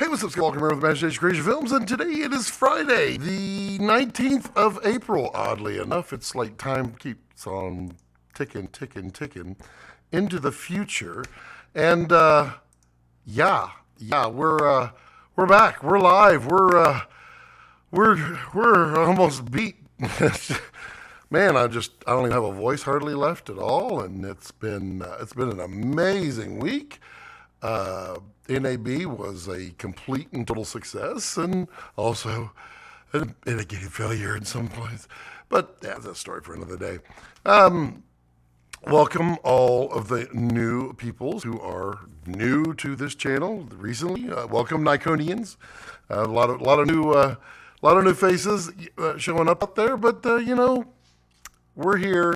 what's up, Welcome here with Imagination Creation Films, and today it is Friday, the 19th of April, oddly enough. It's like time keeps on ticking into the future. And, yeah, we're back. We're live. We're almost beat. Man, I don't even have a voice hardly left at all, and it's been an amazing week. NAB was a complete and total success, and also a mitigated failure in some points. But that's a story for another day. Welcome all of the new peoples who are new to this channel recently. Welcome Nikonians. A lot of new faces showing up out there. But we're here.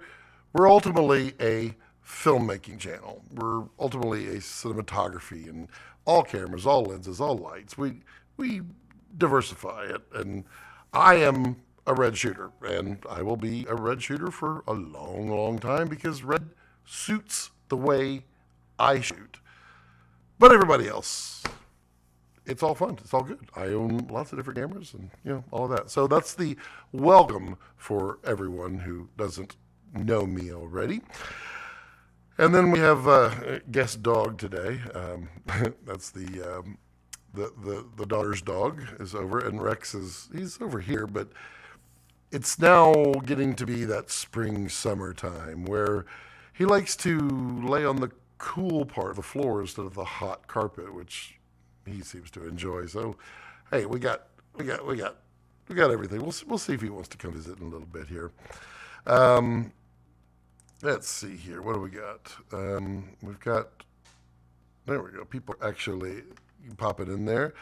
We're ultimately a filmmaking channel. We're ultimately a cinematography and all cameras, all lenses, all lights. We diversify it, and I am a red shooter, and I will be a red shooter for a long time because red suits the way I shoot. But everybody else, it's all fun. It's all good. I own lots of different cameras and all of that. So that's the welcome for everyone who doesn't know me already. And then we have a guest dog today. That's the daughter's dog is over, and Rex he's over here, but it's now getting to be that spring summertime where he likes to lay on the cool part of the floor instead of the hot carpet, which he seems to enjoy. So, hey, we got everything. We'll see if he wants to come visit in a little bit here. Let's see here. What do we got? We've got, there we go. People actually, you can pop it in there.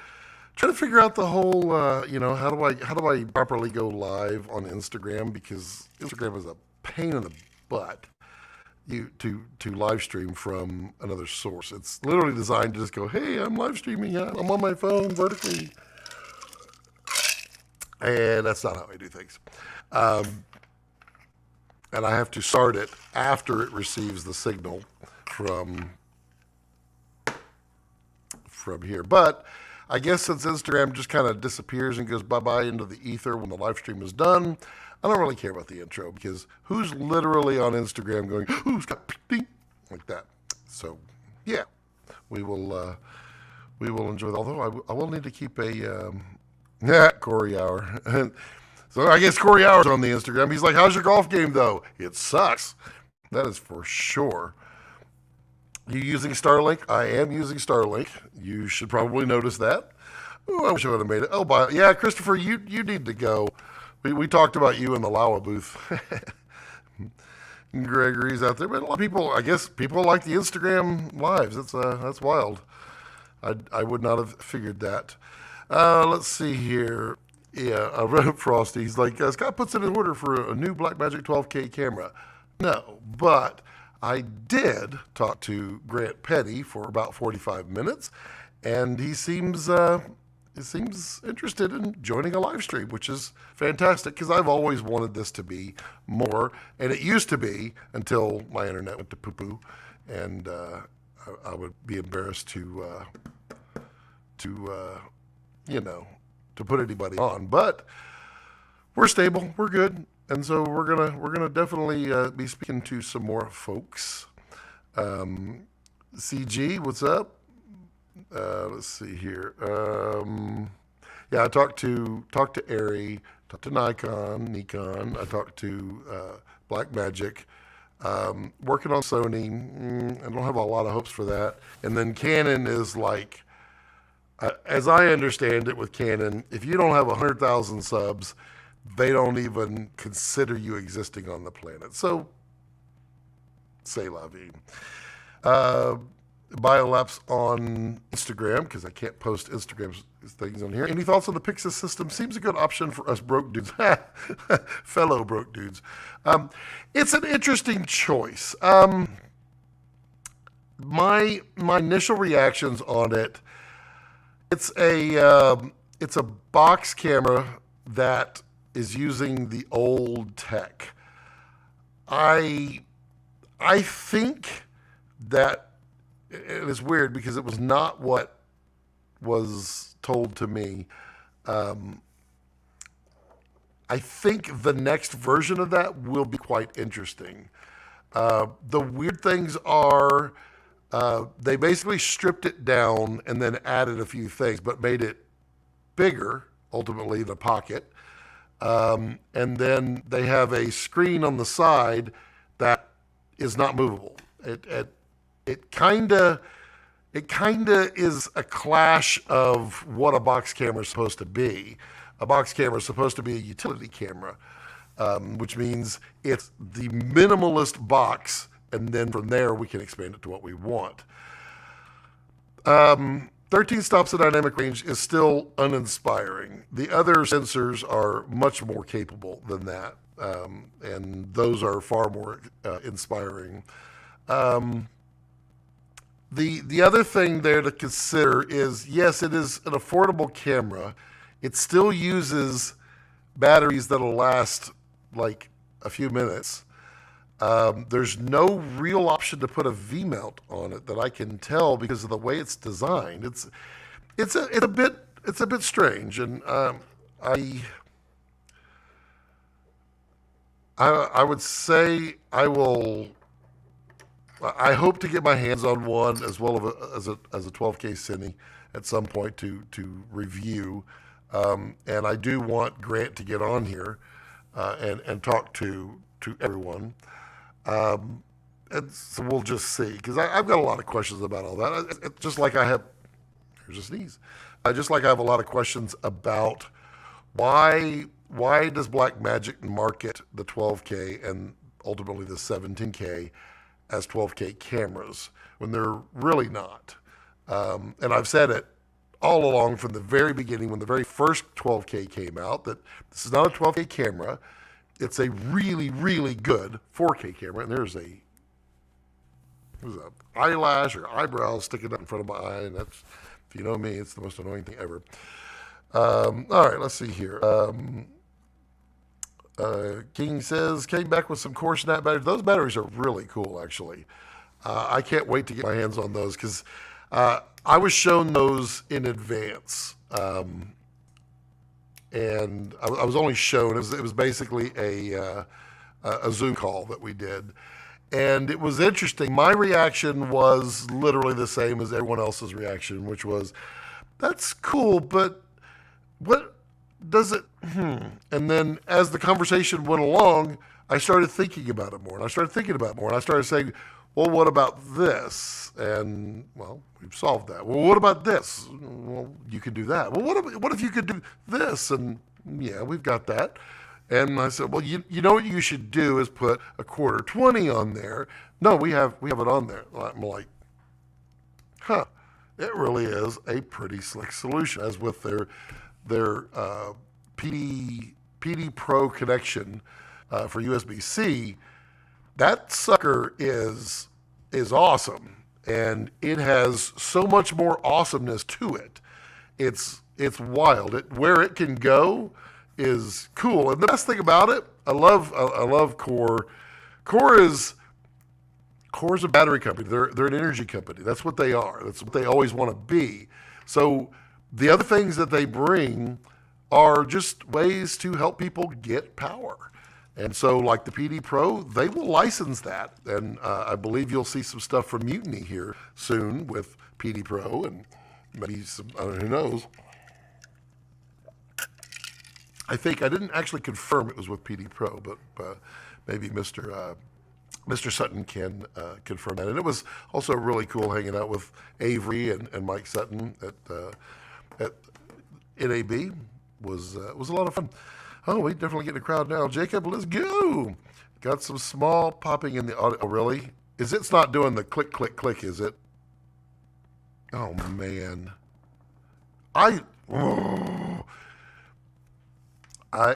Trying to figure out the whole, how do I properly go live on Instagram, because Instagram is a pain in the butt to live stream from another source. It's literally designed to just go, hey, I'm live streaming. I'm on my phone vertically. And that's not how I do things. And I have to start it after it receives the signal from here. But I guess since Instagram just kind of disappears and goes bye-bye into the ether when the live stream is done, I don't really care about the intro, because who's literally on Instagram going, who's got ding, like that? So, yeah, we will enjoy that. Although I will need to keep a Corey hour. So I guess Corey Hour's on the Instagram. He's like, how's your golf game, though? It sucks. That is for sure. You using Starlink? I am using Starlink. You should probably notice that. Oh, I wish I would have made it. Oh, yeah, Christopher, you need to go. We talked about you in the Lawa booth. Gregory's out there. But a lot of people, I guess people like the Instagram lives. That's wild. I would not have figured that. Let's see here. Yeah, Frosty. He's like, Scott puts in an order for a new Blackmagic 12K camera. No, but I did talk to Grant Petty for about 45 minutes, and he seems interested in joining a live stream, which is fantastic, because I've always wanted this to be more, and it used to be until my internet went to poo-poo, and I would be embarrassed to put anybody on, but we're stable, we're good, and so we're gonna definitely be speaking to some more folks. CG, what's up? Let's see here. Yeah, I talked to Arri, talked to Nikon. I talked to Blackmagic. Working on Sony. I don't have a lot of hopes for that. And then Canon is like, as I understand it with Canon, if you don't have 100,000 subs, they don't even consider you existing on the planet. So, c'est la vie. Biolapse on Instagram, because I can't post Instagram things on here. Any thoughts on the Pixis system? Seems a good option for us broke dudes. Fellow broke dudes. It's an interesting choice. My initial reactions on it, it's a box camera that is using the old tech. I think that it is weird, because it was not what was told to me. I think the next version of that will be quite interesting. The weird things are they basically stripped it down and then added a few things, but made it bigger, ultimately, the pocket. And then they have a screen on the side that is not movable. It kind of is a clash of what a box camera is supposed to be. A box camera is supposed to be a utility camera, which means it's the minimalist box, and then from there we can expand it to what we want. 13 stops of dynamic range is still uninspiring. The other sensors are much more capable than that, and those are far more inspiring. The other thing there to consider is, yes, it is an affordable camera. It still uses batteries that'll last like a few minutes. There's no real option to put a V-mount on it that I can tell because of the way it's designed. It's a bit strange, and I would say I hope to get my hands on one as well as a 12K Cine at some point to review. And I do want Grant to get on here and talk to everyone. And so we'll just see, because I've got a lot of questions about all that. Just like I have, here's a sneeze. Just like I have a lot of questions about why does Blackmagic market the 12K and ultimately the 17K as 12K cameras when they're really not. And I've said it all along from the very beginning when the very first 12K came out that this is not a 12K camera. It's a really, really good 4K camera. And there's a eyelash or eyebrow sticking up in front of my eye. And that's, if you know me, it's the most annoying thing ever. All right, let's see here. King says, came back with some core snap batteries. Those batteries are really cool, actually. I can't wait to get my hands on those because I was shown those in advance. And I was only shown, it was basically a Zoom call that we did. And it was interesting. My reaction was literally the same as everyone else's reaction, which was, that's cool, but what does it, And then as the conversation went along, I started thinking about it more, and I started thinking about it more, and I started saying, well, what about this? And, well, we've solved that. Well, what about this? Well, you could do that. Well, what if you could do this? And, yeah, we've got that. And I said, well, you know what you should do is put a quarter 20 on there. No, we have it on there. I'm like, huh, it really is a pretty slick solution, as with their PD Pro connection for USB-C. That sucker is awesome, and it has so much more awesomeness to it. It's wild. Where it can go is cool. And the best thing about it, I love Core. Core is a battery company. They're an energy company. That's what they are. That's what they always want to be. So the other things that they bring are just ways to help people get power. And so like the PD Pro, they will license that. And I believe you'll see some stuff from Mutiny here soon with PD Pro and maybe some, who knows. I think I didn't actually confirm it was with PD Pro, but maybe Mr. Sutton can confirm that. And it was also really cool hanging out with Avery and Mike Sutton at NAB. Was a lot of fun. Oh, we definitely get a crowd now. Jacob, let's go. Got some small popping in the audio. Oh, really? It's not doing the click, click, click, is it? Oh, man. I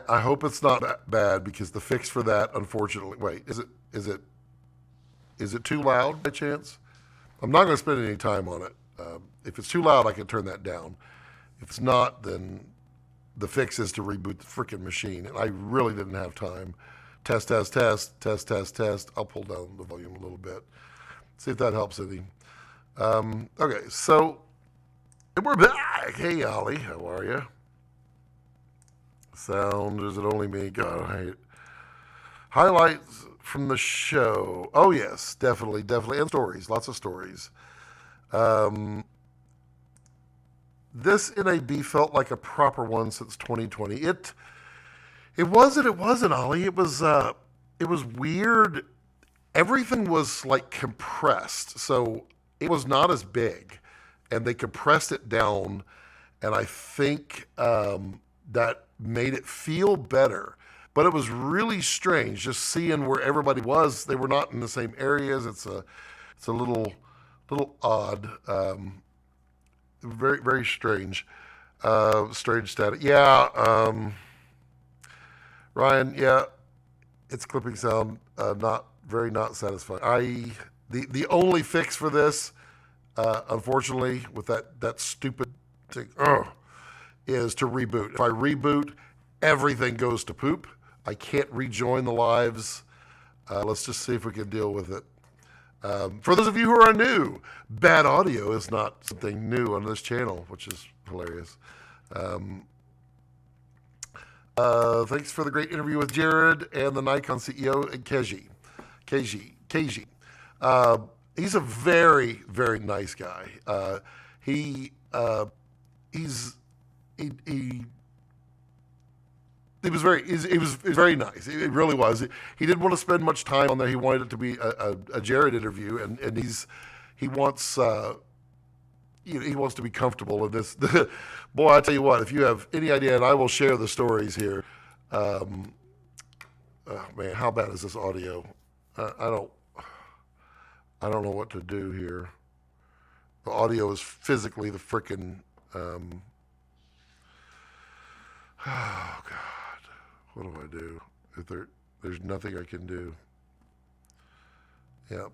hope it's not that bad, because the fix for that, unfortunately, wait, is it too loud by chance? I'm not going to spend any time on it. If it's too loud, I can turn that down. If it's not, then the fix is to reboot the freaking machine, and I really didn't have time. Test. I'll pull down the volume a little bit. See if that helps any. Okay, so And we're back. Hey, Ollie, how are you? Sound, is it only me? God, I hate it. Highlights from the show. Oh, yes, definitely. And stories, lots of stories. This NAB felt like a proper one since 2020. It wasn't, Ollie. It was weird. Everything was like compressed. So it was not as big. And they compressed it down. And I think that made it feel better. But it was really strange just seeing where everybody was. They were not in the same areas. It's a little odd. Very, very strange. Strange status. Yeah. Ryan, yeah, it's clipping sound. Not satisfying. The only fix for this, unfortunately, with that stupid thing, is to reboot. If I reboot, everything goes to poop. I can't rejoin the lives. Let's just see if we can deal with it. For those of you who are new, bad audio is not something new on this channel, which is hilarious. Thanks for the great interview with Jared and the Nikon CEO, Keiji. He's a very, very nice guy. He was very nice. It really was. He didn't want to spend much time on there. He wanted it to be a Jared interview, and he wants he wants to be comfortable in this. Boy, I tell you what, if you have any idea, and I will share the stories here. Oh man, how bad is this audio? I don't know what to do here. The audio is physically the frickin' oh God. What do I do? If there's nothing I can do. Yeah.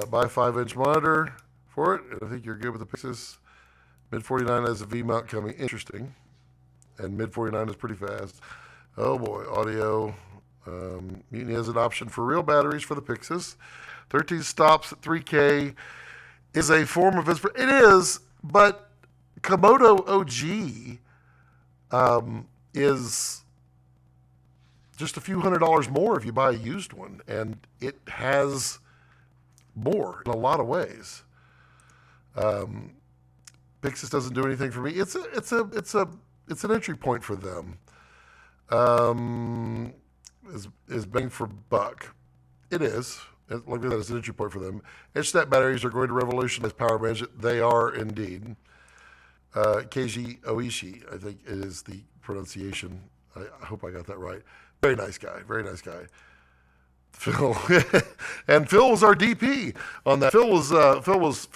Buy a 5-inch monitor for it, and I think you're good with the Pixis. Mid 49 has a V mount coming. Interesting. And mid 49 is pretty fast. Oh boy, audio. Mutiny has an option for real batteries for the Pixis. 13 stops at 3K is a form of inspiration. It is, but Komodo OG is just a few $100s more if you buy a used one, and it has more in a lot of ways. Pixis doesn't do anything for me. It's an entry point for them. Is bang for buck. It is. Like I said, it's an entry point for them. Etch-stat batteries are going to revolutionize power management. They are indeed. Keiji Oishi, I think it is the pronunciation. I hope I got that right. Very nice guy. Phil. And Phil was our DP on that. Phil was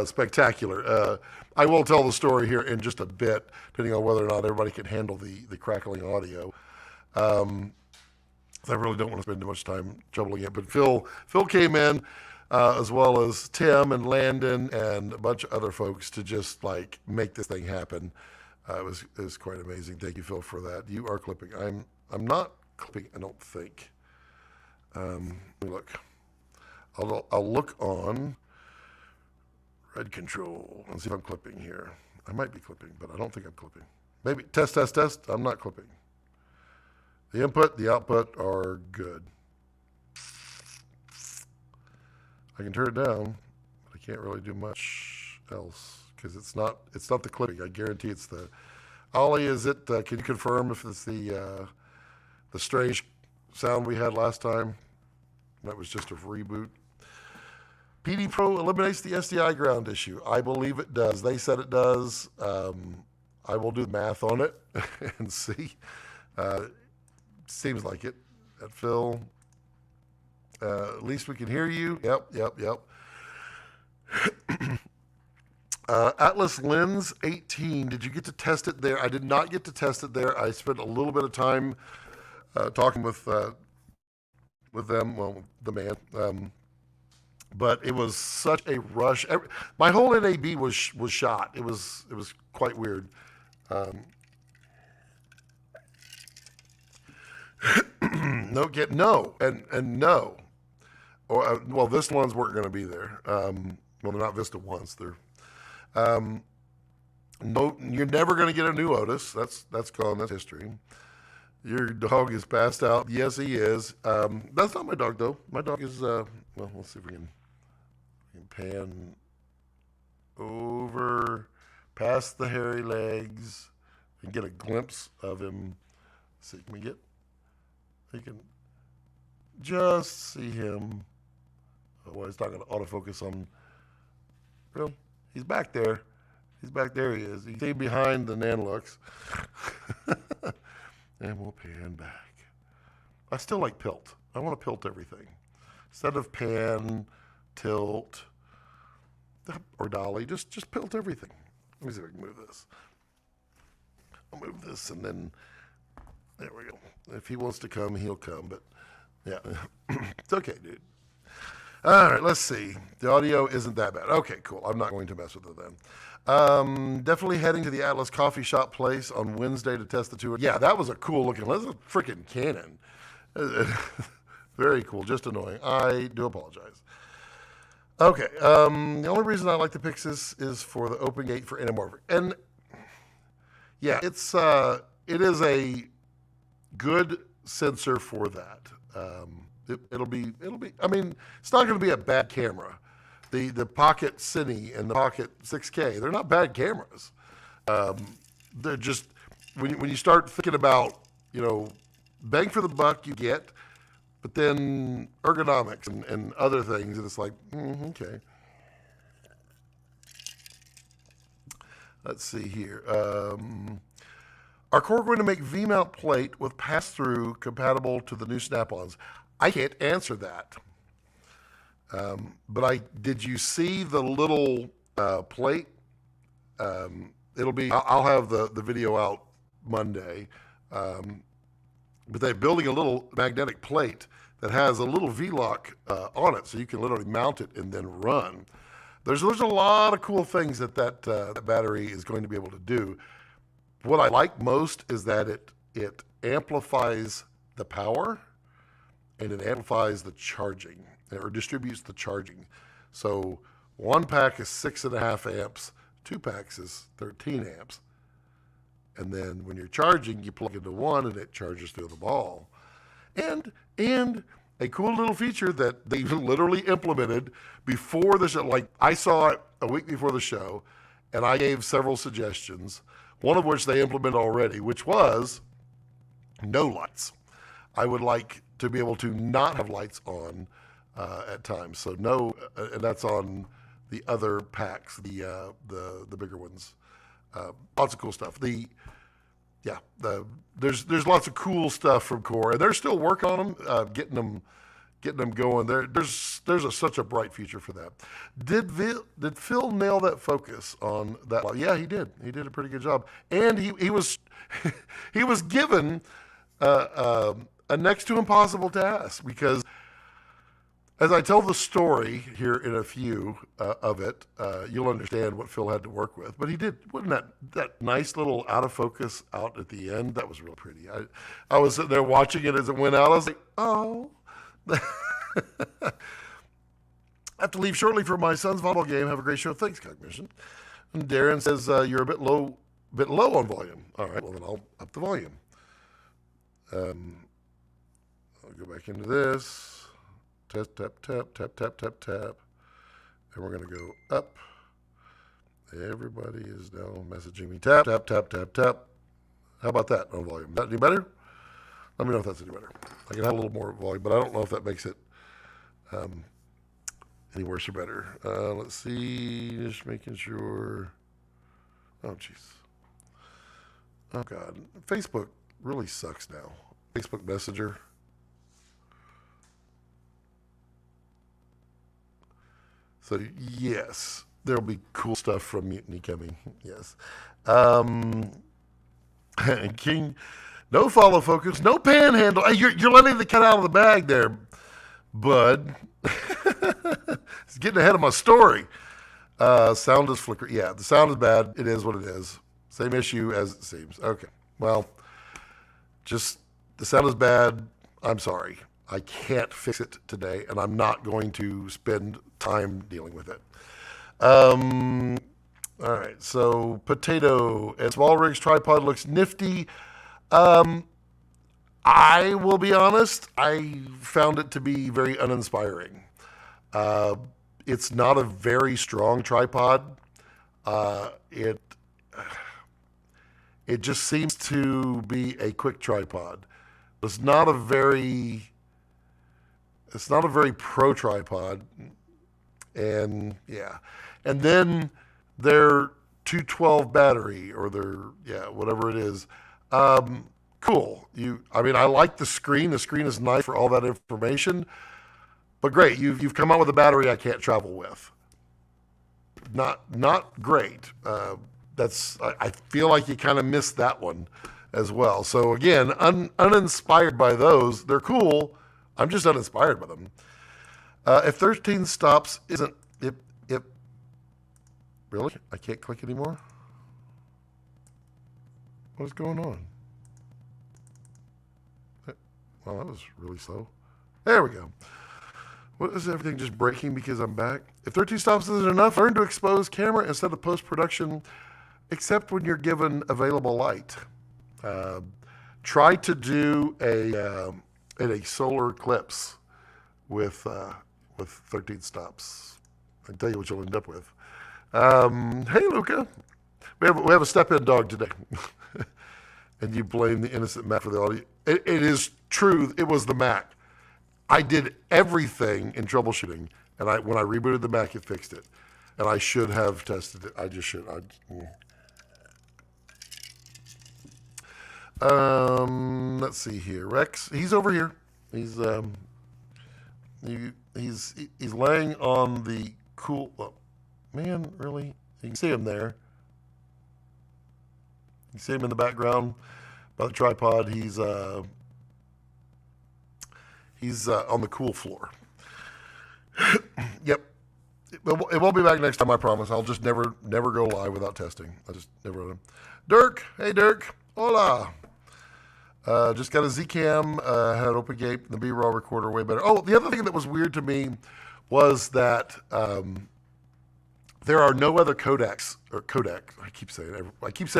spectacular. I will tell the story here in just a bit, depending on whether or not everybody can handle the crackling audio. I really don't want to spend too much time troubling it, but Phil came in, as well as Tim and Landon and a bunch of other folks to just like make this thing happen. It was quite amazing. Thank you, Phil, for that. You are clipping. I'm not clipping, I don't think. Let me look. I'll look on Red Control and see if I'm clipping here. I might be clipping, but I don't think I'm clipping. Maybe test. I'm not clipping. The input, the output are good. I can turn it down, but I can't really do much else because it's not the clipping. I guarantee it's the. Ollie, is it? Can you confirm if it's the strange sound we had last time? That was just a reboot. PD Pro eliminates the SDI ground issue. I believe it does. They said it does. I will do the math on it and see. Seems like it. At Phil. At least we can hear you. Yep. Atlas Lens 18. Did you get to test it there? I did not get to test it there. I spent a little bit of time talking with them. Well, the man. But it was such a rush. My whole NAB was shot. It was quite weird. No, and no. Or well, this ones weren't going to be there. Well, they're not Vista ones. They're no. You're never going to get a new Otis. That's gone. That's history. Your dog is passed out. Yes, he is. That's not my dog though. My dog is. Well, let's see if we can pan over past the hairy legs and get a glimpse of him. Let's see, can we get? You can just see him. Well, it's not going to autofocus on. Really? He's back there. He's back there. He is. You see behind the Nanlooks. And we'll pan back. I still like pilt. I want to pilt everything. Instead of pan, tilt, or dolly, just pilt everything. Let me see if I can move this. I'll move this and then, there we go. If he wants to come, he'll come, but yeah. It's okay, dude. All right, let's see. The audio isn't that bad. Okay, cool. I'm not going to mess with it then. Definitely heading to the Atlas Coffee Shop place on Wednesday to test the two. Yeah, that was a cool looking. That's a freaking Canon. Very cool. Just annoying. I do apologize. Okay. The only reason I like the Pixis is for the open gate for anamorphic, and yeah, it is a good sensor for that. It'll be. I mean, it's not going to be a bad camera. The Pocket Cine and the Pocket 6K, they're not bad cameras. They're just when you start thinking about, bang for the buck you get, but then ergonomics and other things, and it's like, okay. Let's see here. Are Core going to make V-mount plate with pass-through compatible to the new Snap-ons? I can't answer that. But did you see the little plate? I'll have the video out Monday. But they're building a little magnetic plate that has a little V-lock on it, so you can literally mount it and then run. There's a lot of cool things that battery is going to be able to do. What I like most is that it amplifies the power and it amplifies the charging, or distributes the charging. So one pack is 6.5 amps, 2 packs is 13 amps. And then when you're charging, you plug into one and it charges through the ball. And a cool little feature that they literally implemented before the show, like I saw it a week before the show, and I gave several suggestions, one of which they implemented already, which was no lights. I would like to be able to not have lights on at times. So no, and that's on the other packs, the bigger ones. Lots of cool stuff. There's lots of cool stuff from Core, and they're still working on them, getting them going. There's such a bright future for that. Did Phil nail that focus on that? Yeah, he did. He did a pretty good job, and he was he was given a next to impossible task, because as I tell the story here in a few of it, you'll understand what Phil had to work with. But he did, wasn't that nice little out of focus out at the end? That was real pretty. I was sitting there watching it as it went out. I was like, oh. I have to leave shortly for my son's volleyball game. Have a great show. Thanks, Cognition. And Darren says you're a bit low on volume. All right, well then I'll up the volume. I'll go back into this. Tap, tap, tap, tap, tap, tap, tap. And we're going to go up. Everybody is now messaging me. Tap, tap, tap, tap, tap. How about that on volume? Is that any better? Let me know if that's any better. I can have a little more volume, but I don't know if that makes it any worse or better. Let's see. Just making sure. Oh, jeez. Oh, God. Facebook really sucks now. Facebook Messenger. So, yes, there'll be cool stuff from Mutiny coming. Yes. King, no follow focus, no panhandle. Hey, you're letting the cat out of the bag there, bud. It's getting ahead of my story. Sound is flickering. Yeah, the sound is bad. It is what it is. Same issue as it seems. Okay. Well, just the sound is bad. I'm sorry. I can't fix it today, and I'm not going to spend time dealing with it. All right, so potato and small rigs tripod looks nifty. Um, I will be honest, I found it to be very uninspiring. Uh, it's not a very strong tripod. It just seems to be a quick tripod. It's not a very pro tripod, and yeah, and then their 212 battery or their whatever it is. Cool. I mean, I like the screen. The screen is nice for all that information. But great, you've come out with a battery I can't travel with. Not great. I feel like you kind of missed that one as well. So again, uninspired by those. They're cool. I'm just uninspired by them. If 13 stops isn't it really? I can't click anymore. What is going on? Well, that was really slow. There we go. What is everything just breaking because I'm back? If 13 stops isn't enough, learn to expose camera instead of post-production, except when you're given available light. Try to do a solar eclipse with 13 stops. I can tell you what you'll end up with. Hey, Luca. We have a step-in dog today. And you blame the innocent Mac for the audio. It is true. It was the Mac. I did everything in troubleshooting, and when I rebooted the Mac, it fixed it. And I should have tested it. I just should. Let's see here. Rex, he's over here. He's laying on the cool. Oh, man, really? You can see him there. You see him in the background by the tripod. He's on the cool floor. Yep. It won't be back next time, I promise. I'll just never go live without testing. I just never. Dirk, hey Dirk, hola. Just got a Zcam, had an open gate, the B-raw recorder way better. Oh, the other thing that was weird to me was that there are no other codecs or codec. I keep saying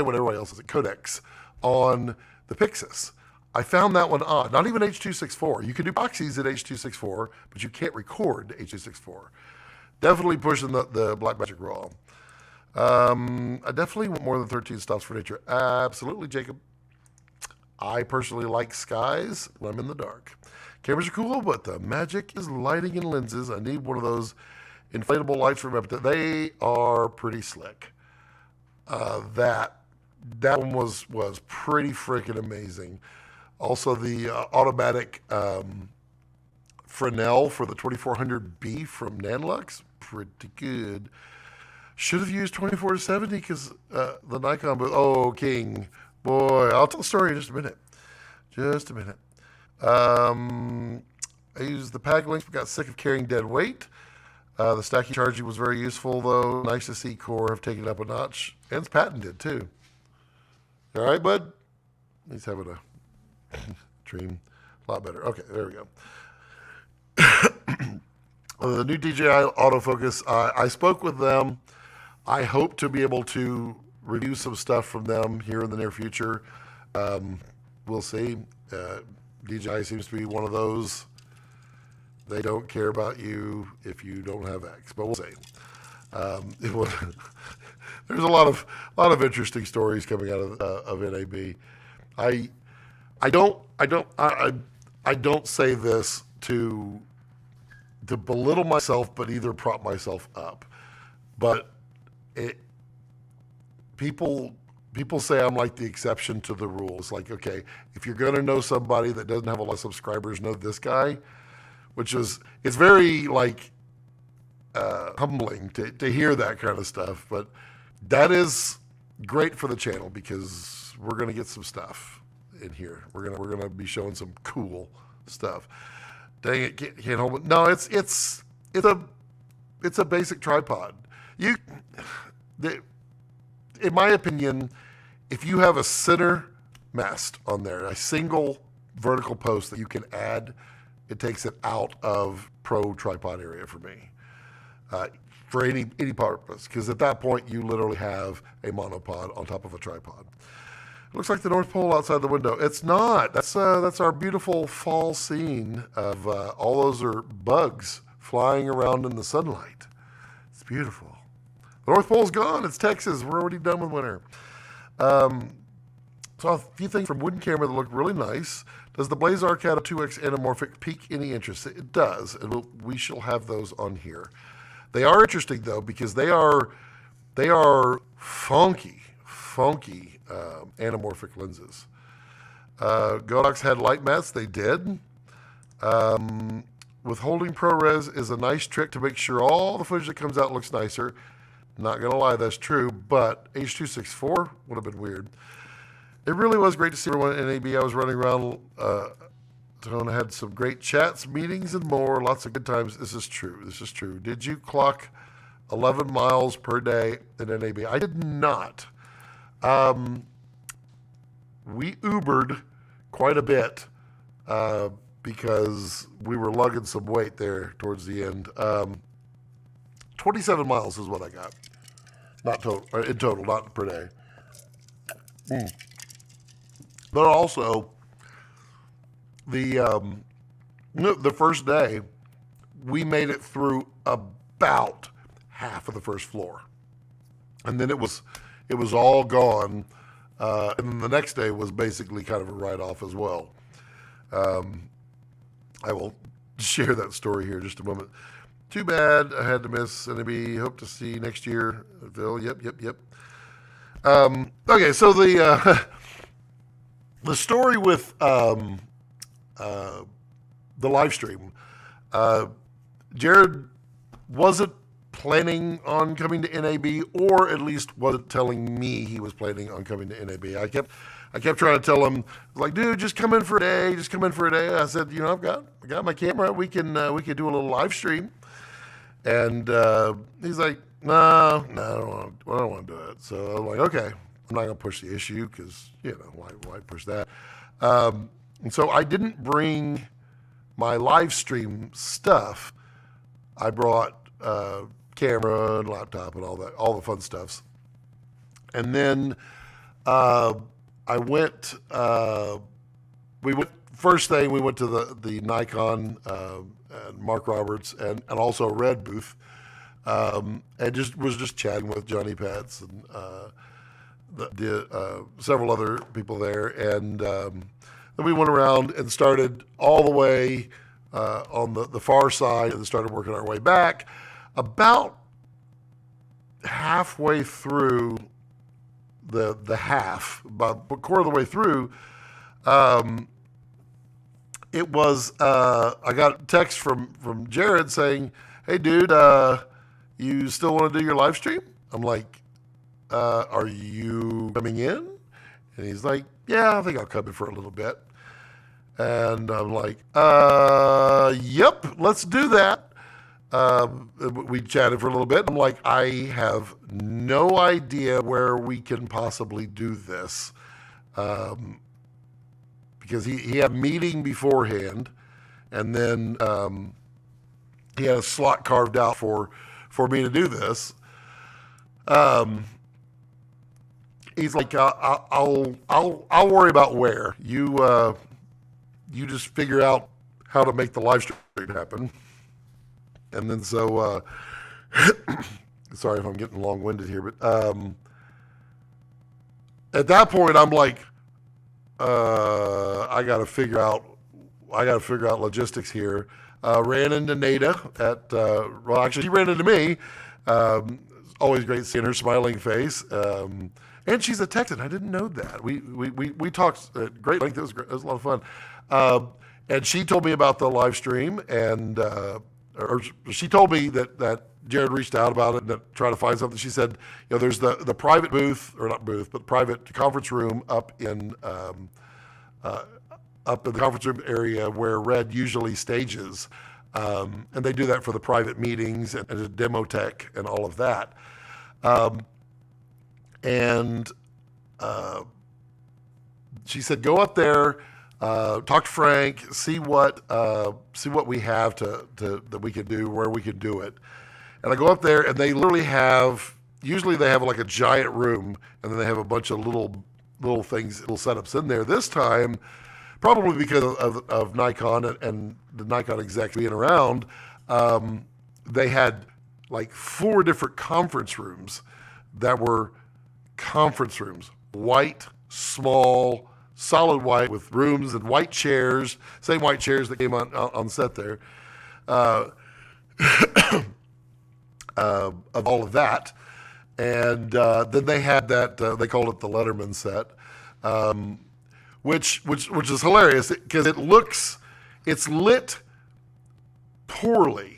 what everybody else says. Codecs on the Pixis. I found that one odd. Not even H.264. You can do proxies at H.264, but you can't record H.264. Definitely pushing the Blackmagic RAW. I definitely want more than 13 stops for nature. Absolutely, Jacob. I personally like skies when I'm in the dark. Cameras are cool, but the magic is lighting and lenses. I need one of those inflatable lights from Aputure. They are pretty slick. That one was pretty freaking amazing. Also, the automatic Fresnel for the 2400B from Nanlux, pretty good. Should have used 24-70 because the Nikon, but oh, King. Boy, I'll tell the story in just a minute. I used the pack links, but got sick of carrying dead weight. The stacky charging was very useful, though. Nice to see Core have taken it up a notch. And it's patented, too. All right, bud? He's having a dream. A lot better. Okay, there we go. The new DJI autofocus, I spoke with them. I hope to be able to review some stuff from them here in the near future. We'll see. DJI seems to be one of those. They don't care about you if you don't have X, but we'll see. There's a lot of interesting stories coming out of NAB. I don't say this to belittle myself, but either prop myself up. But people say I'm like the exception to the rule. It's like, okay, if you're going to know somebody that doesn't have a lot of subscribers, know this guy, it's very like humbling to hear that kind of stuff. But that is great for the channel because we're going to get some stuff in here. We're gonna be showing some cool stuff. Dang it, can't hold it. No, it's a basic tripod. In my opinion, if you have a center mast on there, a single vertical post that you can add, it takes it out of pro tripod area for me. for any purpose, because at that point you literally have a monopod on top of a tripod. It looks like the North Pole outside the window. It's not. That's our beautiful fall scene of all those are bugs flying around in the sunlight. It's beautiful. The North Pole's gone. It's Texas. We're already done with winter. So a few things from Wooden Camera that look really nice. Does the Blaze Arcata 2X anamorphic pique any interest? It does, and we shall have those on here. They are interesting though because they are funky anamorphic lenses. Godox had light mats. They did. Withholding ProRes is a nice trick to make sure all the footage that comes out looks nicer. Not gonna lie, that's true, but H.264 would have been weird. It really was great to see everyone at NAB. I was running around, Tone had some great chats, meetings, and more. Lots of good times. This is true. Did you clock 11 miles per day at NAB? I did not. We Ubered quite a bit because we were lugging some weight there towards the end. 27 miles is what I got. Not total, in total, not per day. But also, the first day, we made it through about half of the first floor, and then it was all gone. And then the next day was basically kind of a write-off as well. I will share that story here in just a moment. Too bad I had to miss NAB. Hope to see you next year, Phil. Yep. Okay, so the story with the live stream. Jared wasn't planning on coming to NAB, or at least wasn't telling me he was planning on coming to NAB. I kept trying to tell him, like, dude, just come in for a day. I said, I got my camera. We can do a little live stream. And he's like, no, I don't want to do it. So I'm like, okay, I'm not gonna push the issue because why push that? And so I didn't bring my live stream stuff. I brought camera and laptop and all the fun stuffs. And then I went. We went first thing. We went to the Nikon and Mark Roberts and also Red booth, and was just chatting with Johnny Pets and several other people there. And then we went around and started all the way on the far side and started working our way back. About halfway through the half, about a quarter of the way through, it was I got a text from Jared saying, "Hey, dude, you still want to do your live stream?" I'm like, "Are you coming in?" And he's like, "Yeah, I think I'll come in for a little bit." And I'm like, "Yep, let's do that." We chatted for a little bit. I'm like, I have no idea where we can possibly do this. Because he had a meeting beforehand, and then he had a slot carved out for me to do this. He's like, I'll worry about where. You just figure out how to make the live stream happen. And then so, sorry if I'm getting long-winded here, but at that point I'm like, I got to figure out logistics here. Ran into Nada actually she ran into me. Always great seeing her smiling face. And she's a Texan. I didn't know that. We talked at great length. It was great. It was a lot of fun. And she told me about the live stream, and or she told me that Jared reached out about it and tried to find something. She said, there's the private booth, or not booth, but private conference room up in the conference room area where Red usually stages. And they do that for the private meetings and a demo tech and all of that. She said, go up there, talk to Frank, see what we have that we can do, where we can do it. And I go up there, and they literally usually they have like a giant room, and then they have a bunch of little things, little setups in there. This time, probably because of Nikon and the Nikon exec being around, they had like 4 different conference rooms that were conference rooms. White, small, solid white with rooms and white chairs, same white chairs that came on set there, of all of that. And then they had that, they called it the Letterman set, which is hilarious because it's lit poorly.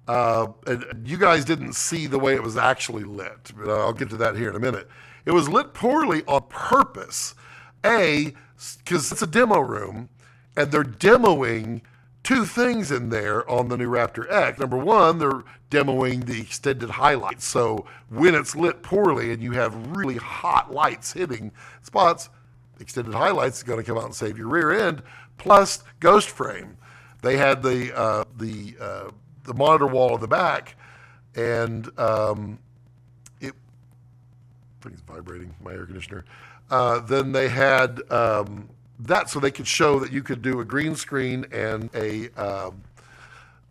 And you guys didn't see the way it was actually lit, but I'll get to that here in a minute. It was lit poorly on purpose. Because it's a demo room, and they're demoing 2 things in there on the new Raptor X. Number one, they're demoing the extended highlights. So when it's lit poorly and you have really hot lights hitting spots, extended highlights is going to come out and save your rear end, plus ghost frame. They had the monitor wall in the back, and it, I think it's vibrating, my air conditioner. Then they had that so they could show that you could do a green screen and I'm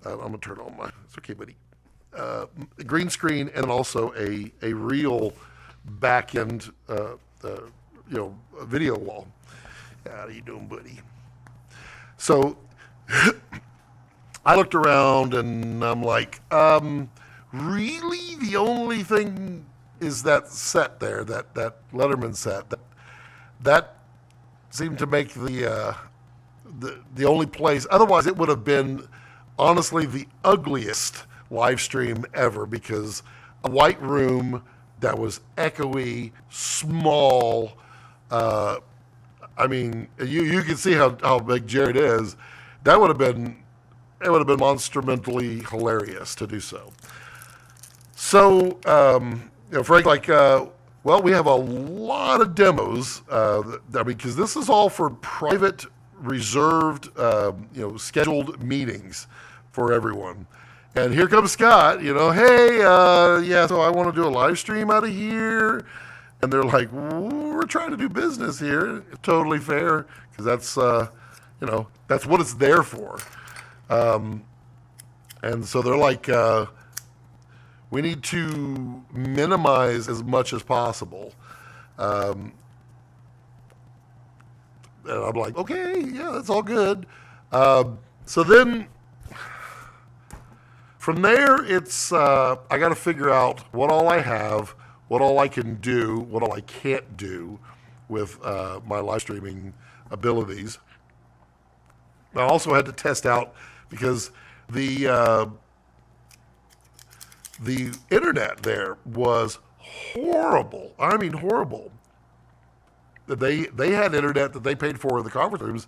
going to turn on it's okay, buddy. A green screen and also a real back end, video wall. How you doing, buddy? So I looked around and I'm like, really? The only thing is that set there, that Letterman set, that seemed to make the only place. Otherwise, it would have been honestly the ugliest live stream ever, because a white room that was echoey, small. I mean, you can see how big Jared is. It would have been monstrumentally hilarious to do so. So, Frank, we have a lot of demos, because this is all for private, reserved, scheduled meetings for everyone. And here comes Scott, hey, so I want to do a live stream out of here. And they're like, we're trying to do business here. Totally fair, because that's what it's there for. And so they're like, we need to minimize as much as possible. And I'm like, okay, yeah, that's all good. So then from there, it's I got to figure out what all I have, what all I can do, what all I can't do with my live streaming abilities. I also had to test out, because the internet there was horrible. I mean, horrible. They had internet that they paid for in the conference rooms,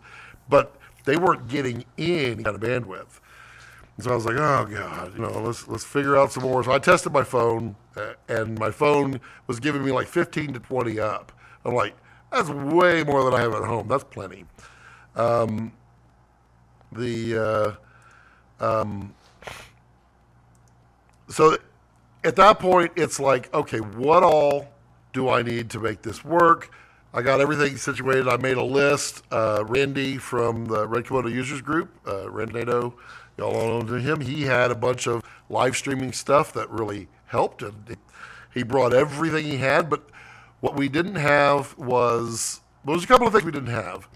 but they weren't getting any kind of bandwidth. And so I was like, oh God, let's figure out some more. So I tested my phone, and my phone was giving me like 15 to 20 up. I'm like, that's way more than I have at home. That's plenty. So at that point, it's like, okay, what all do I need to make this work? I got everything situated. I made a list. Randy from the Red Komodo Users Group, Randado, y'all all know him. He had a bunch of live streaming stuff that really helped. And he brought everything he had. But what we didn't have was a couple of things we didn't have.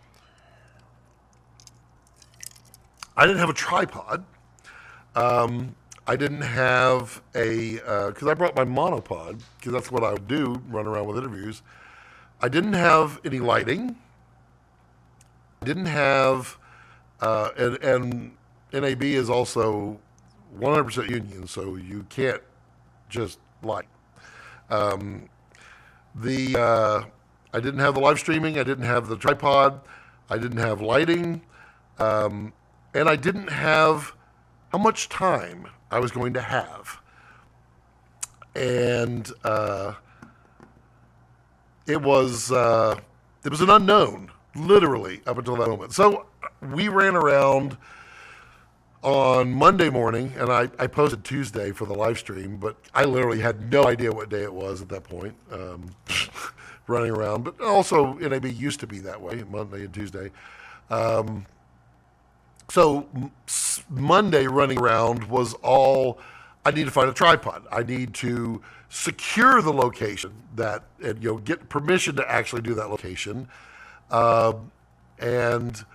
I didn't have a tripod. I didn't have because I brought my monopod, because that's what I would do, run around with interviews. I didn't have any lighting. I didn't have, and NAB is also 100% union, so you can't just light. I didn't have the live streaming. I didn't have the tripod. I didn't have lighting. And I didn't have how much time I was going to have. And it was an unknown, literally, up until that moment. So we ran around on Monday morning, and I posted Tuesday for the live stream, but I literally had no idea what day it was at that point, running around. But also, NAB used to be that way, Monday and Tuesday. So Monday running around was all, I need to find a tripod. I need to secure the location and get permission to actually do that location. And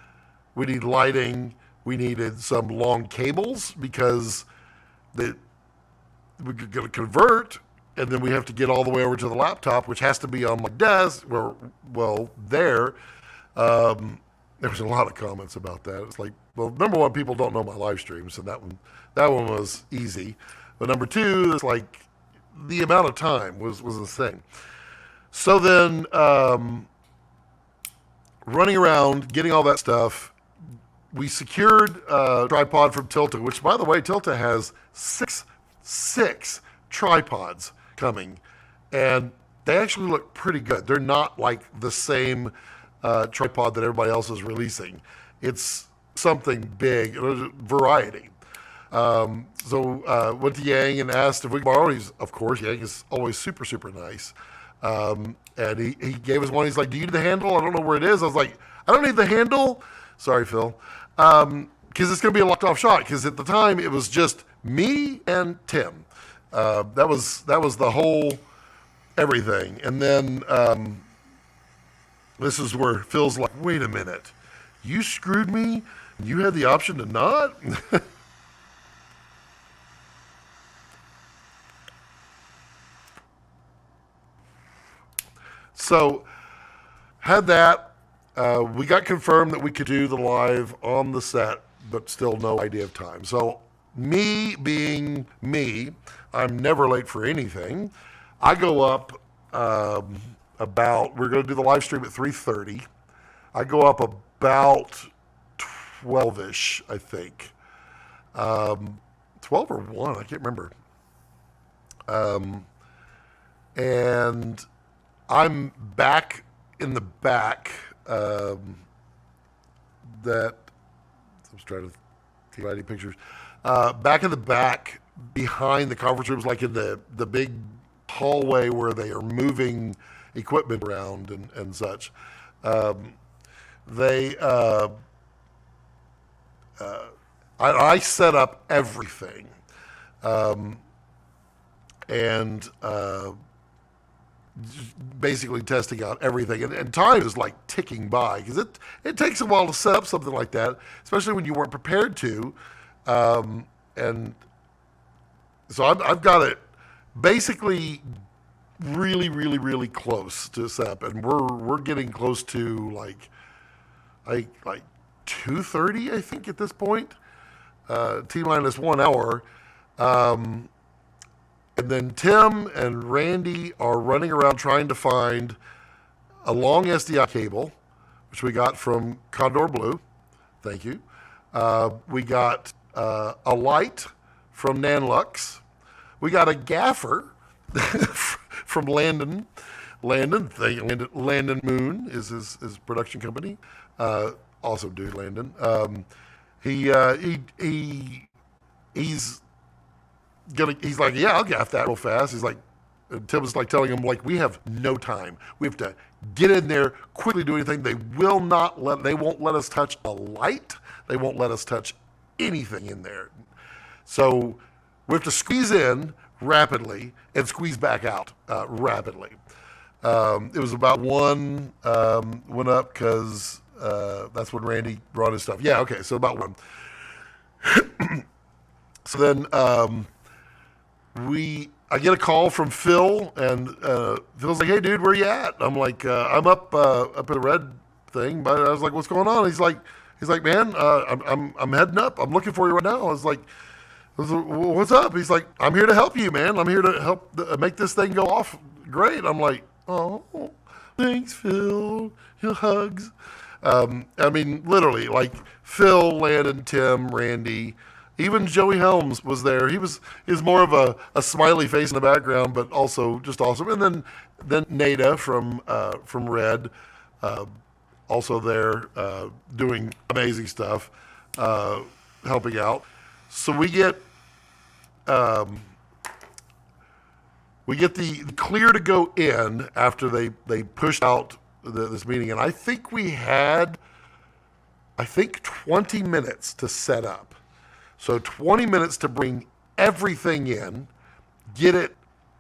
we need lighting. We needed some long cables because we're going to convert, and then we have to get all the way over to the laptop, which has to be on my desk. There was a lot of comments about that. It's like, well, number one, people don't know my live streams, so that one was easy. But number two, it's like the amount of time was insane. So then, running around, getting all that stuff, we secured a tripod from Tilta, which, by the way, Tilta has six tripods coming, and they actually look pretty good. They're not like the same tripod that everybody else is releasing. It's something big, variety. So went to Yang and asked if we could borrow it. Of course, Yang is always super, super nice. And he gave us one. He's like, do you need the handle? I don't know where it is. I was like, I don't need the handle. Sorry, Phil. Because it's going to be a locked off shot. Because at the time, it was just me and Tim. That was the whole everything. And then this is where Phil's like, wait a minute. You screwed me? You had the option to not? So, had that. We got confirmed that we could do the live on the set, but still no idea of time. So, me being me, I'm never late for anything. I go up we're going to do the live stream at 3:30. I go up about 12-ish, I think. 12 or 1, I can't remember. And I'm back in the back. I was trying to see any pictures. Back in the back, behind the conference rooms, like in the big hallway where they are moving equipment around and such. I set up everything, and basically testing out everything, and time is like ticking by because it takes a while to set up something like that, especially when you weren't prepared to, and so I've got it basically really, really, really close to set up, and we're getting close to like 2:30, I think, at this point, T-minus 1 hour. And then Tim and Randy are running around trying to find a long SDI cable, which we got from Condor Blue. Thank you. We got a light from Nanlux. We got a gaffer from Landon. Landon Moon is his production company. Awesome dude, Landon. He's like, yeah, I'll gaff that real fast. He's like, Tim was like telling him, like, we have no time. We have to get in there, quickly do anything. They won't let us touch a light. They won't let us touch anything in there. So we have to squeeze in rapidly and squeeze back out rapidly. It was about 1 went up because that's when Randy brought his stuff. Yeah, okay, so about 1. So then I get a call from Phil, and Phil's like, hey, dude, where you at? I'm like, I'm up at the Red thing. But I was like, what's going on? He's like, man, I'm heading up. I'm looking for you right now. I was like, what's up? He's like, I'm here to help you, man. I'm here to help make this thing go off great. I'm like, oh, thanks, Phil. Hugs. I mean, literally, like Phil, Landon, Tim, Randy, even Joey Helms was there. He was more of a smiley face in the background, but also just awesome. And then Nada from Red, also there doing amazing stuff, helping out. So we get the clear to go in after they pushed out this meeting, and I think we had 20 minutes to set up. So 20 minutes to bring everything in, get it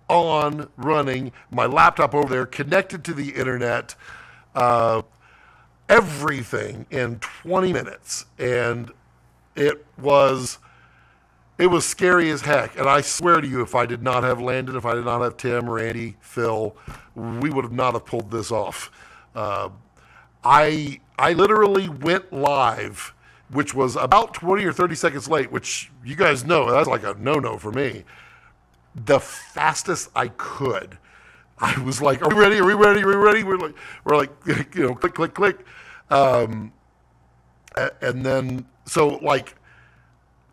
on, running, my laptop over there, connected to the internet, everything in 20 minutes. And it was scary as heck. And I swear to you, if I did not have Landon, if I did not have Tim, Randy, Phil, we would have not have pulled this off. I literally went live, which was about 20 or 30 seconds late, which you guys know, that's like a no-no for me. The fastest I could. I was like, are we ready? Are we ready? Are we ready? We're like, you know, click, click, click. And then, so like,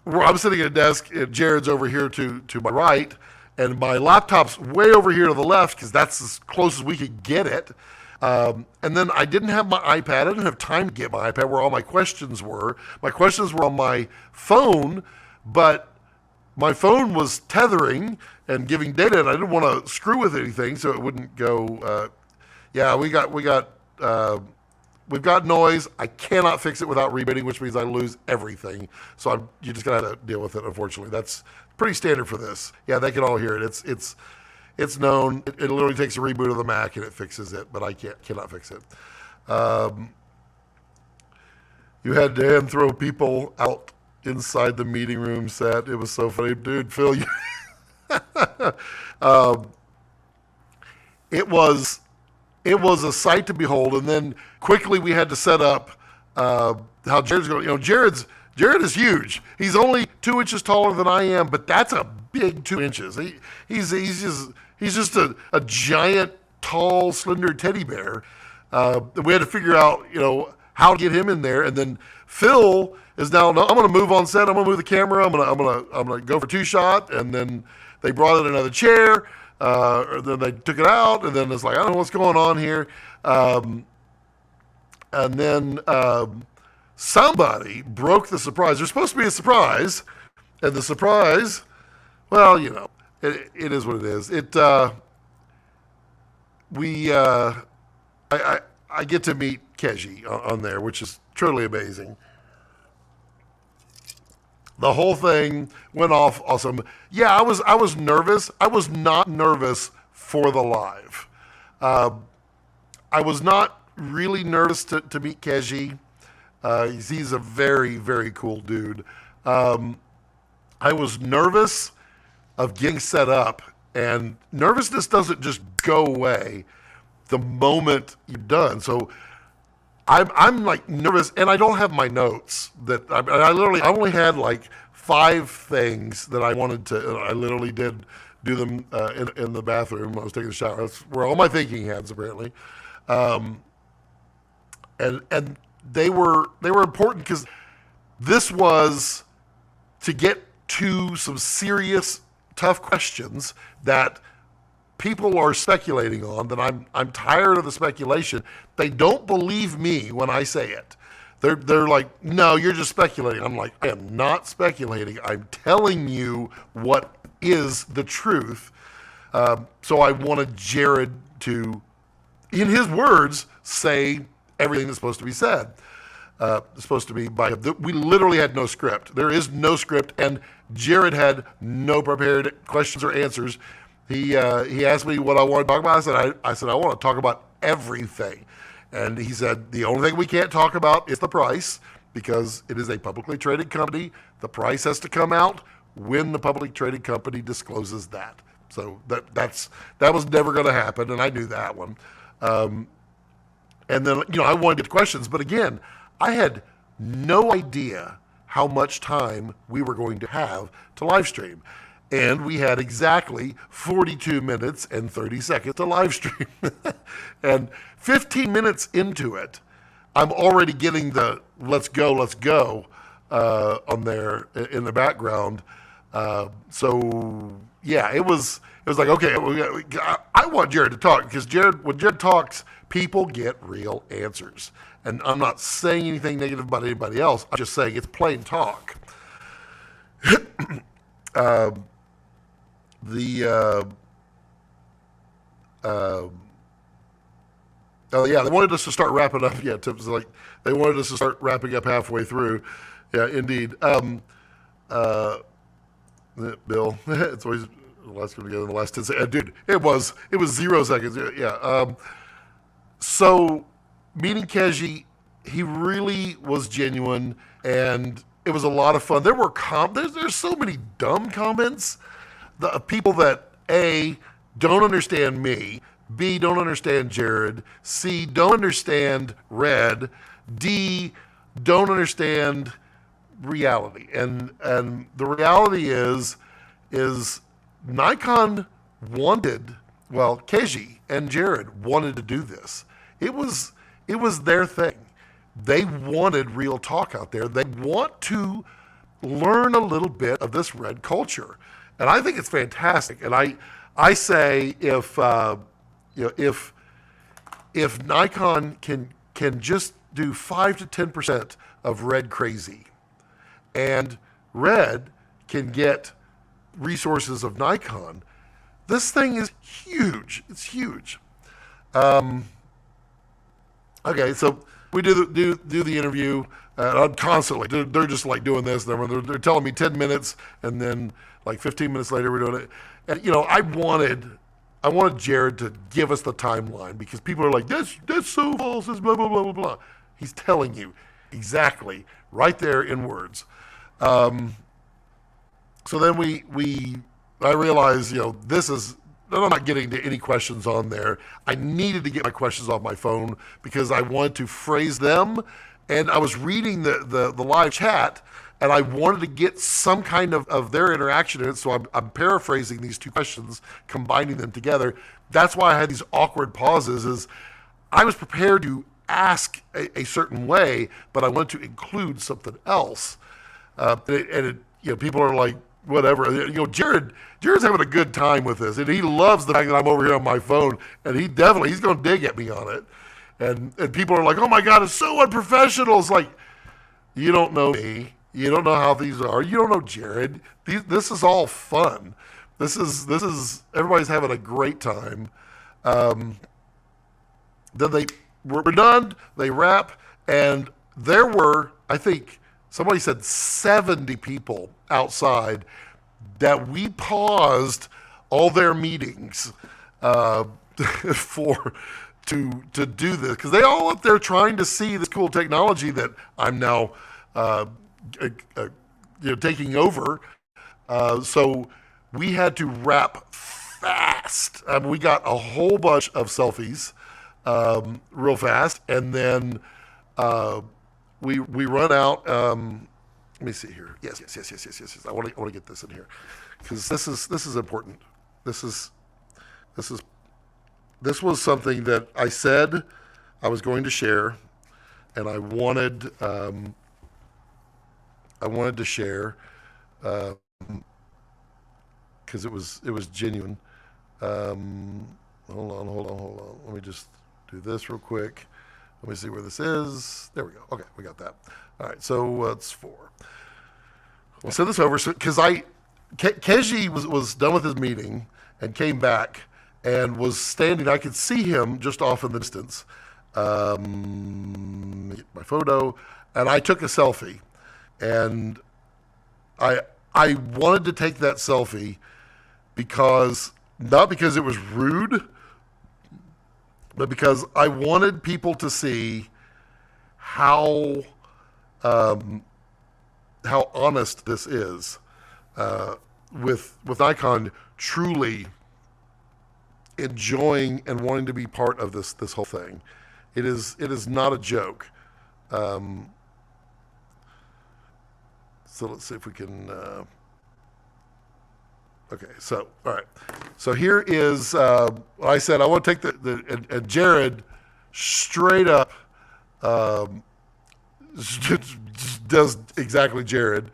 I'm sitting at a desk, and Jared's over here to my right, and my laptop's way over here to the left, because that's as close as we could get it. And then I didn't have my iPad. I didn't have time to get my iPad where all my questions were. My questions were on my phone, but my phone was tethering and giving data, and I didn't want to screw with anything, so it wouldn't go. We've got noise. I cannot fix it without rebooting, which means I lose everything. So you just gotta have to deal with it. Unfortunately, that's pretty standard for this. Yeah, they can all hear it. It's known. It literally takes a reboot of the Mac and it fixes it, but I cannot fix it. You had Dan throw people out inside the meeting room set. It was so funny, dude. Phil, it was a sight to behold. And then quickly we had to set up how Jared's going. You know, Jared is huge. He's only 2 inches taller than I am, but that's a big 2 inches. He's just a giant, tall, slender teddy bear. We had to figure out, you know, how to get him in there. And then Phil is now, no, I'm going to move on set. I'm going to move the camera. I'm going to go for 2-shot. And then they brought in another chair. Then they took it out. And then it's like, I don't know what's going on here. And then somebody broke the surprise. There's supposed to be a surprise. And the surprise, well, you know, it is what it is. I get to meet Keiji on there, which is truly amazing. The whole thing went off awesome. Yeah, I was nervous. I was not nervous for the live. I was not really nervous to meet Keiji. He's a very, very cool dude. I was nervous of getting set up, and nervousness doesn't just go away the moment you're done. So I'm like nervous, and I don't have my notes. That I only had like 5 things that I wanted to. I literally did do them in the bathroom when I was taking a shower. That's where all my thinking heads apparently, and they were important because this was to get to some serious, tough questions that people are speculating on. That I'm tired of the speculation. They don't believe me when I say it. They're like, no, you're just speculating. I'm like, I am not speculating. I'm telling you what is the truth. So I wanted Jared to, in his words, say everything that's supposed to be said. Supposed to be by him. We literally had no script. There is no script, and Jared had no prepared questions or answers. He asked me what I want to talk about. I said I want to talk about everything, and he said the only thing we can't talk about is the price because it is a publicly traded company. The price has to come out when the publicly traded company discloses that. So that was never going to happen, and I knew that one. And then I wanted to get questions, but again, I had no idea how much time we were going to have to live stream. And we had exactly 42 minutes and 30 seconds to live stream. And 15 minutes into it, I'm already getting the let's go on there in the background. So yeah, it was like, okay, I want Jared to talk because when Jared talks, people get real answers. And I'm not saying anything negative about anybody else. I'm just saying it's plain talk. the oh yeah, they wanted us to start wrapping up. Yeah, tips like they wanted us to start wrapping up halfway through. Yeah, indeed. Bill, it's always let's go together in the last 10 seconds. Dude, it was 0 seconds. Yeah. So meeting Keiji, he really was genuine, and it was a lot of fun. There were there's so many dumb comments. The people that A, don't understand me, B, don't understand Jared, C, don't understand Red, D, don't understand reality. And the reality is Nikon wanted, well, Keiji and Jared wanted to do this. It was their thing. They wanted real talk out there. They want to learn a little bit of this red culture. And I think it's fantastic. And I say if Nikon can just do 5 to 10% of red crazy, and red can get resources of Nikon, this thing is huge. It's huge. Okay, so we do the interview. I'm constantly, they're just like doing this. They're telling me 10 minutes, and then like 15 minutes later we're doing it. And I wanted Jared to give us the timeline, because people are like, that's so false, it's blah, blah, blah, blah, blah. He's telling you exactly right there in words. So then I realized, this is, I'm not getting to any questions on there. I needed to get my questions off my phone because I wanted to phrase them. And I was reading the live chat, and I wanted to get some kind of their interaction in it. So I'm paraphrasing these two questions, combining them together. That's why I had these awkward pauses, is I was prepared to ask a certain way, but I wanted to include something else. People are like, whatever. Jared's having a good time with this, and he loves the fact that I'm over here on my phone, and he's going to dig at me on it. And people are like, oh my God, it's so unprofessional. It's like, you don't know me. You don't know how these are. You don't know Jared. This is all fun. This is everybody's having a great time. Then we're done. They wrap, and there were, I think, somebody said 70 people outside that we paused all their meetings to do this, because they all up there trying to see this cool technology that I'm now taking over. So we had to wrap fast. We got a whole bunch of selfies real fast, and then we run out. Let me see here. Yes. I want to get this in here, because this is important. This was something that I said I was going to share, and I wanted to share because it was genuine. Hold on. Let me just do this real quick. Let me see where this is. There we go. Okay, we got that. All right, so it's 4. We'll send this over because Keiji was done with his meeting and came back and was standing. I could see him just off in the distance. Get my photo, and I took a selfie, and I wanted to take that selfie not because it was rude, but because I wanted people to see how honest this is, with Nikon truly enjoying and wanting to be part of this whole thing. It is not a joke. So let's see if we can. Okay, so all right. So here is. I said I want to take and Jared straight up does exactly Jared,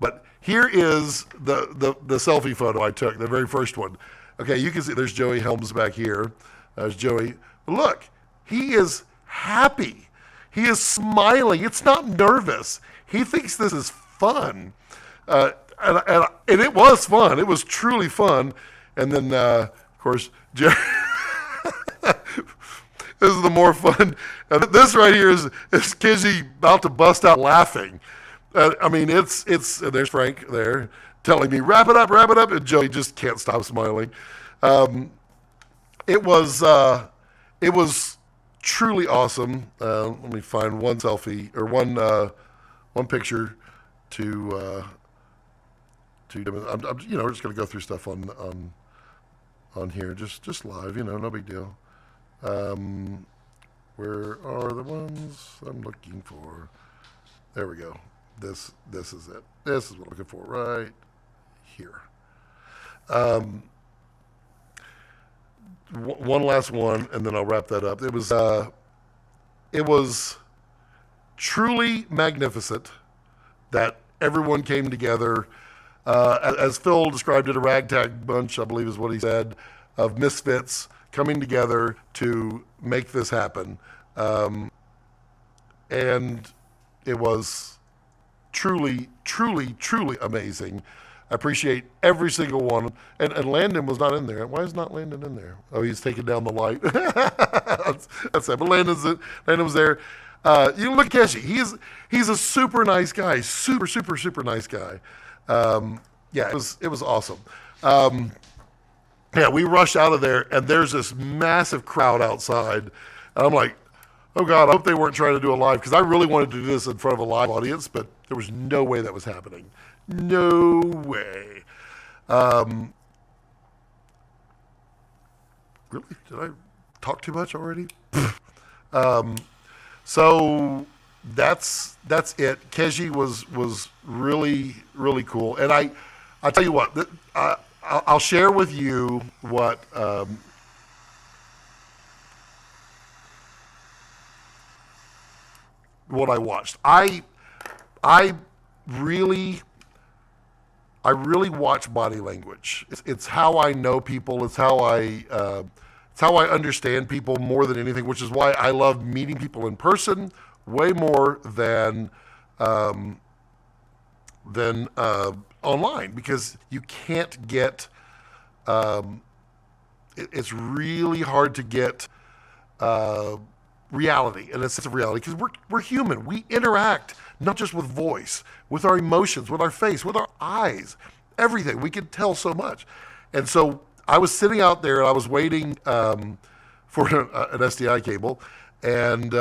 but here is the selfie photo I took, the very first one. Okay, you can see there's Joey Helms back here. There's Joey. Look, he is happy. He is smiling. It's not nervous. He thinks this is fun. and it was fun. It was truly fun. And then, of course, Jared, this is the more fun. And this right here is Keiji about to bust out laughing. I mean, it's and there's Frank there telling me, wrap it up, and Joey just can't stop smiling. It was truly awesome. Let me find one selfie or one picture to I'm we're just gonna go through stuff on here, just live, no big deal. Where are the ones I'm looking for? There we go. This is it. This is what I'm looking for right here. One last one, and then I'll wrap that up. It was truly magnificent that everyone came together. As Phil described it, a ragtag bunch, I believe is what he said, of misfits coming together to make this happen. And it was truly, truly, truly amazing. I appreciate every single one. And Landon was not in there. Why is not Landon in there? Oh, he's taking down the light. that's it. But Landon was there. You look at Keiji. He's a super nice guy. Super, super, super nice guy. Yeah, it was awesome. Yeah, we rushed out of there, and there's this massive crowd outside. And I'm like, oh, God, I hope they weren't trying to do a live, because I really wanted to do this in front of a live audience, but there was no way that was happening. No way. Really? Did I talk too much already? So that's it. Keiji was really, really cool. And I tell you what, I'll share with you what I watched. I really watch body language. It's how I know people. It's how I understand people more than anything, which is why I love meeting people in person way more than online, because you can't get. It's really hard to get reality, and a sense of reality, because we're human. We interact not just with voice, with our emotions, with our face, with our eyes, everything. We can tell so much. And so I was sitting out there, and I was waiting for an SDI cable, and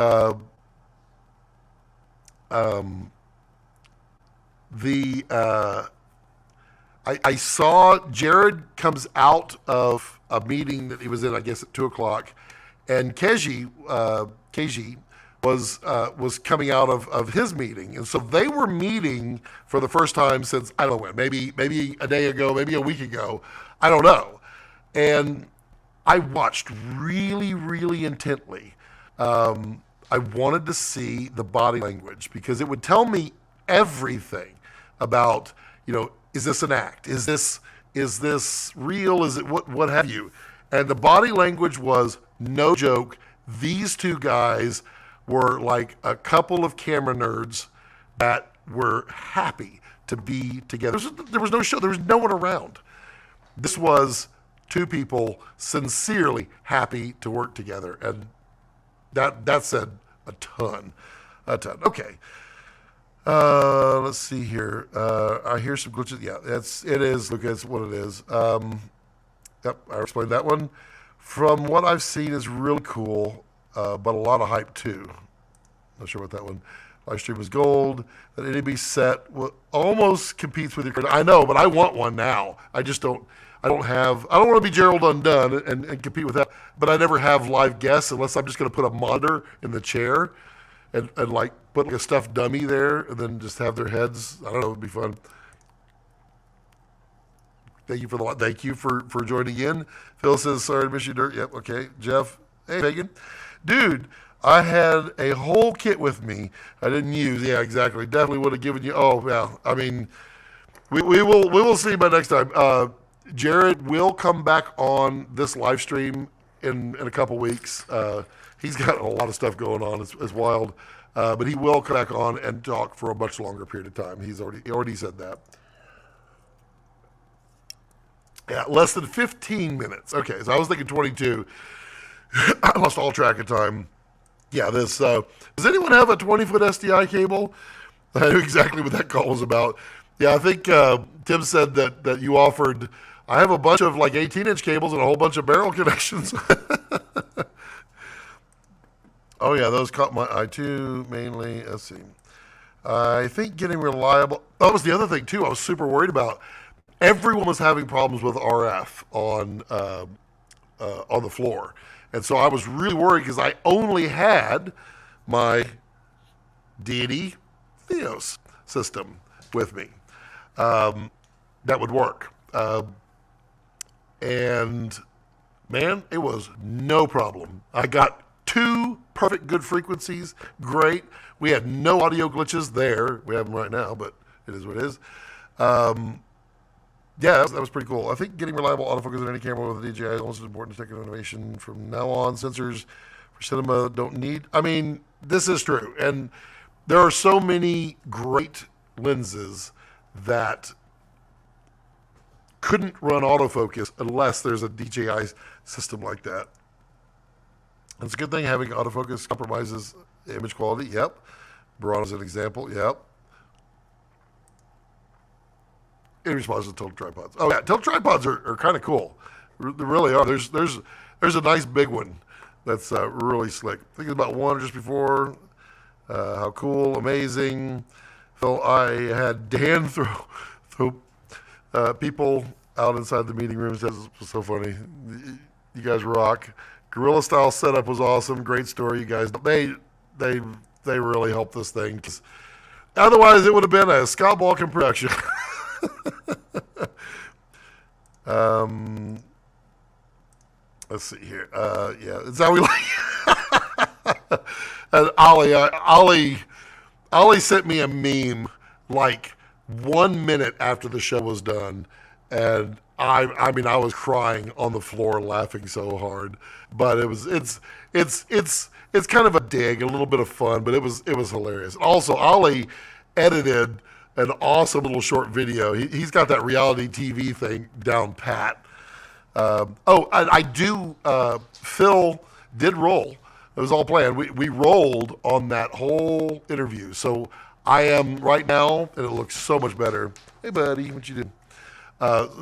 I saw Jared comes out of a meeting that he was in, I guess at 2:00, and Keiji was coming out of his meeting, and so they were meeting for the first time since, I don't know when, maybe a day ago, maybe a week ago, I don't know. And I watched really, really intently. I wanted to see the body language, because it would tell me everything about, is this an act? Is this real? Is it what have you? And the body language was no joke. These two guys were like a couple of camera nerds that were happy to be together. There was no show. There was no one around. This was two people sincerely happy to work together. And that said a ton. Okay. Let's see here. I hear some glitches. Yeah, it is. Look, it's what it is. Yep, I explained that one. From what I've seen, is really cool, but a lot of hype too. Not sure what that one. Live stream is gold. That NAB set almost competes with your. I know, but I want one now. I just don't. I don't want to be Gerald Undone and compete with that. But I never have live guests unless I'm just going to put a monitor in the chair and like put like a stuffed dummy there and then just have their heads. I don't know. It'd be fun. Thank you for joining in. Phil says, sorry to miss you, Dirt. Yep, okay. Jeff, hey, Megan. Dude, I had a whole kit with me I didn't use. Yeah, exactly. Definitely would have given you. Oh, yeah. I mean, we will see by next time. Jared will come back on this live stream in a couple weeks. He's got a lot of stuff going on. It's wild. But he will come back on and talk for a much longer period of time. He already said that. Yeah, less than 15 minutes. Okay, so I was thinking 22. I lost all track of time. Yeah, this. Does anyone have a 20-foot SDI cable? I knew exactly what that call was about. Yeah, I think Tim said that you offered. I have a bunch of like 18-inch cables and a whole bunch of barrel connections. Oh yeah, those caught my eye too. Mainly, let's see. I think getting reliable. That was the other thing too. I was super worried about. Everyone was having problems with RF on the floor, and so I was really worried because I only had my deity Theos system with me that would work. And man, it was no problem. I got two perfect good frequencies, great. We had no audio glitches there. We have them right now, but it is what it is. Yeah, that was pretty cool. I think getting reliable autofocus on any camera with a DJI is almost as important as taking innovation from now on. Sensors for cinema don't need. I mean, this is true. And there are so many great lenses that couldn't run autofocus unless there's a DJI system like that. And it's a good thing having autofocus compromises image quality. Yep. Burano's an example. Yep. In response to tilt tripods. Oh yeah, tilt tripods are kind of cool. They really are. There's a nice big one that's really slick. I think it's about one just before. How cool, amazing. So I had Dan throw people out inside the meeting rooms. That was so funny. You guys rock. Guerrilla style setup was awesome. Great story, you guys. They really helped this thing. Otherwise, it would have been a Scott Balkan production. Let's see here. Yeah, it's how we like. And Ollie sent me a meme like 1 minute after the show was done, and I mean I was crying on the floor laughing so hard. But it's kind of a dig, a little bit of fun, but it was hilarious. Also, Ollie edited an awesome little short video. He's got that reality TV thing down pat. I do. Phil did roll. It was all planned. We rolled on that whole interview. So I am right now, and it looks so much better. Hey, buddy, what you do?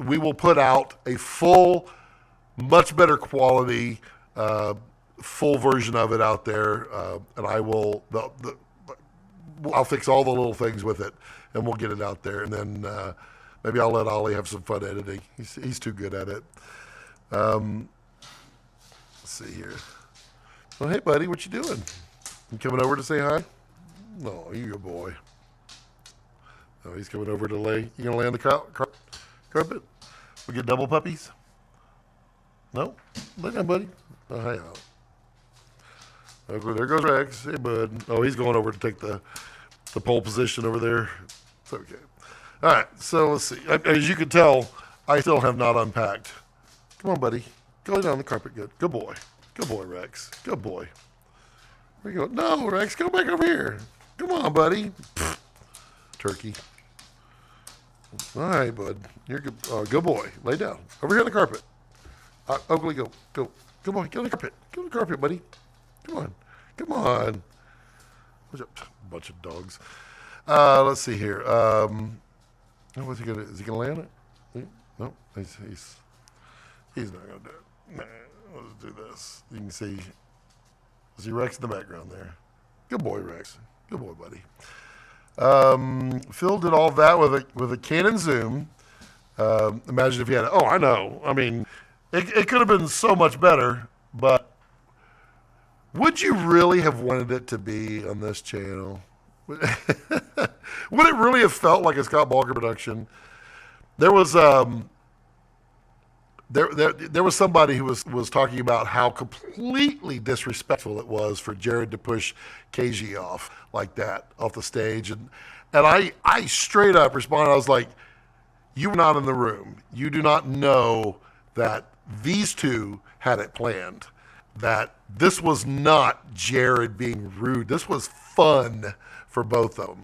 We will put out a full, much better quality, full version of it out there, and I will. I'll fix all the little things with it, and we'll get it out there. And then maybe I'll let Ollie have some fun editing. He's too good at it. Let's see here. Well, hey, buddy, what you doing? You coming over to say hi? No, you good boy. Oh, he's coming over to lay. You gonna lay on the carpet? We get double puppies? No? Lay down, buddy. Oh, hi, out. Okay, there goes Rex. Hey, bud. Oh, he's going over to take the pole position over there. It's okay. All right, so let's see. As you can tell, I still have not unpacked. Come on, buddy. Go lay down on the carpet. Good. Good boy. Good boy, Rex. Good boy. Where you go? No, Rex, go back over here. Come on, buddy. Pfft. Turkey. All right, bud. You're good. Good boy. Lay down. Over here on the carpet. Oakley, go. Go. Come on. Get on the carpet. Get on the carpet, buddy. Come on. Come on. What's up? Bunch of dogs. Let's see here. What's he gonna? Is he gonna lay on it? No. He's not gonna do it. Nah. Let's do this. You can see Rex in the background there. Good boy, Rex. Good boy, buddy. Phil did all that with a Canon zoom. Imagine if he had. Oh, I know. I mean, it could have been so much better. But would you really have wanted it to be on this channel? Would it really have felt like a Scott Balker production? There was There was somebody who was talking about how completely disrespectful it was for Jared to push Keiji off like that, off the stage. And I straight up responded, I was like, you were not in the room. You do not know that these two had it planned, that this was not Jared being rude. This was fun for both of them.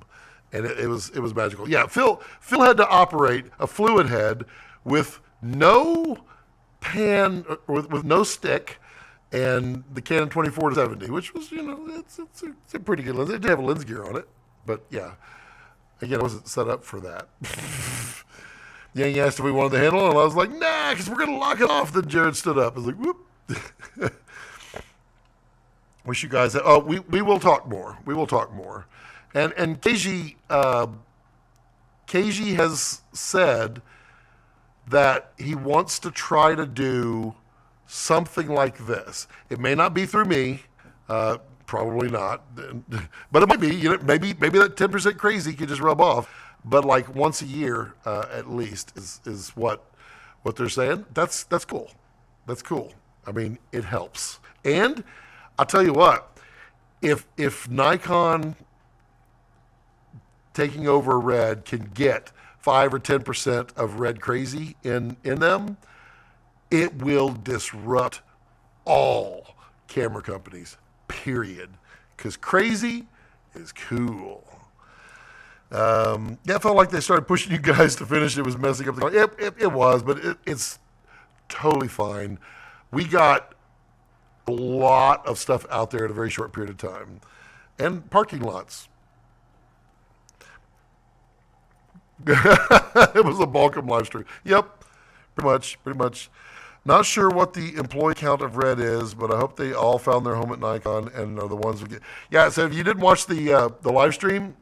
And it was magical. Yeah, Phil had to operate a fluid head with no pan with no stick, and the Canon 24-70, which was, it's a pretty good lens. It did have a lens gear on it, but yeah, again, I wasn't set up for that. Yang asked if we wanted the handle, and I was like, nah, because we're going to lock it off. Then Jared stood up. I was like, whoop. Wish you guys had, we will talk more. We will talk more. And Keiji has said that he wants to try to do something like this. It may not be through me, probably not, but it might be. Maybe that 10% crazy could just rub off. But like once a year, at least, is what they're saying. That's cool. That's cool. I mean, it helps. And I'll tell you what, if Nikon taking over Red can get 5 or 10% of Red crazy in them, it will disrupt all camera companies, period. Because crazy is cool. It felt like they started pushing you guys to finish. It was messing up the it was, but it's totally fine. We got a lot of stuff out there in a very short period of time. And parking lots. It was a Balcom live stream. Yep, pretty much. Not sure what the employee count of Red is, but I hope they all found their home at Nikon and are the ones who get. Yeah, so if you didn't watch the live stream,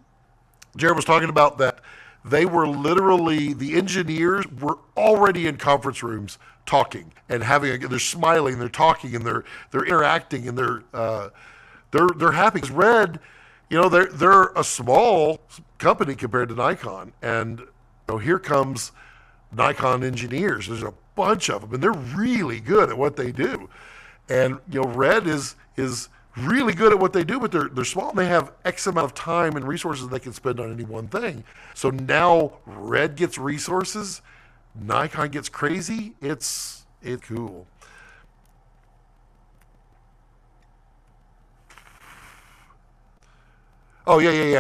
Jared was talking about that. They were literally, the engineers were already in conference rooms talking and they're smiling, they're talking, and they're interacting, and they're happy. Because Red, they're a small company compared to Nikon, and here comes Nikon engineers. There's a bunch of them, and they're really good at what they do. And Red is really good at what they do, but they're small and they have X amount of time and resources they can spend on any one thing. So now Red gets resources, Nikon gets crazy. It's cool. Oh yeah.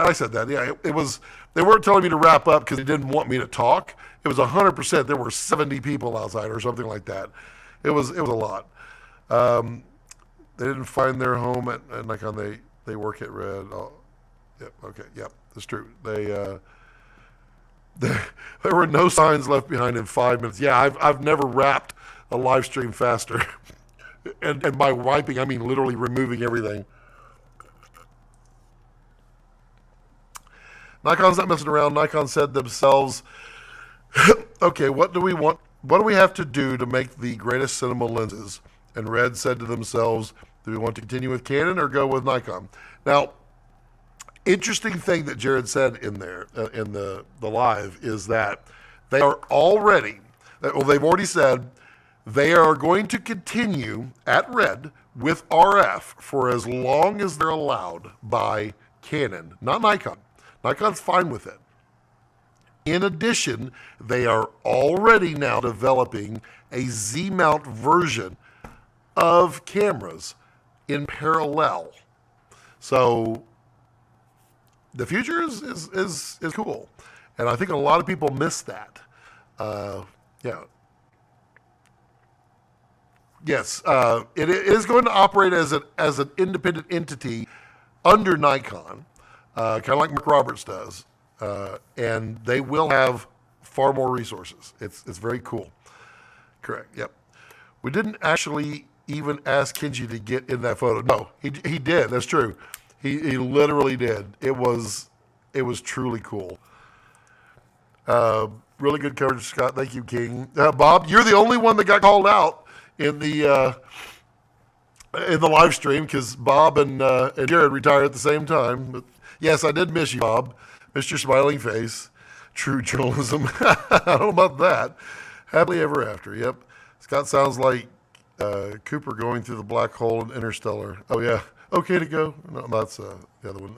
I said that. Yeah, it was. They weren't telling me to wrap up because they didn't want me to talk. It was 100%. There were 70 people outside or something like that. It was a lot. They didn't find their home at Nikon. They work at Red. Oh, yep. Okay. Yep. That's true. There were no signs left behind in 5 minutes. Yeah, I've never wrapped a live stream faster. and by wiping, I mean literally removing everything. Nikon's not messing around. Nikon said themselves, okay, what do we want? What do we have to do to make the greatest cinema lenses? And Red said to themselves, do we want to continue with Canon or go with Nikon? Now, interesting thing that Jared said in there, in the live, is that they've already said they are going to continue at Red with RF for as long as they're allowed by Canon, not Nikon. Nikon's fine with it. In addition, they are already now developing a Z-mount version of cameras in parallel. So the future is cool. And I think a lot of people miss that. Yeah. Yes, it is going to operate as an independent entity under Nikon, kind of like Mark Roberts does, and they will have far more resources. It's very cool. Correct. Yep. We didn't actually even ask Keiji to get in that photo. No, he did. That's true. He literally did. It was truly cool. Really good coverage, Scott. Thank you, King. Bob, you're the only one that got called out in the live stream because Bob and Jared retired at the same time. But yes, I did miss you, Bob. Missed your smiling face. True journalism. I don't know about that. Happily ever after. Yep. Scott sounds like Cooper going through the black hole in Interstellar. Oh yeah. Okay to go. No, that's the other one.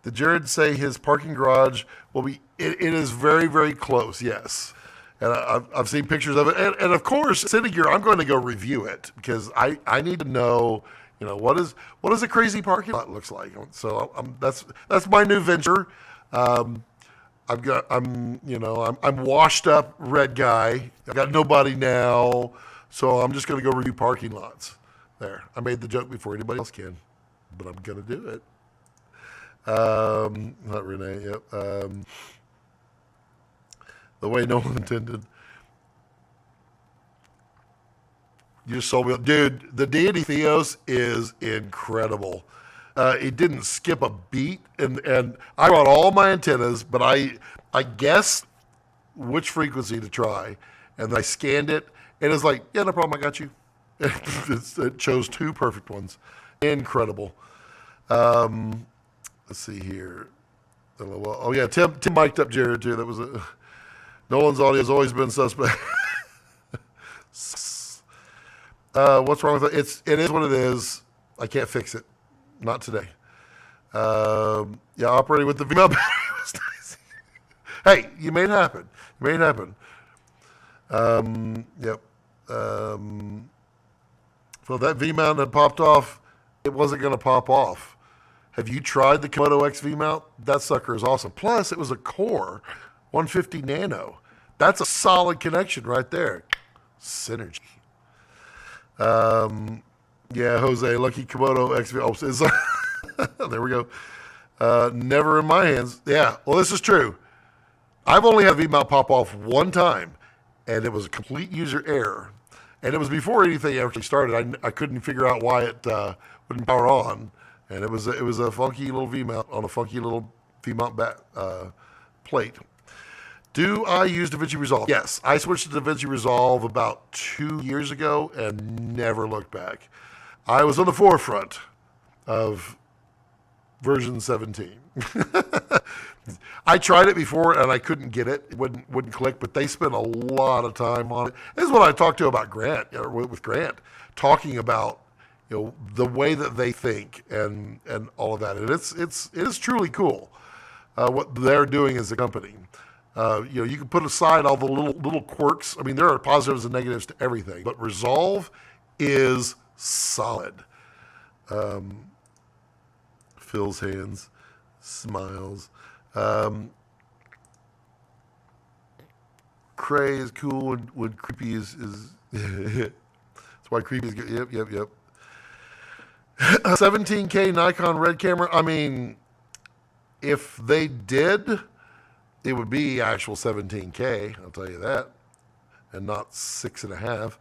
Did Jared say his parking garage will be? It is very, very close. Yes. And I've seen pictures of it, and of course, sitting here, I'm going to go review it because I need to know, what does a crazy parking lot looks like. So that's my new venture. I'm washed up red guy. I got nobody now, so I'm just going to go review parking lots. There, I made the joke before anybody else can, but I'm going to do it. Not Renee. Yep. The way no one intended. You just sold me, dude. The deity Theos is incredible. It didn't skip a beat, and I brought all my antennas, but I guessed which frequency to try, and I scanned it, and it's like, yeah, no problem, I got you. It chose 2 perfect ones. Incredible. Let's see here. Oh yeah, Tim mic'd up Jared too. That was Nolan's audio has always been suspect. What's wrong with it? It is what it is. I can't fix it. Not today. Yeah, operating with the V-mount battery was nice. Hey, you made it happen. Yep. So that V-mount had popped off. It wasn't going to pop off. Have you tried the Komodo X V-mount? That sucker is awesome. Plus, it was a Core 150 Nano. That's a solid connection right there. Synergy. Yeah, Jose, lucky Komodo X V-mount. Oh, there we go. Never in my hands. Yeah, well, this is true. I've only had V-mount pop off one time, and it was a complete user error. And it was before anything actually started. I couldn't figure out why it wouldn't power on. And it was a funky little V-mount on a funky little V-mount plate. Do I use DaVinci Resolve? Yes, I switched to DaVinci Resolve about 2 years ago and never looked back. I was on the forefront of version 17. I tried it before and I couldn't get it. It wouldn't click, but they spent a lot of time on it. This is what I talked to about Grant, with Grant, talking about the way that they think and all of that. And it is truly cool what they're doing as a company. You can put aside all the little quirks. I mean, there are positives and negatives to everything, but Resolve is solid. Phil's hands, smiles. Cray is cool when creepy is that's why creepy is good. Yep. 17K Nikon red camera. I mean, if they did, it would be actual 17K. I'll tell you that, and not 6.5.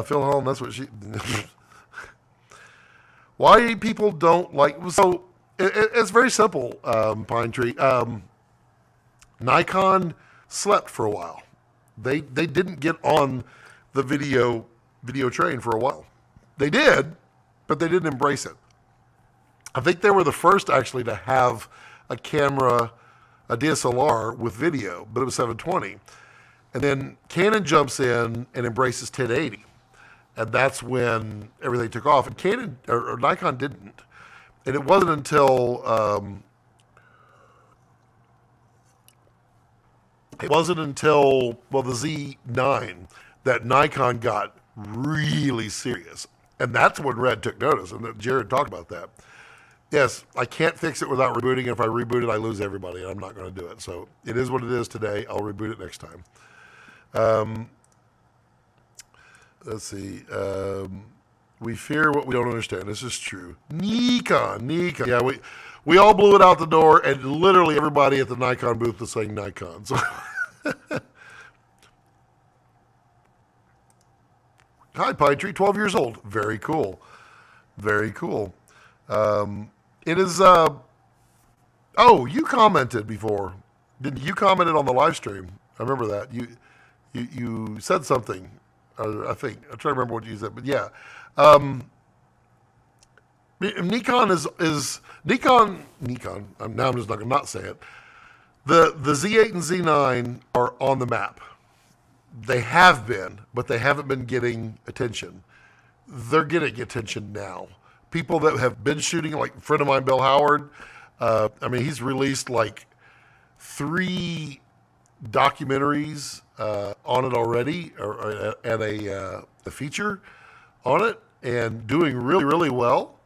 Phil Holm, that's what she. Why people don't like so? It's very simple. Pine Tree. Nikon slept for a while. They didn't get on the video train for a while. They did, but they didn't embrace it. I think they were the first actually to have a camera, a DSLR with video, but it was 720. And then Canon jumps in and embraces 1080. And that's when everything took off. And Canon or Nikon didn't. And it wasn't until the Z9 that Nikon got really serious. And that's when Red took notice. And Jared talked about that. Yes, I can't fix it without rebooting. If I reboot it, I lose everybody. And I'm not going to do it. So it is what it is today. I'll reboot it next time. Let's see. We fear what we don't understand. This is true. Nikon. Yeah, we all blew it out the door, and literally everybody at the Nikon booth was saying Nikon. So, hi, Pine Tree, 12 years old. Very cool. It is. Oh, you commented before. Didn't you commented on the live stream? I remember that. You said something. I think I'm trying to remember what you said, but yeah. Nikon is Nikon. Now I'm just not going to not say it. The Z8 and Z9 are on the map. They have been, but they haven't been getting attention. They're getting attention now. People that have been shooting, like a friend of mine, Bill Howard. He's released like 3 documentaries on it already, and a feature on it, and doing really, really well.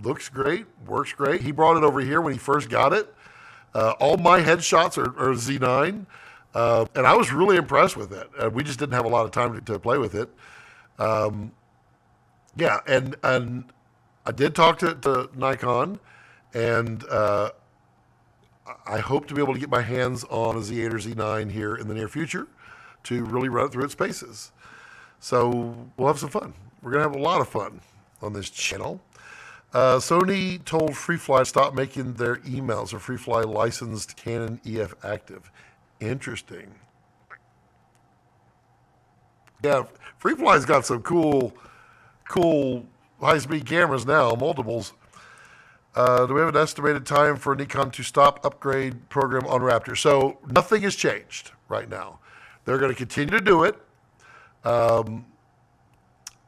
Looks great, works great. He brought it over here when he first got it. All my headshots are Z9, and I was really impressed with it. We just didn't have a lot of time to play with it. Yeah, and I did talk to Nikon, and I hope to be able to get my hands on a Z8 or Z9 here in the near future to really run it through its paces. So we'll have some fun. We're going to have a lot of fun on this channel. Sony told FreeFly to stop making their emails. A FreeFly licensed Canon EF active. Interesting. Yeah, FreeFly's got some cool high-speed cameras now, multiples. Do we have an estimated time for Nikon to stop upgrade program on Raptor? So nothing has changed right now. They're going to continue to do it.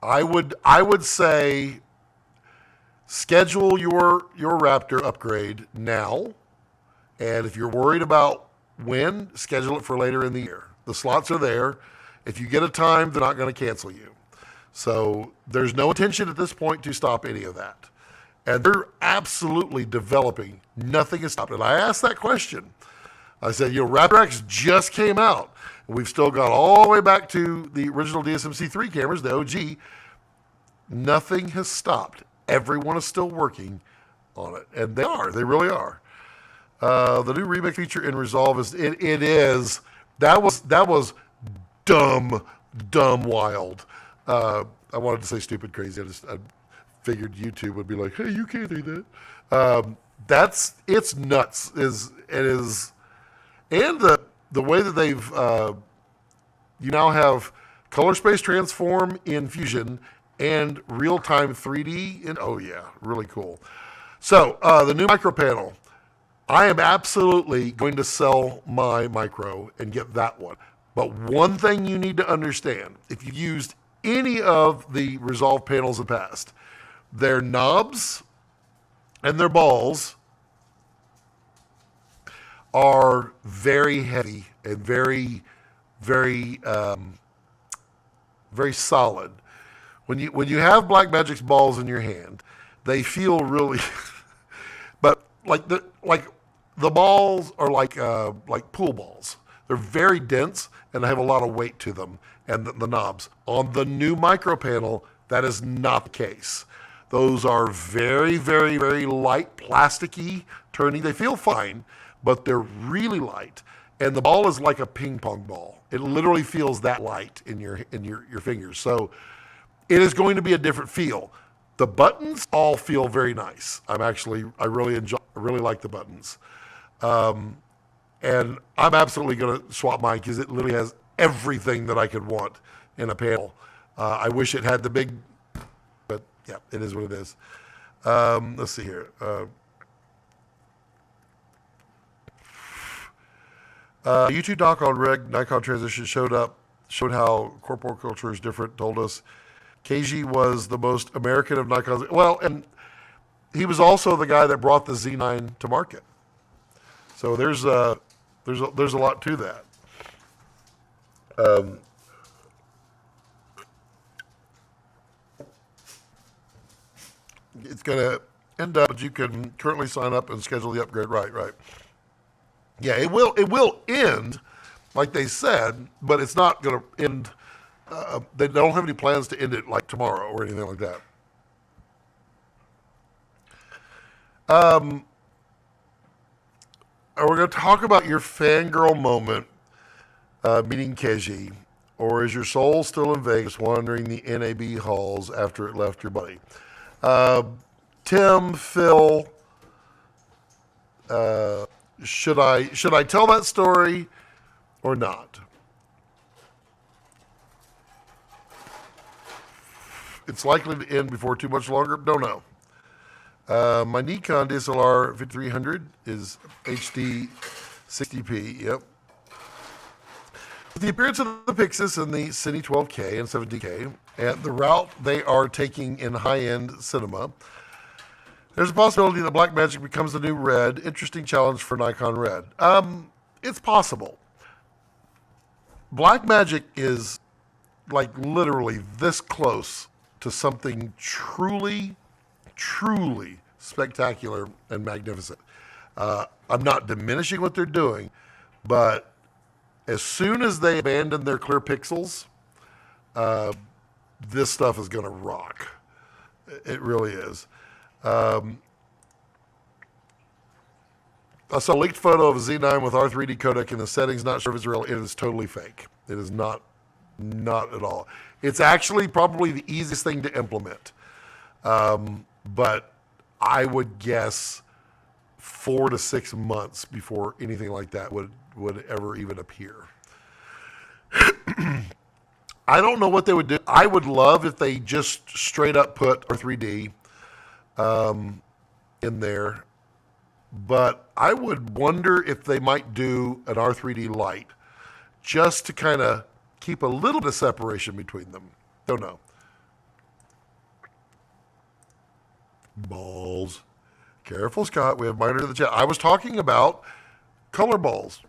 I would say schedule your Raptor upgrade now, and if you're worried about when, schedule it for later in the year. The slots are there. If you get a time, they're not going to cancel you. So there's no intention at this point to stop any of that. And they're absolutely developing. Nothing has stopped. And I asked that question. I said, Raptor X just came out. And we've still got all the way back to the original DSM-C3 cameras, the OG. Nothing has stopped. Everyone is still working on it. And they are. They really are. The new remake feature in Resolve that was dumb wild. I wanted to say stupid crazy. I figured YouTube would be like, hey, you can't do that. It's nuts. And the way that they've, you now have color space transform in Fusion and real-time 3D, and oh yeah, really cool. So the new micro panel, I am absolutely going to sell my micro and get that one. But one thing you need to understand, if you used any of the Resolve panels in the past, their knobs and their balls are very heavy and very solid. When you have Blackmagic's balls in your hand, they feel really, but like the balls are like pool balls. They're very dense and they have a lot of weight to them. And the knobs on the new micro panel, that is not the case. Those are very light, plasticky, turny. They feel fine, but they're really light. And the ball is like a ping pong ball. It literally feels that light in your fingers. So it is going to be a different feel. The buttons all feel very nice. I really like the buttons. And I'm absolutely going to swap mine because it literally has everything that I could want in a panel. I wish it had the big, but yeah, it is what it is. Let's see here. YouTube doc on Red-Nikon transition showed how corporal culture is different, told us Keiji was the most American of Nikon's. Well, and he was also the guy that brought the Z9 to market. So there's a lot to that. It's going to end up, but you can currently sign up and schedule the upgrade. Right. Yeah, it will end, like they said, but it's not going to end. They don't have any plans to end it like tomorrow or anything like that. We're going to talk about your fangirl moment meeting Keiji, or is your soul still in Vegas wandering the NAB halls after it left your buddy? Tim, Phil, should I tell that story or not? It's likely to end before too much longer. Don't know. My Nikon DSLR 5300 is HD 60p. Yep. With the appearance of the Pixis and the Cine 12K and 17K, and the route they are taking in high-end cinema, there's a possibility that Blackmagic becomes the new Red. Interesting challenge for Nikon Red. It's possible. Blackmagic is like literally this close to something truly spectacular and magnificent. I'm not diminishing what they're doing, but as soon as they abandon their clear pixels, this stuff is going to rock. It really is. I saw a leaked photo of a Z9 with R3D codec in the settings. Not sure if it's real. It is totally fake. It is not at all. It's actually probably the easiest thing to implement. But I would guess 4 to 6 months before anything like that would ever even appear. I don't know what they would do. I would love if they just straight up put R3D in there, but I would wonder if they might do an R3D Lite just to kind of keep a little bit of separation between them. Don't know. Balls. Careful, Scott. We have minor in the chat. I was talking about color balls.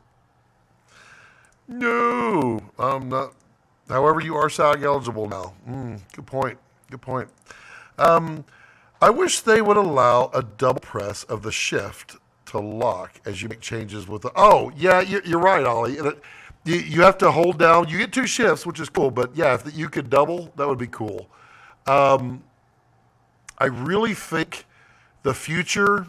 No, I'm not. However, you are SAG eligible now. Good point. Good point. I wish they would allow a double press of the shift to lock as you make changes with the. Oh, yeah, you're right, Ollie. You have to hold down. You get 2 shifts, which is cool. But yeah, if you could double, that would be cool. I really think the future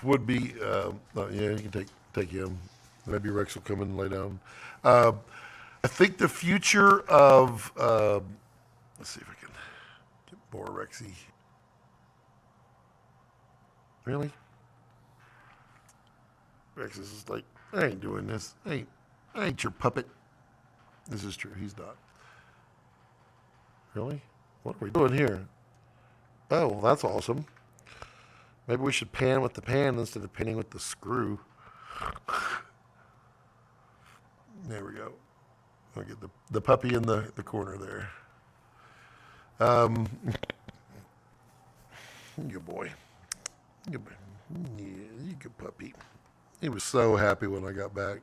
would be. Yeah, you can take him. Maybe Rex will come in and lay down. I think the future of, let's see if I can get more Rexy. Really? Rex is like, I ain't doing this. I ain't your puppet. This is true. He's not. Really? What are we doing here? Oh, well, that's awesome. Maybe we should pan with the pan instead of panning with the screw. There we go. I'll get the puppy in the corner there. Good boy. Good boy. Yeah, you good puppy. He was so happy when I got back.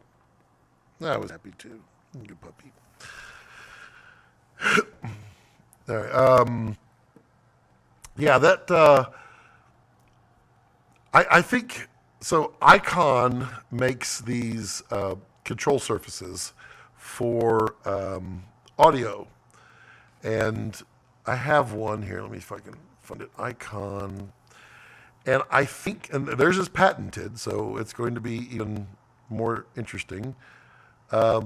I was happy too. Good puppy. All right. Yeah, that. I think so. Icon makes these control surfaces for audio, and I have one here. Let me see if I can find it. Icon, and I think, and theirs is patented, so it's going to be even more interesting. There's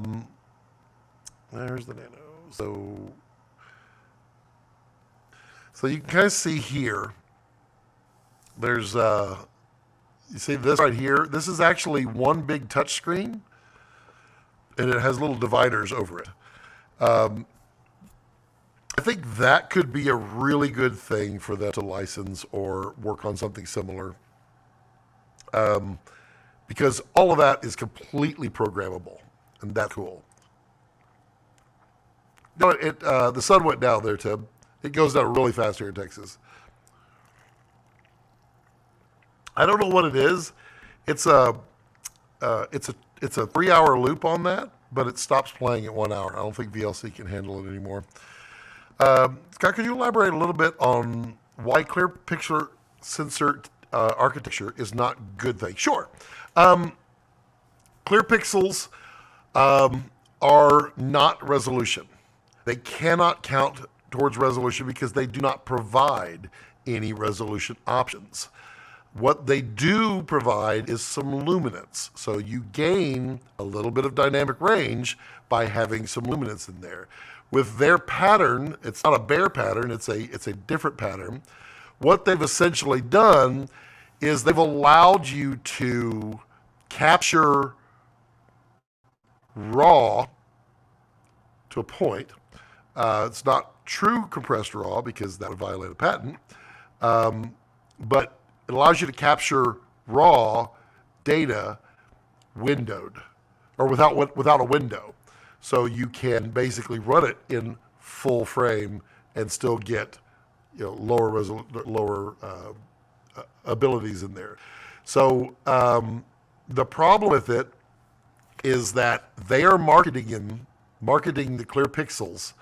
the Nano. So you can kind of see here. There's you see this right here. This is actually one big touch screen, and it has little dividers over it. I think that could be a really good thing for them to license or work on something similar, because all of that is completely programmable, and that's cool. No, the sun went down there, Tim. It goes down really fast here in Texas. I don't know what it is. It's a 3-hour loop on that, but it stops playing at 1 hour. I don't think VLC can handle it anymore. Scott, could you elaborate a little bit on why clear picture sensor architecture is not a good thing? Sure. Clear pixels are not resolution. They cannot count towards resolution because they do not provide any resolution options. What they do provide is some luminance. So you gain a little bit of dynamic range by having some luminance in there. With their pattern, it's not a bare pattern, it's a different pattern. What they've essentially done is they've allowed you to capture raw to a point. It's not true compressed raw because that would violate a patent, but it allows you to capture raw data windowed or without a window. So you can basically run it in full frame and still get lower abilities in there. So the problem with it is that they are marketing the clear pixels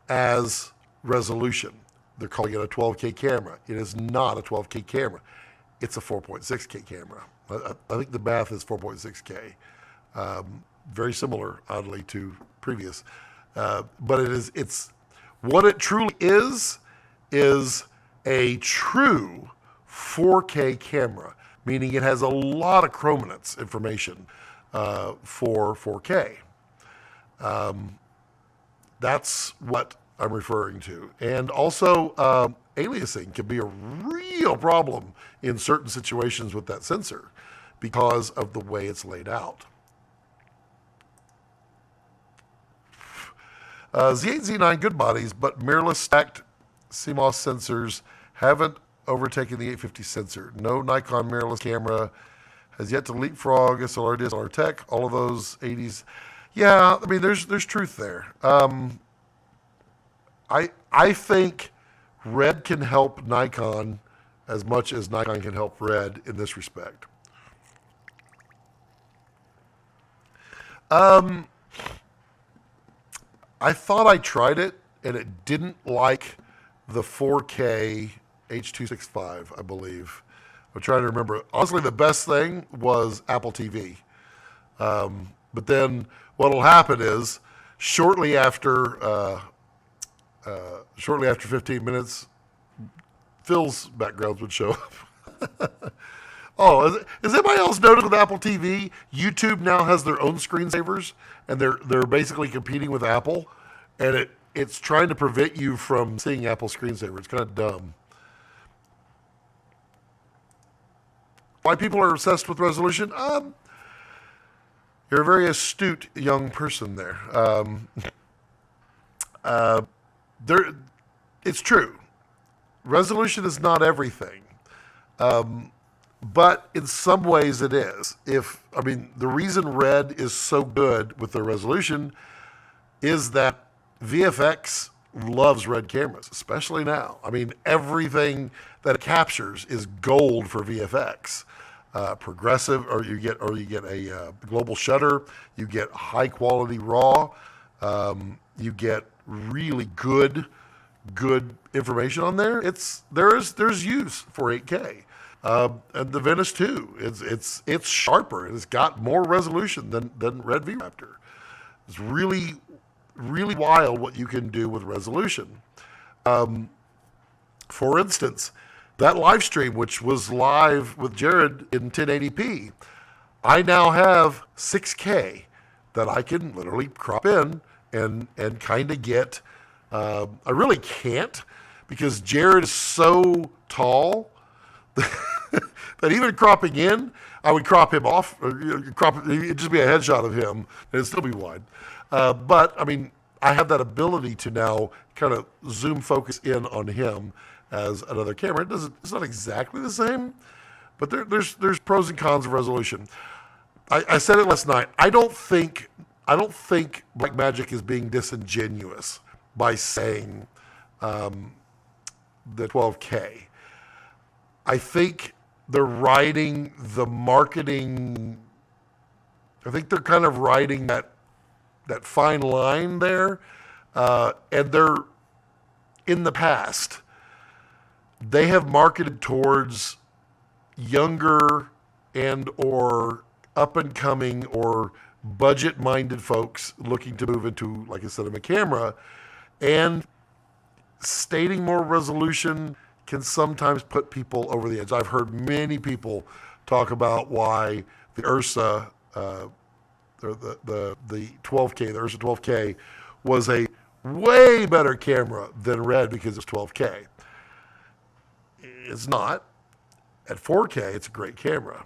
as resolution, they're calling it a 12K camera. It is not a 12K camera. It's a 4.6K camera. I think the math is 4.6K. Very similar, oddly, to previous. But it's what it truly is a true 4K camera, meaning it has a lot of chrominance information for 4K. That's what I'm referring to. And also, aliasing can be a real problem in certain situations with that sensor because of the way it's laid out. Z8, Z9, good bodies, but mirrorless stacked CMOS sensors haven't overtaken the 850 sensor. No Nikon mirrorless camera has yet to leapfrog SLR, DSLR tech, all of those 80s. Yeah, I mean, there's truth there. I think Red can help Nikon as much as Nikon can help Red in this respect. I thought I tried it, and it didn't like the 4K H.265, I believe. I'm trying to remember. Honestly, the best thing was Apple TV. But then what will happen is shortly after 15 minutes, Phil's backgrounds would show up. Oh, has anybody else noticed with Apple TV, YouTube now has their own screensavers, and they're basically competing with Apple, and it's trying to prevent you from seeing Apple screensaver. It's kind of dumb. Why people are obsessed with resolution? You're a very astute young person there. It's true. Resolution is not everything. But in some ways it is. The reason Red is so good with the resolution is that VFX loves Red cameras, especially now. I mean, everything that it captures is gold for VFX. Progressive, or you get a global shutter, you get high quality RAW, you get really good information on there. There's use for 8K. And the Venice 2, it's sharper. It's got more resolution than Red V-Raptor. It's really, really wild what you can do with resolution. For instance, that live stream, which was live with Jared in 1080p, I now have 6K that I can literally crop in and kind of get. I really can't because Jared is so tall that even cropping in, I would crop him off. It'd just be a headshot of him, and it'd still be wide. But I mean, I have that ability to now kind of zoom focus in on him as another camera. It's not exactly the same, but there's pros and cons of resolution. I said it last night. I don't think Blackmagic is being disingenuous by saying the 12K. I think they're riding the marketing. I think they're kind of riding that fine line there, and they're in the past. They have marketed towards younger and or up and coming or budget minded folks looking to move into, like I said, a camera, and stating more resolution can sometimes put people over the edge. I've heard many people talk about why the Ursa, the 12K, the Ursa 12K was a way better camera than Red because it's 12K. It's not. At 4K, it's a great camera.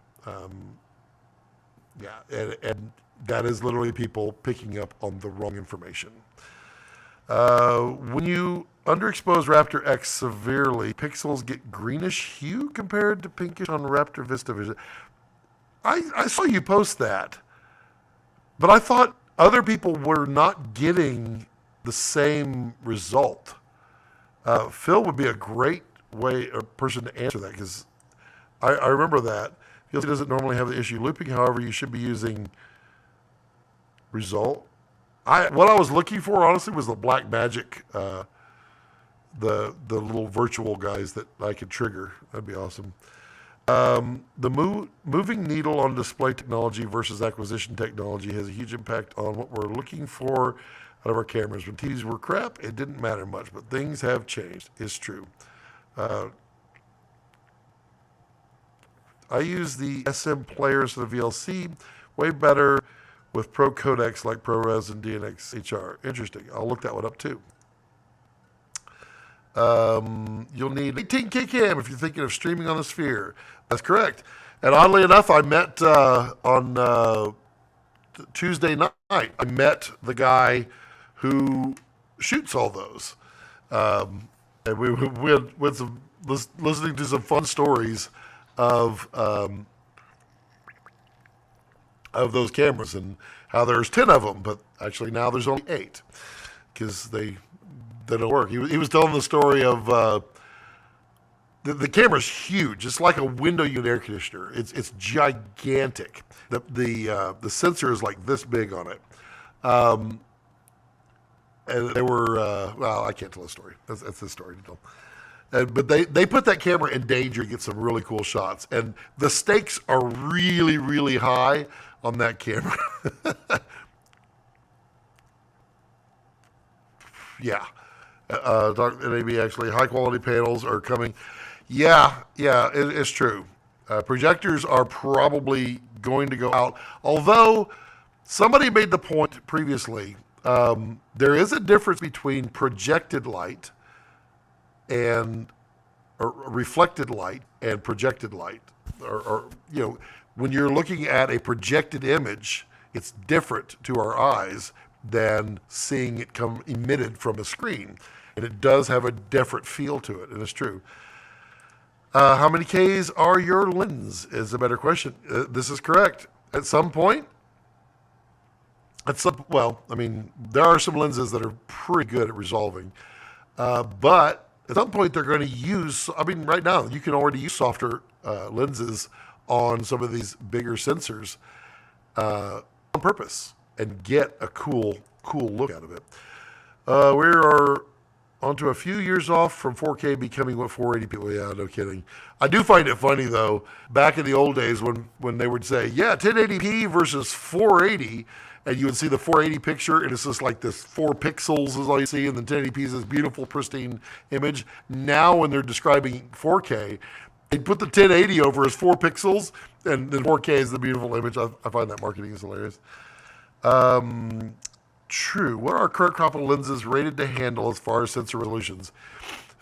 And that is literally people picking up on the wrong information. When you underexpose Raptor X severely, pixels get greenish hue compared to pinkish on Raptor Vista Vision. I saw you post that, but I thought other people were not getting the same result. Phil would be a great person to answer that, because I remember that. He doesn't normally have the issue looping. However, you should be using result. What I was looking for, honestly, was the Blackmagic the little virtual guys that I could trigger. That'd be awesome. The moving needle on display technology versus acquisition technology has a huge impact on what we're looking for out of our cameras. When TVs were crap, it didn't matter much, but things have changed. It's true. I use the SM players for the VLC, way better with Pro codecs like ProRes and DNX HR. Interesting. I'll look that one up too. You'll need 18K cam if you're thinking of streaming on the Sphere. That's correct. And oddly enough, I met on Tuesday night, I met the guy who shoots all those. And we went some, listening to some fun stories of those cameras and how there's 10 of them, but actually now there's only 8 because they don't work. He was telling the story of the camera's huge. It's like a window unit air conditioner. It's gigantic. The sensor is like this big on it. And they were well, I can't tell the story. That's the story to tell. But they put that camera in danger to get some really cool shots. And the stakes are really, really high on that camera. Yeah. NAB actually, high quality panels are coming. Yeah, it's true. Projectors are probably going to go out. Although somebody made the point previously, there is a difference between projected light and or reflected light and projected light. Or when you're looking at a projected image, it's different to our eyes than seeing it come emitted from a screen. And it does have a different feel to it, and it's true. How many Ks are your lens is a better question. This is correct. At some point, there are some lenses that are pretty good at resolving. But at some point, they're going to use, right now, you can already use softer lenses on some of these bigger sensors on purpose and get a cool look out of it. We are onto a few years off from 4K becoming what 480p. Well, yeah, no kidding. I do find it funny, though, back in the old days when they would say, yeah, 1080p versus 480, and you would see the 480 picture, and it's just like this 4 pixels is all you see, and then 1080p is this beautiful, pristine image. Now, when they're describing 4K, they put the 1080 over as 4 pixels, and then 4K is the beautiful image. I find that marketing is hilarious. True. What are our current crop of lenses rated to handle as far as sensor resolutions?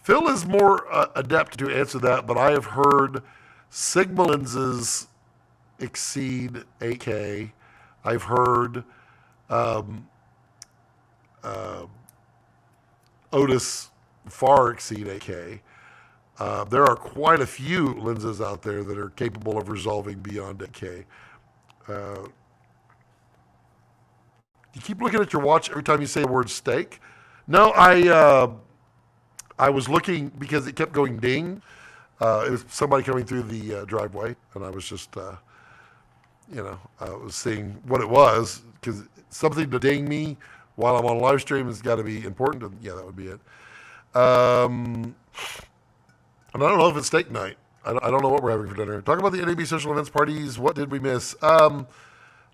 Phil is more adept to answer that, but I have heard Sigma lenses exceed 8K. I've heard Otis far exceed 8K. There are quite a few lenses out there that are capable of resolving beyond 8K. You keep looking at your watch every time you say the word steak. No, I was looking because it kept going ding. It was somebody coming through the driveway, and I was just, I was seeing what it was, because something to ding me while I'm on live stream has got to be important. And yeah, that would be it. And I don't know if it's steak night. I don't know what we're having for dinner. Talk about the NAB social events parties. What did we miss? A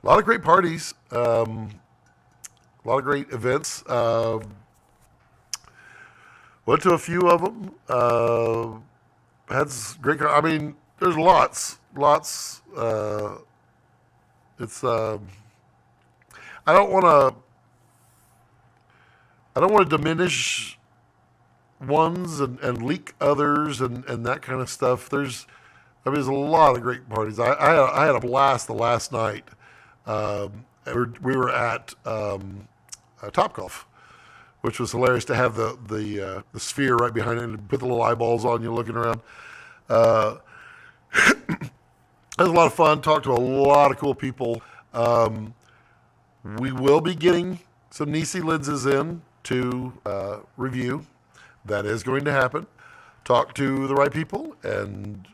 lot of great parties. A lot of great events. Went to a few of them. Had great. There's lots. It's. I don't want to diminish ones and leak others and that kind of stuff. There's a lot of great parties. I had a blast the last night. We were at Topgolf, which was hilarious to have the sphere right behind it and put the little eyeballs on you looking around. It was a lot of fun. Talked to a lot of cool people. We will be getting some Nisi lenses in to review. That is going to happen. Talk to the right people, and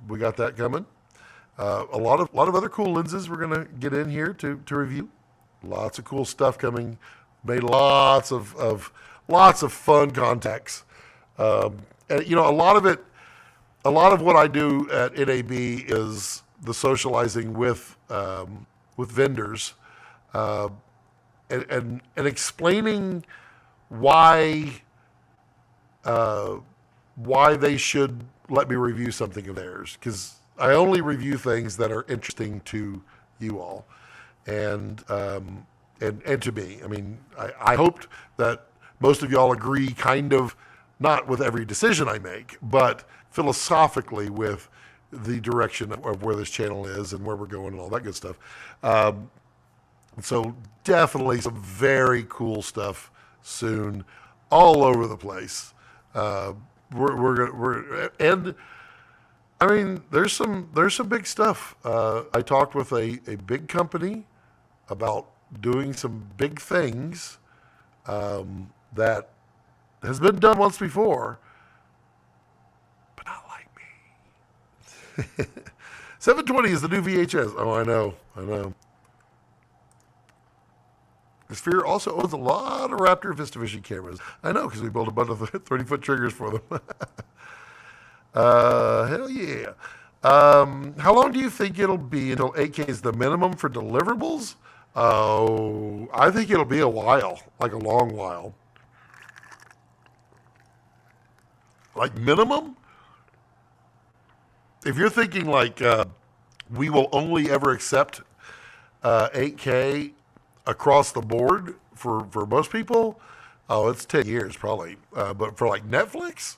we got that coming. A lot of other cool lenses we're going to get in here to review. Lots of cool stuff coming. Made lots of fun contacts And you know, a lot of what I do at NAB is the socializing with vendors, and explaining why they should let me review something of theirs, because I only review things that are interesting to you all, and to me. I mean, I hoped that most of y'all agree, kind of, not with every decision I make, but philosophically with the direction of where this channel is and where we're going and all that good stuff. So definitely some very cool stuff soon, all over the place. And I mean, there's some big stuff. I talked with a big company about doing some big things that has been done once before, but not like me. 720 is the new VHS. Oh, I know. The Sphere also owns a lot of Raptor VistaVision cameras. I know, because we built a bunch of 30-foot triggers for them. Hell yeah. How long do you think it'll be until 8K is the minimum for deliverables? Oh, I think it'll be a while, like a long while. Like minimum? If you're thinking like we will only ever accept 8K across the board for most people, oh, it's 10 years probably. But for like Netflix,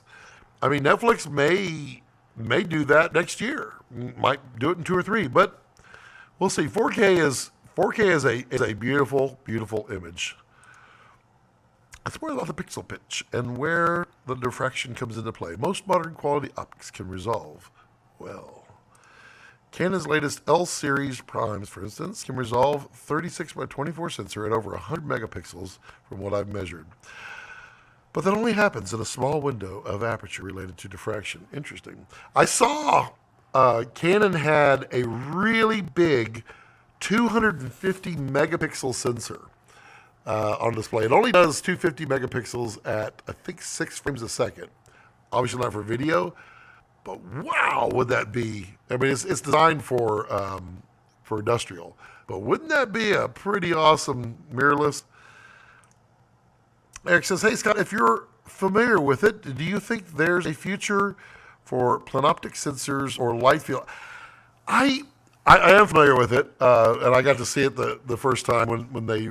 I mean, Netflix may do that next year. Might do it in 2 or 3, but we'll see. 4K is a beautiful, beautiful image. It's more about the pixel pitch and where the diffraction comes into play. Most modern quality optics can resolve well. Canon's latest L series primes, for instance, can resolve 36 by 24 sensor at over 100 megapixels from what I've measured. But that only happens in a small window of aperture related to diffraction. Interesting. I saw Canon had a really big 250 megapixel sensor on display. It only does 250 megapixels at, I think, 6 frames a second. Obviously not for video, but wow, would that be? I mean, it's designed for industrial, but wouldn't that be a pretty awesome mirrorless? Eric says, hey, Scott, if you're familiar with it, do you think there's a future for planoptic sensors or light field? I am familiar with it, and I got to see it the first time when they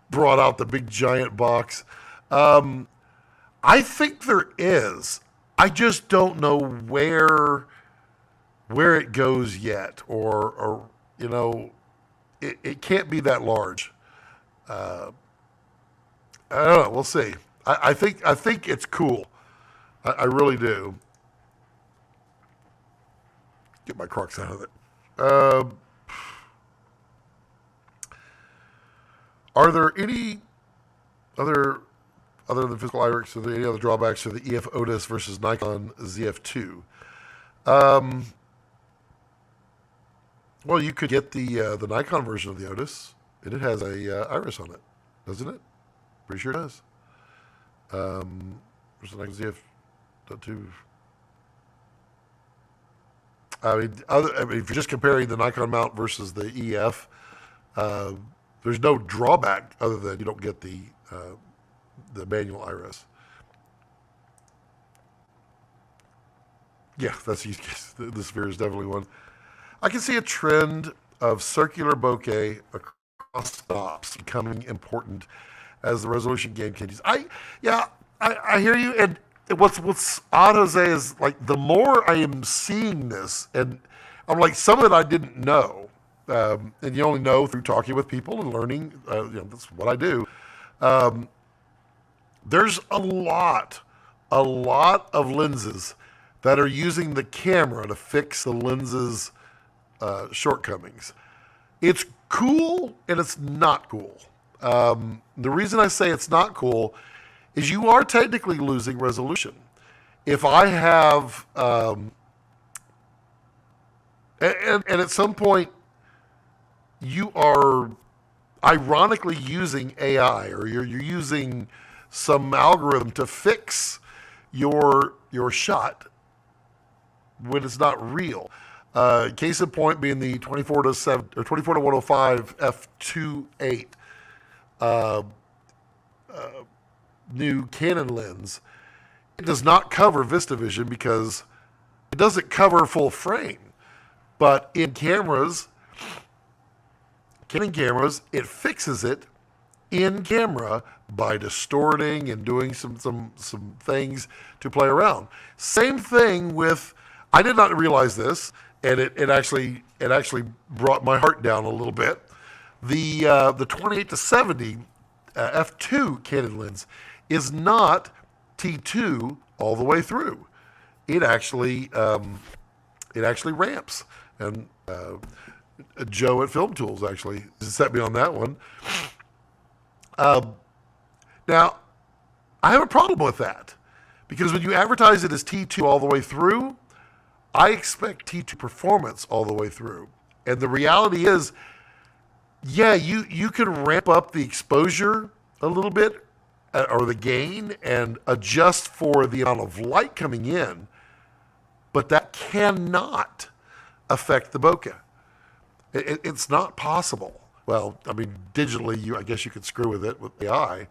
brought out the big giant box. I think there is. I just don't know where it goes yet, or you know, it can't be that large. I don't know. We'll see. I think it's cool. I really do. Get my Crocs out of it. Are there any other than physical iris, are there any other drawbacks to the EF Otis versus Nikon ZF2? Well, you could get the Nikon version of the Otis, and it has a iris on it, doesn't it? Pretty sure it does. Versus Nikon ZF2. I mean, if you're just comparing the Nikon mount versus the EF, there's no drawback other than you don't get the manual iris. Yeah, that's the use case. The Sphere is definitely one. I can see a trend of circular bokeh across stops becoming important as the resolution game continues. I hear you. And what's odd, Jose, is like the more I am seeing this, and I'm like, some of it I didn't know, and you only know through talking with people and learning. That's what I do. There's a lot of lenses that are using the camera to fix the lens's shortcomings. It's cool and it's not cool. The reason I say it's not cool is you are technically losing resolution. If I have, and at some point you are ironically using AI, or you're using some algorithm to fix your shot when it's not real. Case in point being the 24 to 7 or 24 to 105 f2.8 new Canon lens. It does not cover VistaVision because it doesn't cover full frame. But in cameras, Canon cameras, it fixes it in camera by distorting and doing some things to play around. Same thing with, I did not realize this, and it actually brought my heart down a little bit. The 28 to 70 f2 Canon lens is not T2 all the way through. It actually ramps, and Joe at Film Tools actually set me on that one. Now, I have a problem with that because when you advertise it as T2 all the way through, I expect T2 performance all the way through. And the reality is, yeah, you can ramp up the exposure a little bit or the gain and adjust for the amount of light coming in, but that cannot affect the bokeh. It's not possible. Well, I mean, digitally, I guess you could screw with it with the eye,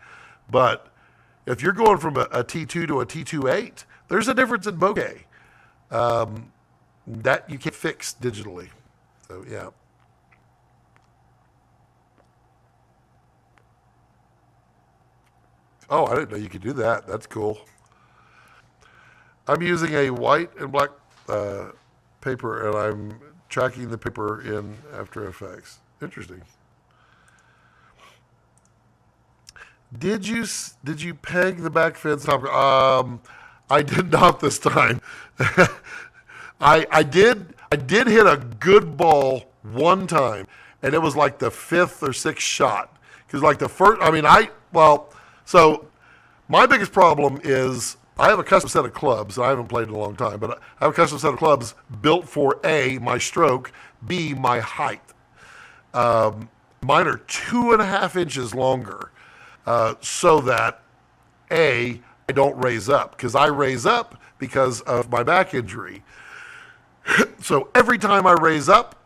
but if you're going from a T2 to a T2.8, there's a difference in bokeh that you can't fix digitally. So, yeah. Oh, I didn't know you could do that. That's cool. I'm using a white and black paper, and I'm tracking the paper in After Effects. Interesting. Did you peg the back fence top? I did not this time. I did hit a good ball one time, and it was like the 5th or 6th shot. Because like the first, so my biggest problem is I have a custom set of clubs. I haven't played in a long time, but I have a custom set of clubs built for A, my stroke, B, my height. Mine are 2.5 inches longer, so that A, I don't raise up, because I raise up because of my back injury. So every time I raise up,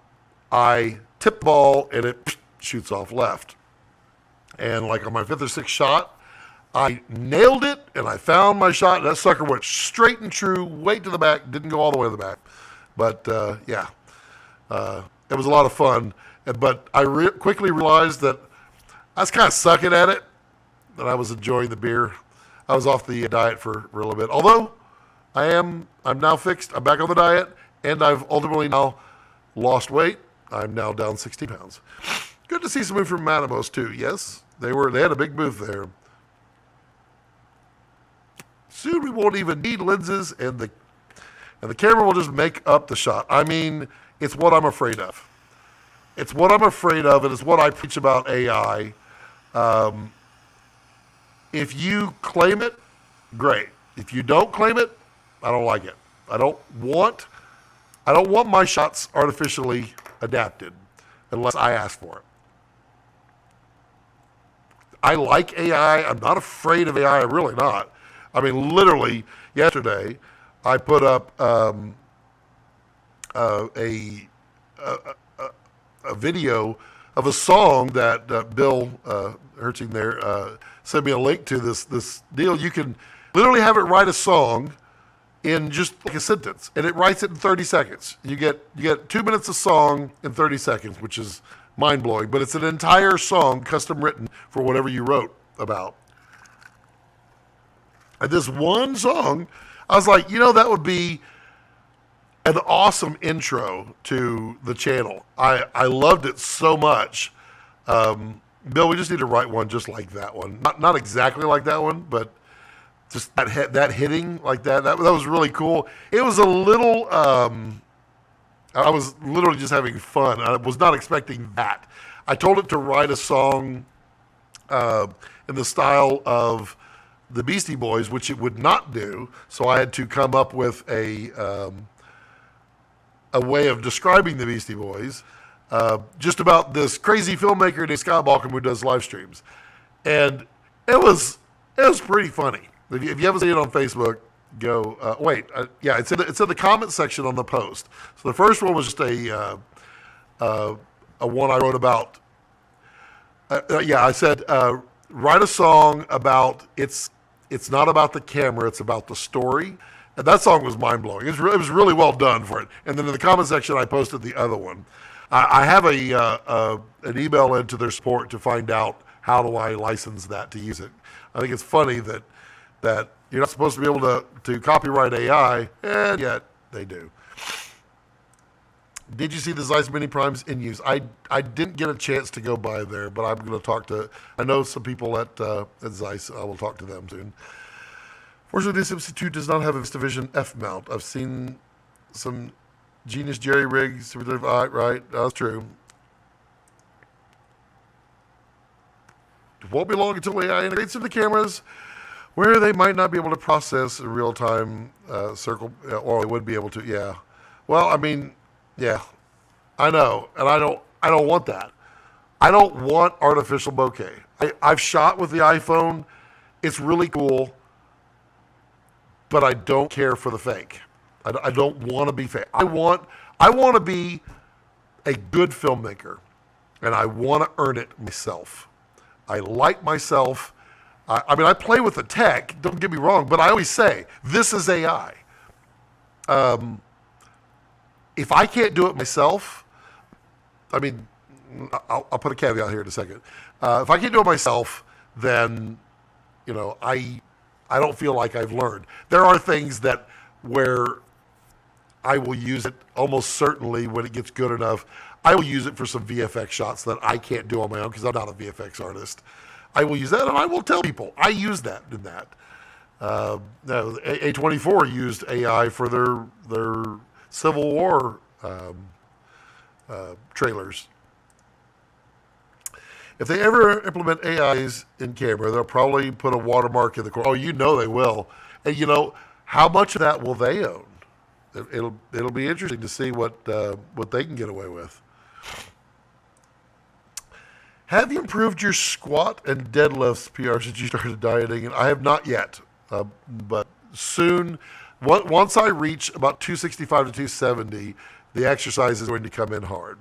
I tip the ball and it shoots off left. And like on my 5th or 6th shot, I nailed it and I found my shot. And that sucker went straight and true, way to the back, didn't go all the way to the back. But it was a lot of fun. But I quickly realized that I was kind of sucking at it, that I was enjoying the beer. I was off the diet for a little bit. Although I'm now fixed. I'm back on the diet, and I've ultimately now lost weight. I'm now down 16 pounds. Good to see some move from Matimos too. Yes, they had a big move there. Soon we won't even need lenses, and the camera will just make up the shot. I mean, it's what I'm afraid of. It's what I'm afraid of, and it's what I preach about AI. If you claim it, great. If you don't claim it, I don't like it. I don't want my shots artificially adapted unless I ask for it. I like AI. I'm not afraid of AI. I'm really not. I mean, literally yesterday, I put up a video of a song that Bill Hertzing there sent me a link to this deal. You can literally have it write a song in just like a sentence, and it writes it in 30 seconds. You get 2 minutes of song in 30 seconds, which is mind-blowing, but it's an entire song custom written for whatever you wrote about. And this one song, I was like, that would be an awesome intro to the channel. I loved it so much. Bill, we just need to write one just like that one. Not exactly like that one, but just that hitting like that. That was really cool. It was a little, I was literally just having fun. I was not expecting that. I told it to write a song in the style of the Beastie Boys, which it would not do. So I had to come up with a way of describing the Beastie Boys, just about this crazy filmmaker named Scott Balcom who does live streams. And it was It was pretty funny. If you haven't seen it on Facebook, go. Yeah, it's in the comment section on the post. So the first one was just a one I wrote about. I said write a song about it's not about the camera, it's about the story. And that song was mind blowing. It was really well done for it. And then in the comment section, I posted the other one. I have an email into their support to find out how do I license that to use it. I think it's funny that you're not supposed to be able to copyright AI, and yet they do. Did you see the Zeiss Mini Primes in use? I didn't get a chance to go by there, but I'm going to talk to, I know some people at Zeiss. I will talk to them soon. Fortunately, this MC2 does not have a VistaVision F mount. I've seen some Genius Jerry rigs. Right, that's true. It won't be long until AI integrates into cameras where they might not be able to process in real time circle, or they would be able to. Yeah. Well, I mean, yeah, I know, and I don't want that. I don't want artificial bokeh. I've shot with the iPhone. It's really cool, but I don't care for the fake. I don't want to be fake. I want to be a good filmmaker, and I want to earn it myself. I like myself. I mean, I play with the tech, don't get me wrong, but I always say, this is AI. If I can't do it myself, I mean, I'll put a caveat here in a second. If I can't do it myself, then, I don't feel like I've learned. There are things where I will use it almost certainly when it gets good enough. I will use it for some VFX shots that I can't do on my own because I'm not a VFX artist. I will use that, and I will tell people I use that in that. A24 used AI for their Civil War trailers. If they ever implement AIs in camera, they'll probably put a watermark in the corner. Oh, they will. And how much of that will they own? It'll be interesting to see what they can get away with. Have you improved your squat and deadlifts PR since you started dieting? And I have not yet, but soon. Once I reach about 265 to 270, the exercise is going to come in hard.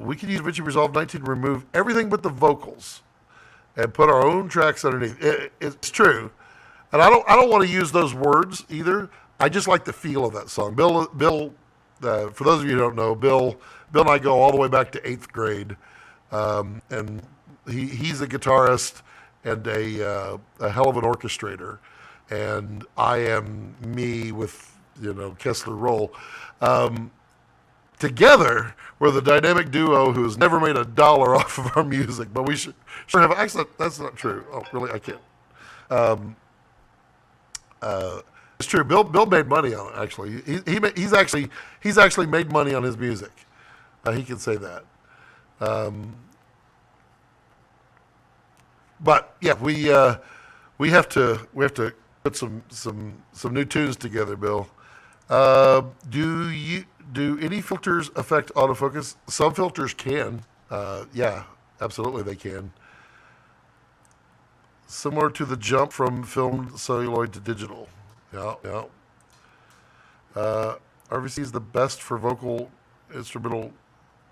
We can use DaVinci Resolve 19 to remove everything but the vocals and put our own tracks underneath. It's true, and I don't want to use those words either. I just like the feel of that song. Bill, for those of you who don't know, Bill and I go all the way back to 8th grade, and he's a guitarist and a hell of an orchestrator. And I am me with, Kessler Roll. Together, we're the dynamic duo who has never made $1 off of our music, but we sure have. Actually, that's not true. Oh, really? I can't. It's true. Bill made money on it. Actually, he's actually made money on his music. He can say that. But yeah, we have to put some new tunes together, Bill. Do any filters affect autofocus? Some filters can. Yeah, absolutely they can. Similar to the jump from filmed celluloid to digital. Yeah. RVC is the best for vocal instrumental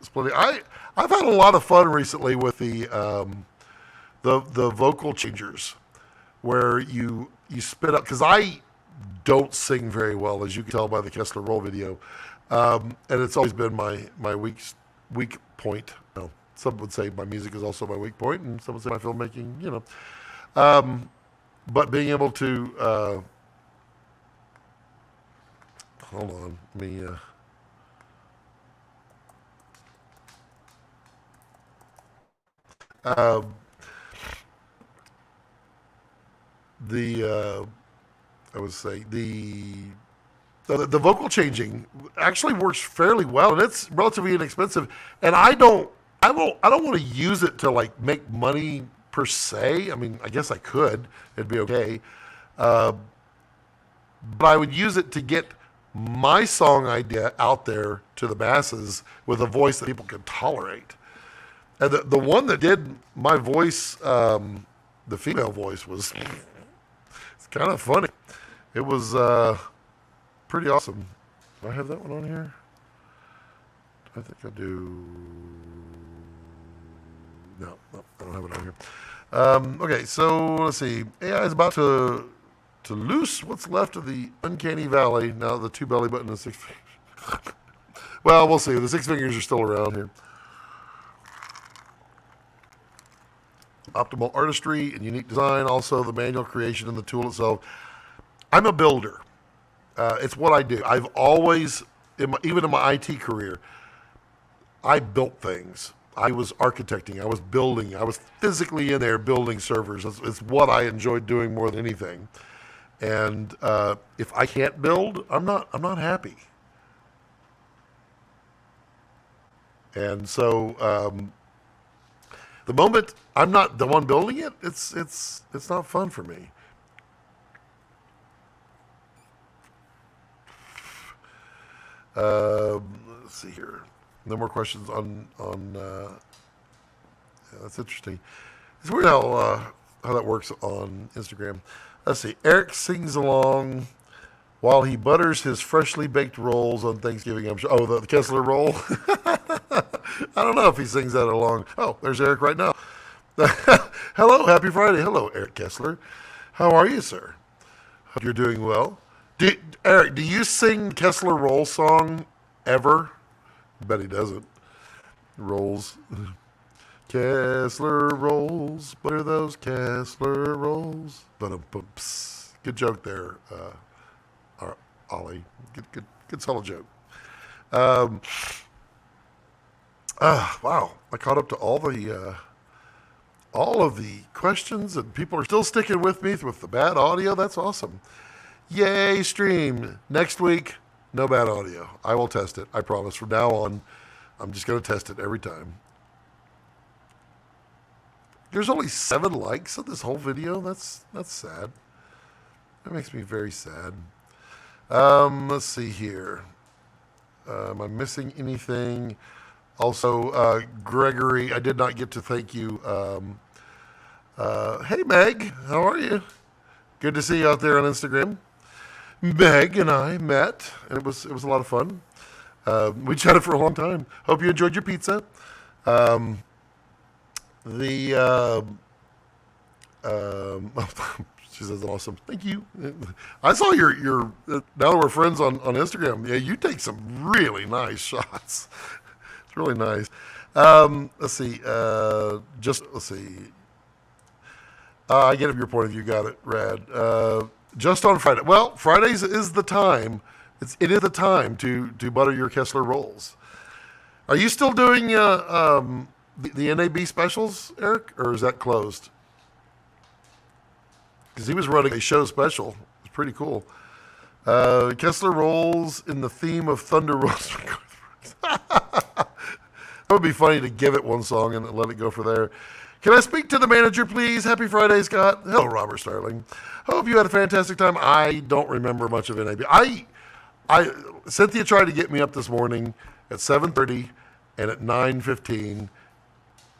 splitting. I've had a lot of fun recently with the vocal changers, where you spit up, because I don't sing very well, as you can tell by the Kessler Roll video, and it's always been my weak point. Some would say my music is also my weak point, and some would say my filmmaking. But being able to hold on, let me. I would say the vocal changing actually works fairly well, and it's relatively inexpensive. And I don't want to use it to make money per se. I mean, I guess I could; it'd be okay. But I would use it to get my song idea out there to the masses with a voice that people can tolerate. And the one that did my voice the female voice was it's kind of funny. It was pretty awesome. Do I have that one on here? I think I do. No, I don't have it on here. Okay, so let's see. AI is about to loose what's left of the uncanny valley. Now the 2 belly button and 6 fingers. Well, we'll see. The 6 fingers are still around here. Optimal artistry and unique design. Also, the manual creation and the tool itself. I'm a builder. It's what I do. I've always, even in my IT career, I built things. I was architecting. I was building. I was physically in there building servers. It's what I enjoyed doing more than anything. And if I can't build, I'm not happy. And so the moment I'm not the one building it, it's not fun for me. Let's see here. No more questions on yeah, that's interesting. It's weird how that works on Instagram. Let's see. Eric sings along while he butters his freshly baked rolls on Thanksgiving. I'm sure. Oh, the Kessler roll. I don't know if he sings that along. Oh, there's Eric right now. Hello, happy Friday. Hello, Eric Kessler. How are you, sir? Hope you're doing well. Eric, do you sing Kessler roll song ever? I bet he doesn't. Rolls. Kessler rolls. What are those Kessler rolls? Good joke there, Ollie. Good solid joke. Wow. I caught up to all of the questions, and people are still sticking with me with the bad audio. That's awesome. Yay, stream. Next week, no bad audio. I will test it. I promise. From now on, I'm just going to test it every time. There's only 7 likes on this whole video. That's sad. That makes me very sad. Let's see here. Am I missing anything? Also, Gregory, I did not get to thank you. Hey, Meg, how are you? Good to see you out there on Instagram. Meg and I met, and it was a lot of fun. We chatted for a long time. Hope you enjoyed your pizza. She says awesome. Thank you. I saw your now that we're friends on Instagram. Yeah, you take some really nice shots. It's really nice. Let's see. Let's see. I get your point of view. Got it, Rad. Just on Friday. Well, Fridays is the time. It is the time to butter your Kessler rolls. Are you still doing the NAB specials, Eric, or is that closed? Because he was running a show special. It's pretty cool. Kessler rolls in the theme of Thunder Rolls. That would be funny to give it one song and let it go for there. Can I speak to the manager, please? Happy Friday, Scott. Hello, Robert Starling. Hope you had a fantastic time. I don't remember much of NAB. Cynthia tried to get me up this morning at 7:30 and at 9:15,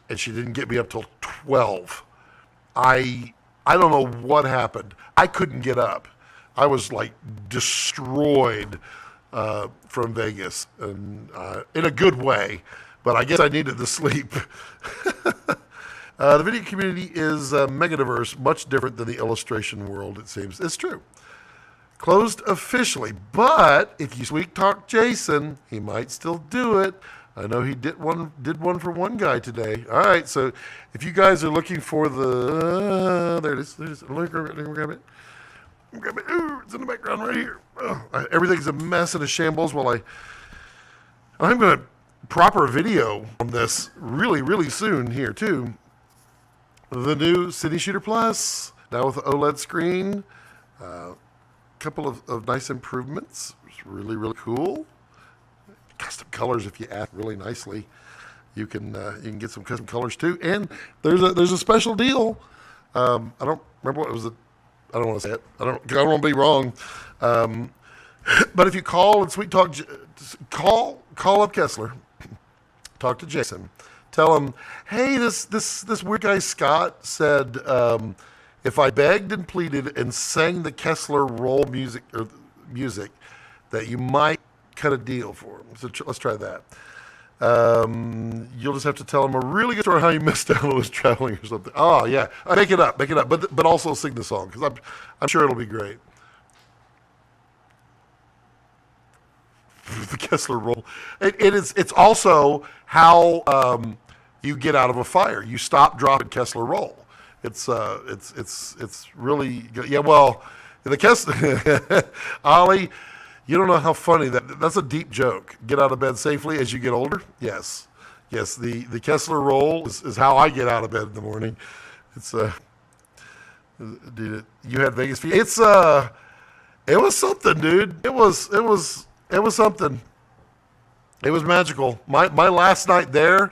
and she didn't get me up till 12. I don't know what happened. I couldn't get up. I was like destroyed from Vegas, and in a good way, but I guess I needed the sleep. The video community is megadiverse, much different than the illustration world, it seems. It's true. Closed officially, but if you sweet talk Jason, he might still do it. I know he did one for one guy today. All right, so if you guys are looking for there it is. Let me grab it. Ooh, it's in the background right here. Everything's a mess and a shambles while I'm going to proper video on this really, really soon here too. The new City Shooter Plus, now with the OLED screen. Couple of nice improvements. It's really, really cool. Custom colors, if you ask really nicely, you can get some custom colors too. And there's a special deal. I don't remember what it was. I don't want to say it. I don't want to be wrong. But if you call and sweet talk, call up Kessler, talk to Jason. tell him, hey, this weird guy Scott said if I begged and pleaded and sang the Kessler roll music that you might cut a deal for him. So let's try that. You'll just have to tell him a really good story how you missed out on his traveling or something. Oh yeah, make it up, but also sing the song because I'm sure it'll be great. The Kessler roll. It's also how you get out of a fire. You stop, drop, and Kessler roll. It's really good. Yeah, well, the Kessler, Ollie, you don't know how funny that's a deep joke. Get out of bed safely as you get older. Yes. The Kessler roll is how I get out of bed in the morning. It's dude, you had Vegas fever. It was something, dude. It was something. It was magical. My last night there,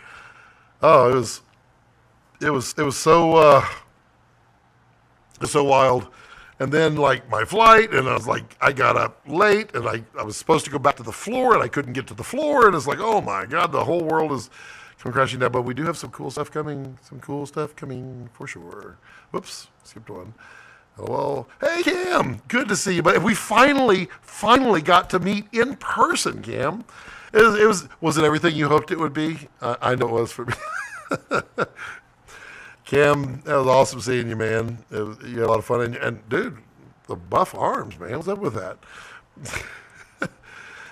oh, it was so wild. And then like my flight, and I was like, I got up late, and I was supposed to go back to the floor, and I couldn't get to the floor, and it's like, oh my God, the whole world is coming crashing down. But we do have some cool stuff coming for sure. Whoops, skipped one. Well, hey Cam, good to see you. But we finally got to meet in person, Cam. Was it everything you hoped it would be? I know it was for me. Cam, that was awesome seeing you, man. You had a lot of fun, and dude, the buff arms, man. What's up with that?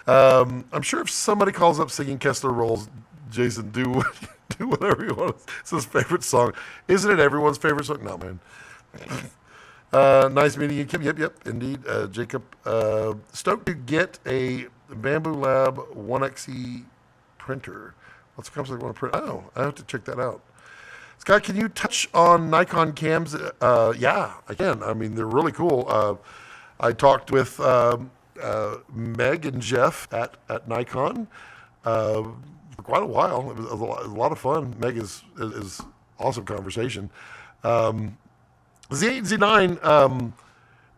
I'm sure if somebody calls up singing Kessler rolls, Jason, do whatever you want. It's his favorite song. Isn't it everyone's favorite song? No, man. Nice meeting you, Kim. Yep, indeed. Jacob, stoked to get a Bamboo Lab 1XE printer. What's the company I want to print? Oh, I have to check that out. Scott, can you touch on Nikon cams? Yeah, I can. I mean, they're really cool. I talked with Meg and Jeff at Nikon for quite a while. It was a lot of fun. Meg is awesome conversation. Z8 and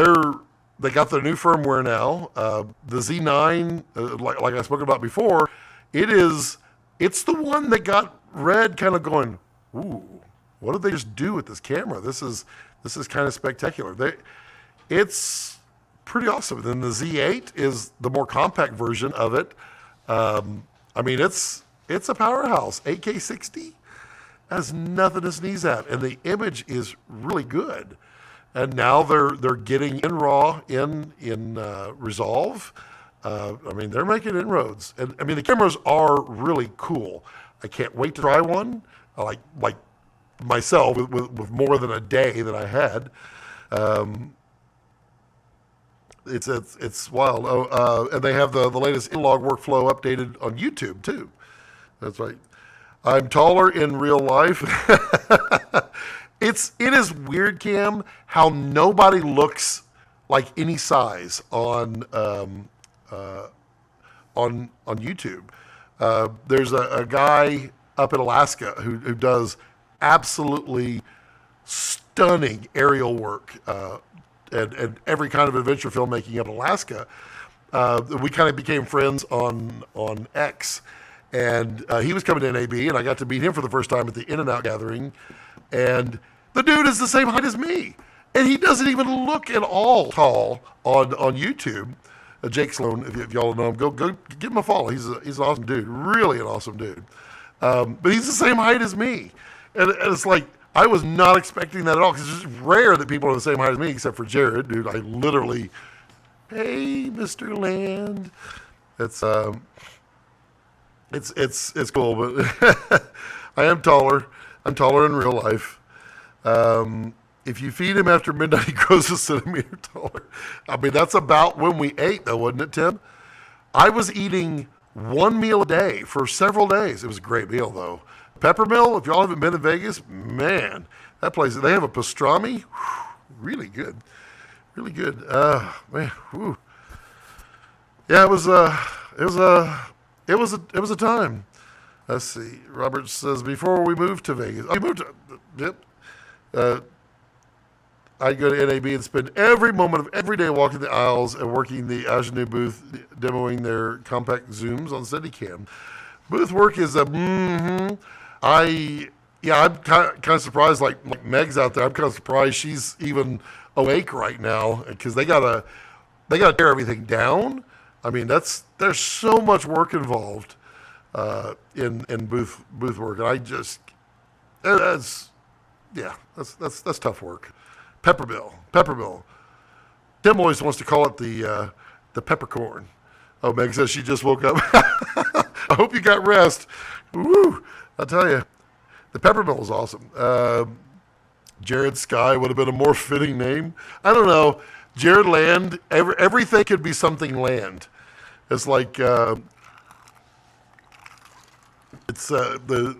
Z9, they got their new firmware now. The Z9, like I spoke about before, it's the one that got Red kind of going, ooh, what did they just do with this camera? This is kind of spectacular. It's pretty awesome. Then the Z8 is the more compact version of it. I mean, it's a powerhouse. 8K 60 has nothing to sneeze at, and the image is really good. And now they're getting in RAW in Resolve. I mean, they're making inroads, and I mean the cameras are really cool. I can't wait to try one. Like myself with more than a day that I had. It's wild. Oh, and they have the latest in-log workflow updated on YouTube too. That's right. I'm taller in real life. It is weird, Cam, how nobody looks like any size on YouTube. There's a guy up in Alaska who does absolutely stunning aerial work and every kind of adventure filmmaking up in Alaska. We kind of became friends on X, and he was coming to NAB, and I got to meet him for the first time at the In-N-Out gathering, and the dude is the same height as me, and he doesn't even look at all tall on YouTube. Jake Sloan, if y'all know him, go give him a follow. He's an awesome dude, really an awesome dude. But he's the same height as me. And it's like, I was not expecting that at all, because it's just rare that people are the same height as me, except for Jared, dude. I literally, hey, Mr. Land. It's cool, but I am taller. I'm taller in real life. If you feed him after midnight, he grows a centimeter taller. I mean, that's about when we ate, though, wasn't it, Tim? I was eating one meal a day for several days. It was a great meal, though. Peppermill, if y'all haven't been to Vegas, man, that place, they have a pastrami. Really good. Really good. Man, whew. Yeah, it was a time. Let's see. Robert says, before we moved to Vegas, I moved to, yep. I'd go to NAB and spend every moment of every day walking the aisles and working the Agenue booth, demoing their compact zooms on Steadicam. Booth work is a I'm kind of surprised. Like Meg's out there. I'm kind of surprised she's even awake right now because they gotta tear everything down. I mean, there's so much work involved in booth work, and that's that's tough work. Peppermill. Tim always wants to call it the peppercorn. Oh, Meg says she just woke up. I hope you got rest. Woo! I tell you, the Peppermill is awesome. Jared Sky would have been a more fitting name. I don't know. Jared Land. Everything could be something Land. It's like it's rather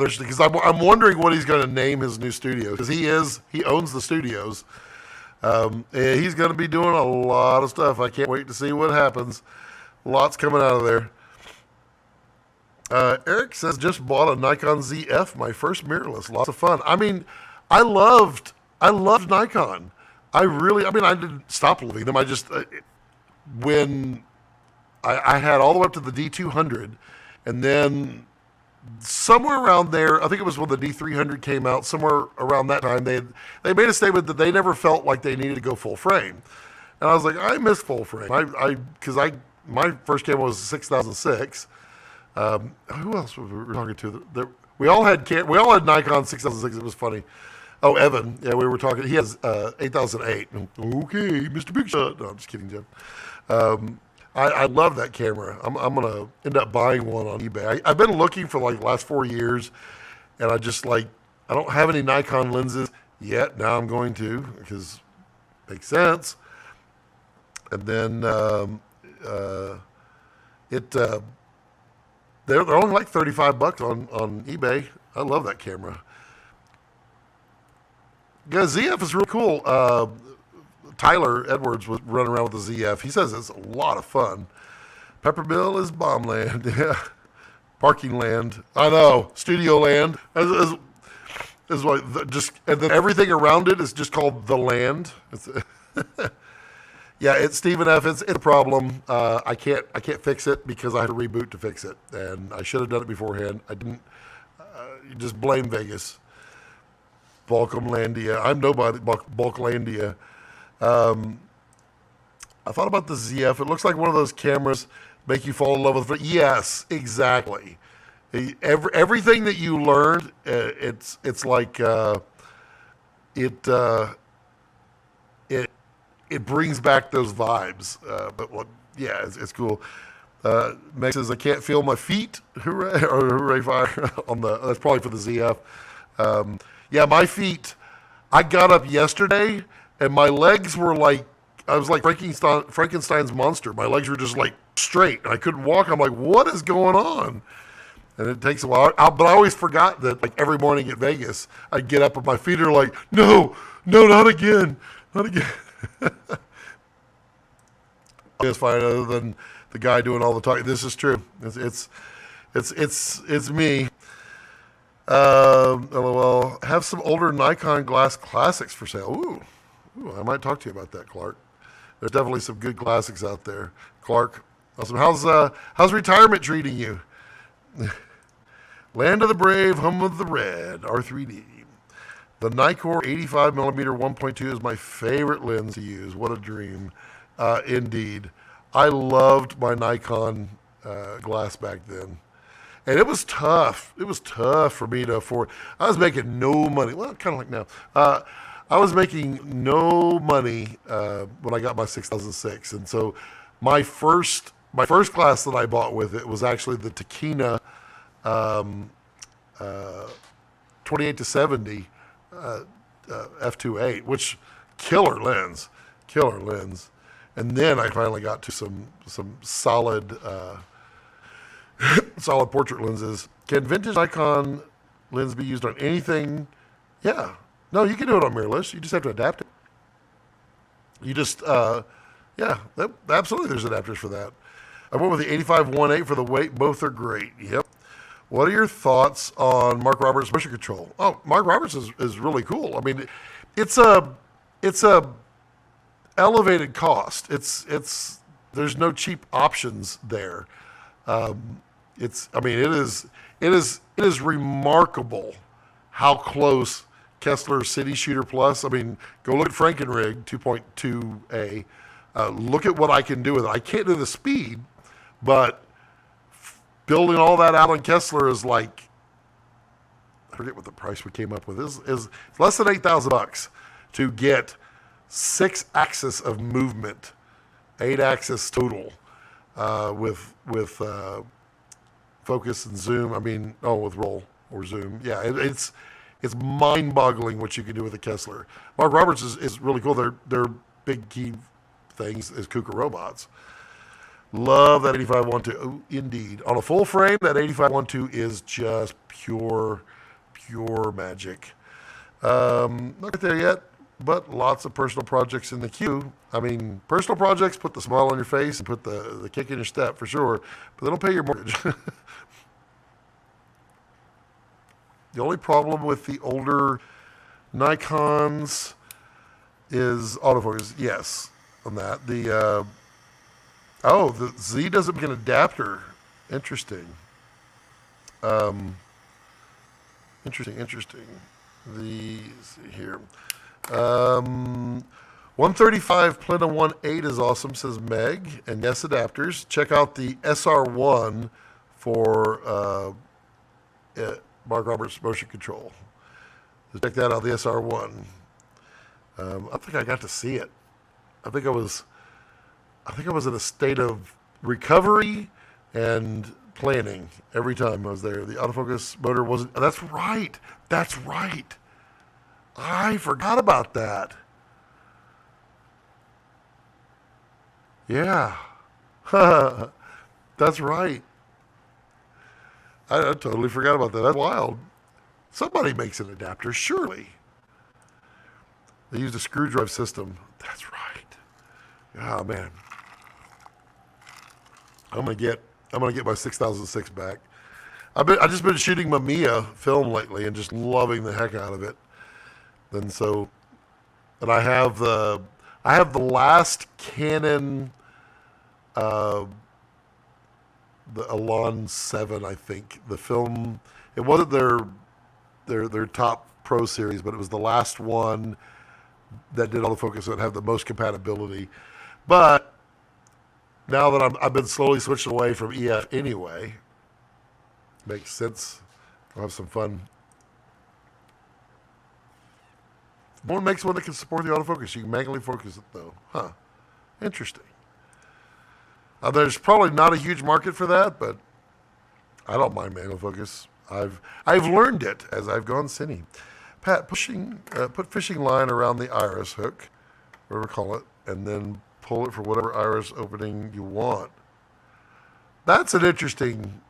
interesting because I'm wondering what he's going to name his new studio because he owns the studios. And he's going to be doing a lot of stuff. I can't wait to see what happens. Lots coming out of there. Eric says, just bought a Nikon ZF, my first mirrorless. Lots of fun. I mean, I loved Nikon. I didn't stop loving them. I just, when I had all the way up to the D200, and then somewhere around there, I think it was when the D300 came out, somewhere around that time, they made a statement that they never felt like they needed to go full frame. And I was like, I miss full frame. My first camera was a 6006. Who else were we talking to? We all had Nikon 6006. It was funny. Oh, Evan. Yeah, we were talking. He has 8008. Okay, Mr. Big Shot. No, I'm just kidding, Jim. I love that camera. I'm going to end up buying one on eBay. I've been looking for like the last 4 years, and I don't have any Nikon lenses yet. Now I'm going to because it makes sense. And then they're only like $35 on eBay. I love that camera. Yeah, ZF is really cool. Tyler Edwards was running around with the ZF. He says it's a lot of fun. Peppermill is bomb land. Yeah. Parking land. I know. Studio land. Is like and then everything around it is just called the land. Yeah, it's Stephen F. It's a problem. I can't fix it because I had to reboot to fix it, and I should have done it beforehand. I didn't. You just blame Vegas. Balkamlandia. I'm nobody. Balklandia. I thought about the ZF. It looks like one of those cameras make you fall in love with it. Yes, exactly. Everything that you learned, it's like it brings back those vibes. It's cool. Meg says I can't feel my feet. Hooray! Or hooray fire on the. That's probably for the ZF. Yeah, my feet. I got up yesterday and my legs were like, I was like Frankenstein's monster. My legs were just like straight. And I couldn't walk. I'm like, what is going on? And it takes a while. But I always forgot that like every morning at Vegas, I'd get up and my feet are like, no, not again. Not again. It's fine other than the guy doing all the talking. This is true. It's me. LOL. Have some older Nikon glass classics for sale. Ooh, I might talk to you about that, Clark. There's definitely some good classics out there. Clark, awesome. How's retirement treating you? Land of the brave, home of the red, R3D. The Nikkor 85mm 1.2 is my favorite lens to use. What a dream. Indeed. I loved my Nikon glass back then. And it was tough. It was tough for me to afford. I was making no money. Well, kind of like now. I was making no money when I got my 6006. And so my first glass that I bought with it was actually the Takina 28-70 f2.8, which killer lens. And then I finally got to some solid solid portrait lenses. Can vintage Nikon lens be used on anything? Yeah. No, you can do it on mirrorless. You just have to adapt it. You just, absolutely there's adapters for that. I went with the 85-1.8 for the weight. Both are great. Yep. What are your thoughts on Mark Roberts' motion control? Oh, Mark Roberts is really cool. I mean, it's a elevated cost. There's no cheap options there. it is remarkable how close Kessler City Shooter Plus. I mean, go look at Frankenrig 2.2A. Look at what I can do with it. I can't do the speed, but building all that out on Kessler is like, I forget what the price we came up with is less than $8,000 to get 6 axis of movement, 8 axis total, with focus and zoom. I mean, with roll or zoom. Yeah, it's mind-boggling what you can do with a Kessler. Mark Roberts is really cool. Their big key things is Kuka robots. Love that 8512. Oh, indeed. On a full frame, that 8512 is just pure magic. Not there yet, but lots of personal projects in the queue. I mean, personal projects put the smile on your face and put the kick in your step for sure, but they don't pay your mortgage. The only problem with the older Nikons is autofocus. Yes, on that. The Z doesn't make an adapter. Interesting. Interesting. Let's see here. 135 Plena 1.8 is awesome, says Meg. And yes, adapters. Check out the SR1 for Mark Roberts motion control. So check that out, the SR1. I think I got to see it. I think I was in a state of recovery and planning every time I was there. The autofocus motor wasn't. That's right. I forgot about that. Yeah. That's right. I totally forgot about that. That's wild. Somebody makes an adapter, surely. They used a screw drive system. That's right. Oh man. I'm gonna get my 6006 back. I just been shooting Mamiya film lately and just loving the heck out of it. And I have the last Canon, the Elan 7, I think. The film, it wasn't their top pro series, but it was the last one that did autofocus that had the most compatibility. But now that I've been slowly switching away from EF anyway, makes sense. I'll have some fun. No one makes one that can support the autofocus. You can manually focus it though. Huh. Interesting. There's probably not a huge market for that, but I don't mind manual focus. I've learned it as I've gone cine. Pat, put fishing line around the iris hook, whatever we call it, and then pull it for whatever iris opening you want. That's an interesting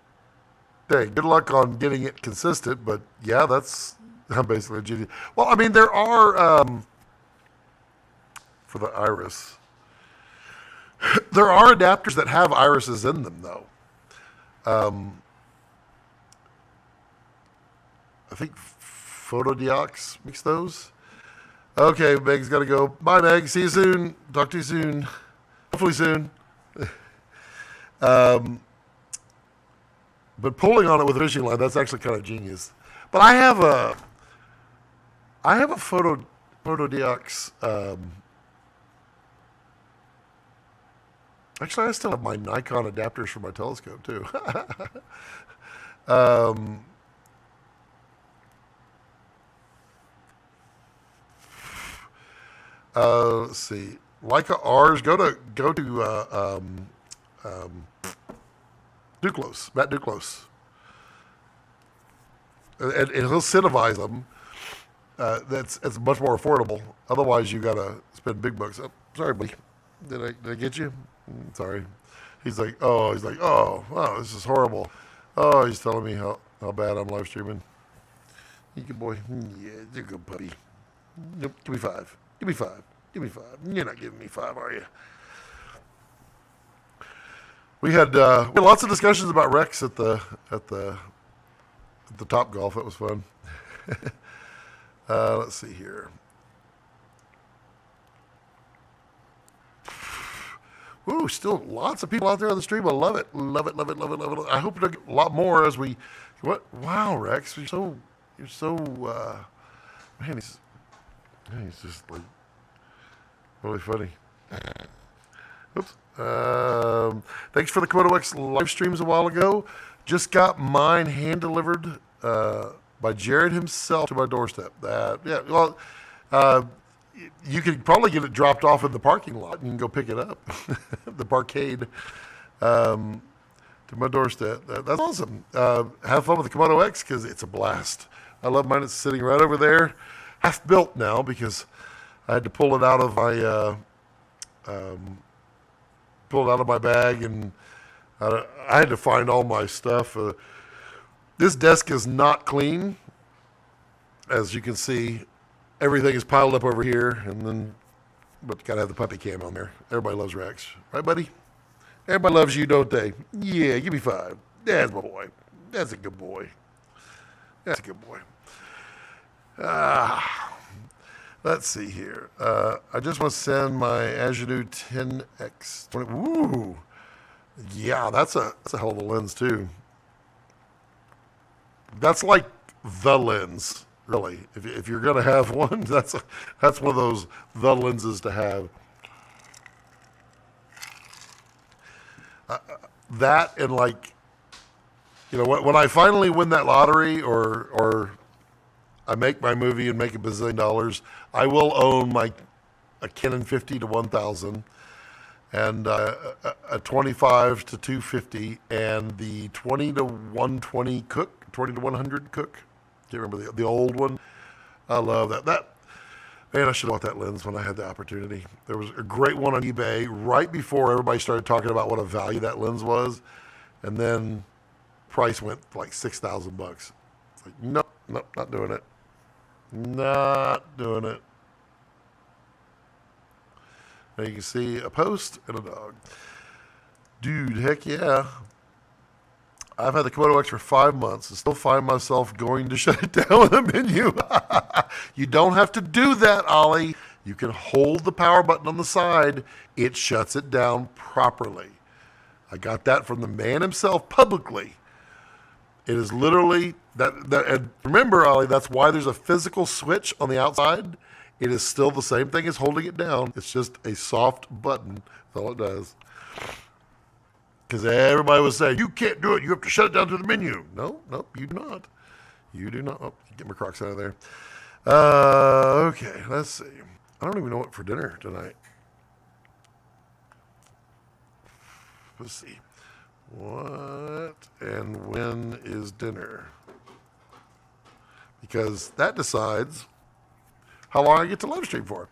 thing. Good luck on getting it consistent, but yeah, that's basically a genius. Well, I mean, there are, for the iris, there are adapters that have irises in them, though. I think Photodiox makes those. Okay, Meg's got to go. Bye, Meg. See you soon. Talk to you soon. Hopefully soon. But pulling on it with a fishing line, that's actually kind of genius. But I have a Photodiox. Actually, I still have my Nikon adapters for my telescope too. Let's see. Leica R's. Go to Duclos, Matt Duclos, and he'll incentivize them. It's much more affordable. Otherwise, you gotta spend big bucks. Oh, sorry, buddy. Did I get you? Sorry. He's like, oh, this is horrible. Oh, he's telling me how bad I'm live streaming. You good boy. Yeah, you're a good puppy. Nope, give me 5. Give me 5. You're not giving me 5, are you? We had lots of discussions about Rex at the Top Golf. That was fun. Let's see here. Ooh, still lots of people out there on the stream. I love it. Love it, love it, love it, love it. I hope to get a lot more as we, what? Wow, Rex, you're so, man, he's just like, really funny. Oops. Thanks for the Komodo X live streams a while ago. Just got mine hand delivered by Jared himself to my doorstep. Yeah, well, you could probably get it dropped off in the parking lot and you can go pick it up. The parkade to my doorstep. That's awesome. Have fun with the Komodo X because it's a blast. I love mine. It's sitting right over there. Half built now because I had to pull it out of my bag, and I had to find all my stuff. This desk is not clean. As you can see, everything is piled up over here, but gotta have the puppy cam on there. Everybody loves Rex. Right, buddy? Everybody loves you, don't they? Yeah, give me 5. That's my boy. That's a good boy. That's a good boy. Let's see here. I just want to send my Agenue 10X. Ooh, yeah, that's a hell of a lens too. That's like the lens, really. If you're gonna have one, that's one of those the lenses to have. That and like, when I finally win that lottery or I make my movie and make $1 bazillion, I will own a Canon 50 to 1000 and a 25 to 250 and the 20 to 120 Cook, 20 to 100 Cook. Can't remember the old one. I love that. Man, I should have bought that lens when I had the opportunity. There was a great one on eBay right before everybody started talking about what a value that lens was, and then price went like $6,000. It's like, nope, not doing it. Not doing it. Now you can see a post and a dog. Dude, heck yeah. I've had the Komodo X for 5 months and still find myself going to shut it down with a menu. You don't have to do that, Ollie. You can hold the power button on the side. It shuts it down properly. I got that from the man himself publicly. It is literally that and remember, Ollie, that's why there's a physical switch on the outside. It is still the same thing as holding it down. It's just a soft button. That's all it does. Because everybody was saying, you can't do it. You have to shut it down to the menu. No, you do not. You do not. Oh, get my Crocs out of there. Okay, let's see. I don't even know what for dinner tonight. Let's see. What and when is dinner? Because that decides how long I get to live stream for.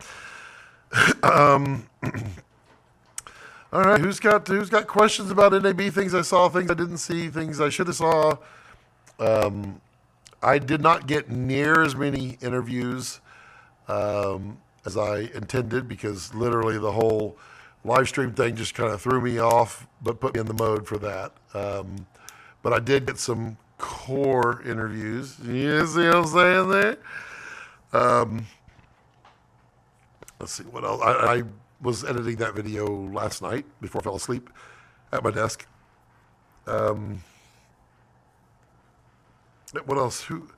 All right, who's got questions about NAB, things I saw, things I didn't see, things I should have saw? I did not get near as many interviews as I intended because literally the whole live stream thing just kind of threw me off, but put me in the mode for that. But I did get some core interviews. You see what I'm saying there? Let's see what else. I was editing that video last night before I fell asleep at my desk. What else? Who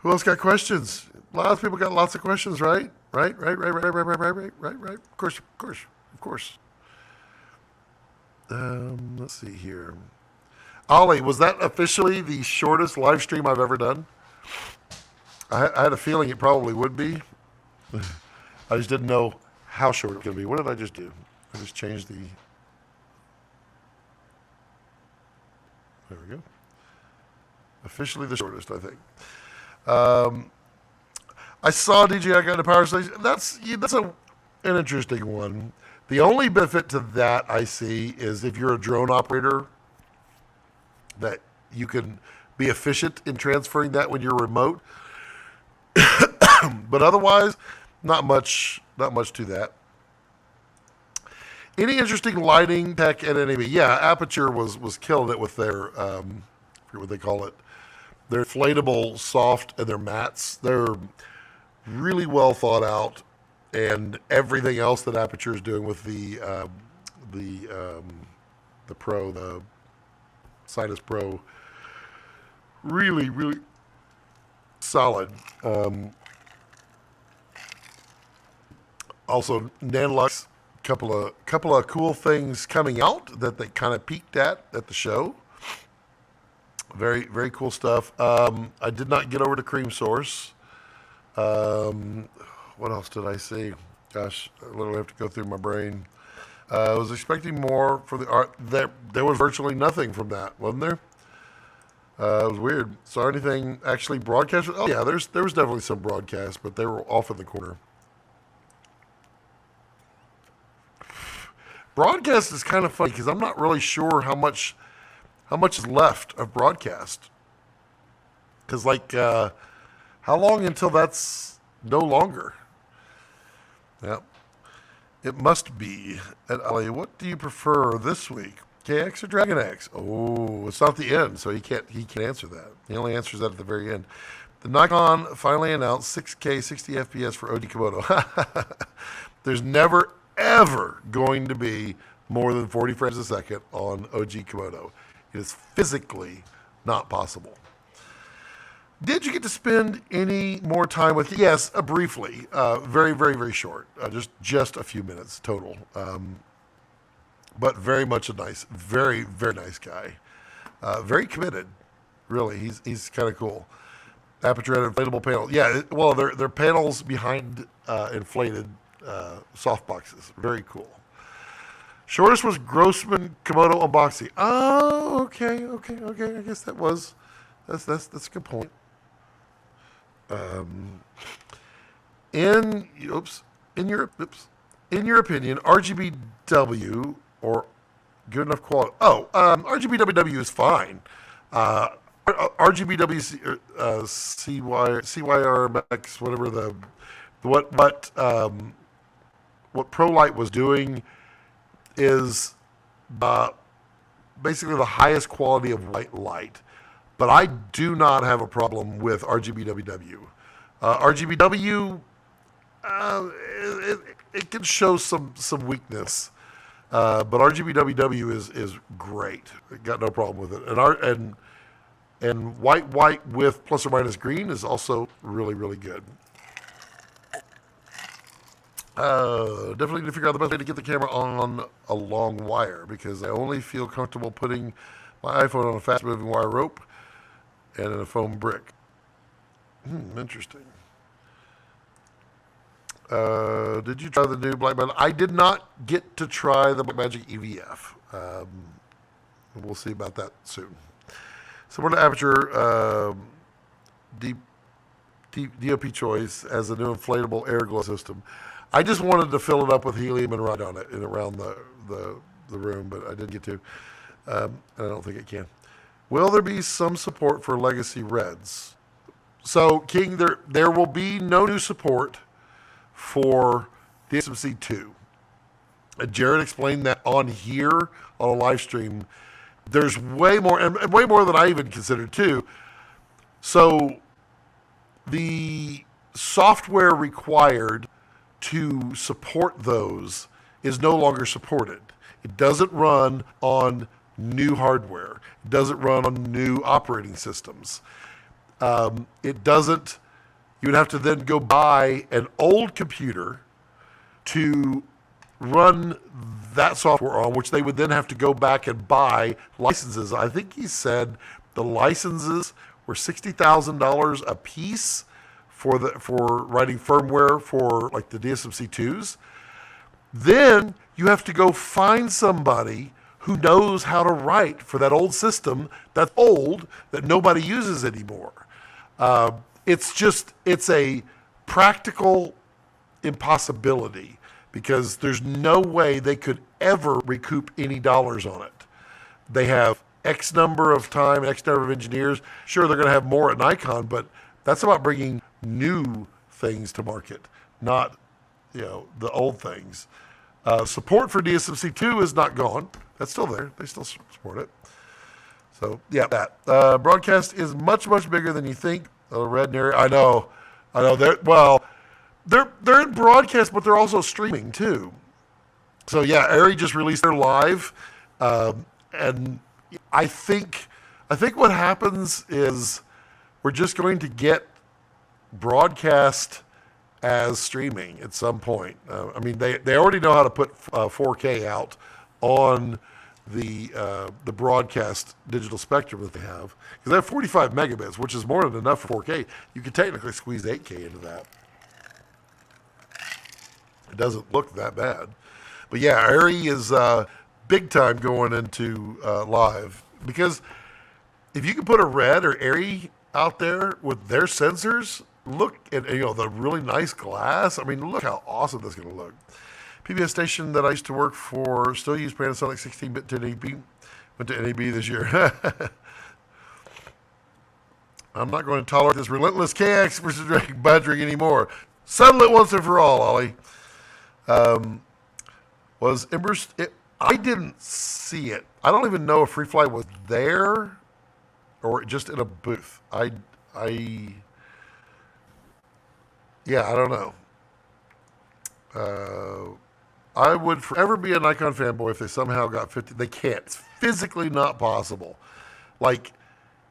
else got questions? Lots of people got lots of questions, right? Right. Of course. Let's see here. Ollie, was that officially the shortest live stream I've ever done? I had a feeling it probably would be. I just didn't know how short it was going to be. What did I just do? I just changed the... There we go. Officially the shortest, I think. I saw DJI got into Power Station. That's an interesting one. The only benefit to that I see is if you're a drone operator, that you can be efficient in transferring that when you're remote. But otherwise, not much to that. Any interesting lighting tech at NAB? Yeah, Aputure was killing it with their, I forget what they call it, their inflatable soft and their mats. They're really well thought out, and everything else that Aputure is doing with the the Pro, the Sinus Pro, really, really solid. Also, Nanolux, couple of cool things coming out that they kind of peeked at the show. Very, very cool stuff. I did not get over to Cream Source. What else did I see? Gosh, I literally have to go through my brain. I was expecting more for the art. There was virtually nothing from that, wasn't there? It was weird. Saw anything actually broadcast? Oh yeah, there was definitely some broadcast, but they were off in the corner. Broadcast is kind of funny because I'm not really sure how much is left of broadcast. Because how long until that's no longer? Yep. It must be. At Ali, what do you prefer this week? KX or Dragon X? Oh, it's not the end, so he can't answer that. He only answers that at the very end. The Nikon finally announced 6K 60 FPS for OG Komodo. There's never ever going to be more than 40 frames a second on OG Komodo. It is physically not possible. Did you get to spend any more time with? Yes, briefly. Very, very, very short. Just a few minutes total. But very much very, very nice guy. Very committed. Really, he's kind of cool. Aputure inflatable panel. Yeah, well, they're panels behind inflated soft boxes. Very cool. Shortest was Grossman Komodo unboxing. Oh, okay. I guess that's a good point. In your opinion, RGBW or good enough quality? RGBWW is fine. RGBW CYRMX, whatever what ProLight was doing is basically the highest quality of white light. But I do not have a problem with RGBWW. RGBW, it can show some weakness, but RGBWW is great. Got no problem with it. And white with plus or minus green is also really, really good. Definitely need to figure out the best way to get the camera on a long wire because I only feel comfortable putting my iPhone on a fast-moving wire rope and in a foam brick. Interesting. Did you try the new Blackmagic? I did not get to try the Blackmagic EVF. We'll see about that soon. Similar to Aputure, DOP choice as a new inflatable air glow system. I just wanted to fill it up with helium and ride on it and around the room, but I didn't get to. And I don't think it can. Will there be some support for legacy reds? So, King, there will be no new support for the SMC2. Jared explained that on here on a live stream. There's way more, and way more than I even considered too. So, the software required to support those is no longer supported. It doesn't run on new hardware. It doesn't run on new operating systems. It doesn't, you would have to then go buy an old computer to run that software on, which they would then have to go back and buy licenses. I think he said the licenses were $60,000 a piece for writing firmware for like the DSMC2s. Then you have to go find somebody who knows how to write for that old system that's old, that nobody uses anymore. It's a practical impossibility because there's no way they could ever recoup any dollars on it. They have X number of time, X number of engineers. Sure, they're going to have more at Nikon, but that's about bringing new things to market, not the old things. Support for DSMC2 is not gone. That's still there. They still support it. So, yeah, that. Broadcast is much, much bigger than you think. Red area. I know. They're in broadcast, but they're also streaming, too. So yeah, Arri just released their live, and I think what happens is we're just going to get broadcast as streaming at some point. I mean, they already know how to put 4K out on the broadcast digital spectrum that they have, because they have 45 megabits, which is more than enough for 4K. You could technically squeeze 8K into that. It doesn't look that bad. But yeah, Arri is big time going into live, because if you can put a Red or Arri out there with their sensors, look at the really nice glass. I mean, look how awesome this is going to look. PBS station that I used to work for still use Panasonic 16-bit 1080p. Went to NAB this year. I'm not going to tolerate this relentless KX versus badgering anymore. Settle it once and for all, Ollie. Was Embers? I didn't see it. I don't even know if Free Fly was there or just in a booth. I don't know. I would forever be a Nikon fanboy if they somehow got 50. They can't. It's physically not possible. Like,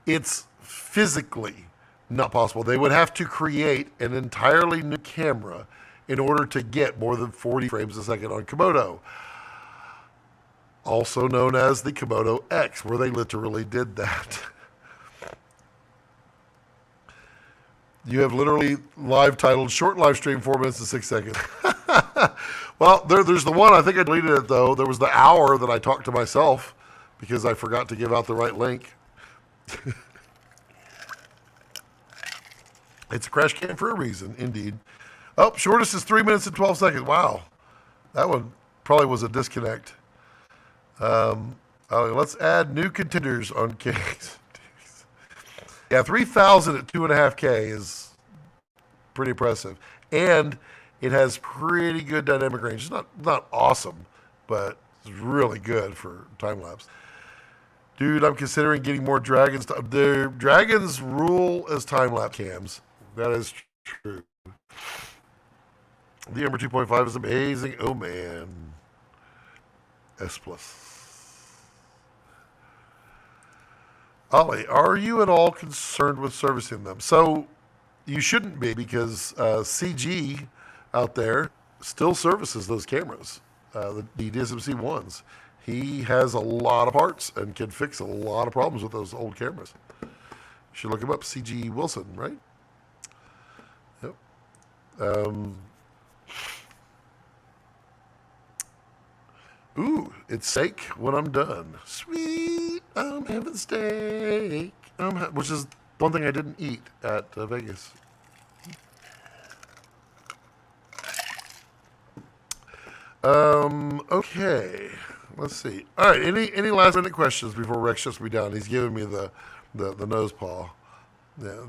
it's physically not possible. They would have to create an entirely new camera in order to get more than 40 frames a second on Komodo, also known as the Komodo X, where they literally did that. You have literally live titled short live stream 4 minutes and 6 seconds. Well, there's the one, I think I deleted it though. There was the hour that I talked to myself because I forgot to give out the right link. It's a crash cam for a reason, indeed. Oh, shortest is 3 minutes and 12 seconds. Wow. That one probably was a disconnect. Let's add new contenders on case. Yeah, 3,000 at 2.5K is pretty impressive. And it has pretty good dynamic range. It's not awesome, but it's really good for time-lapse. Dude, I'm considering getting more Dragons. The Dragons rule as time-lapse cams. That is true. The Ember 2.5 is amazing. Oh, man. S+. Ollie, are you at all concerned with servicing them? So you shouldn't be, because CG out there still services those cameras, the DSMC ones. He has a lot of parts and can fix a lot of problems with those old cameras. You should look him up, CG Wilson, right? Yep. Ooh, it's steak when I'm done. Sweet, I'm having steak. Which is one thing I didn't eat at Vegas. Okay, let's see. All right, any last minute questions before Rex shuts me down? He's giving me the nose paw. Yeah,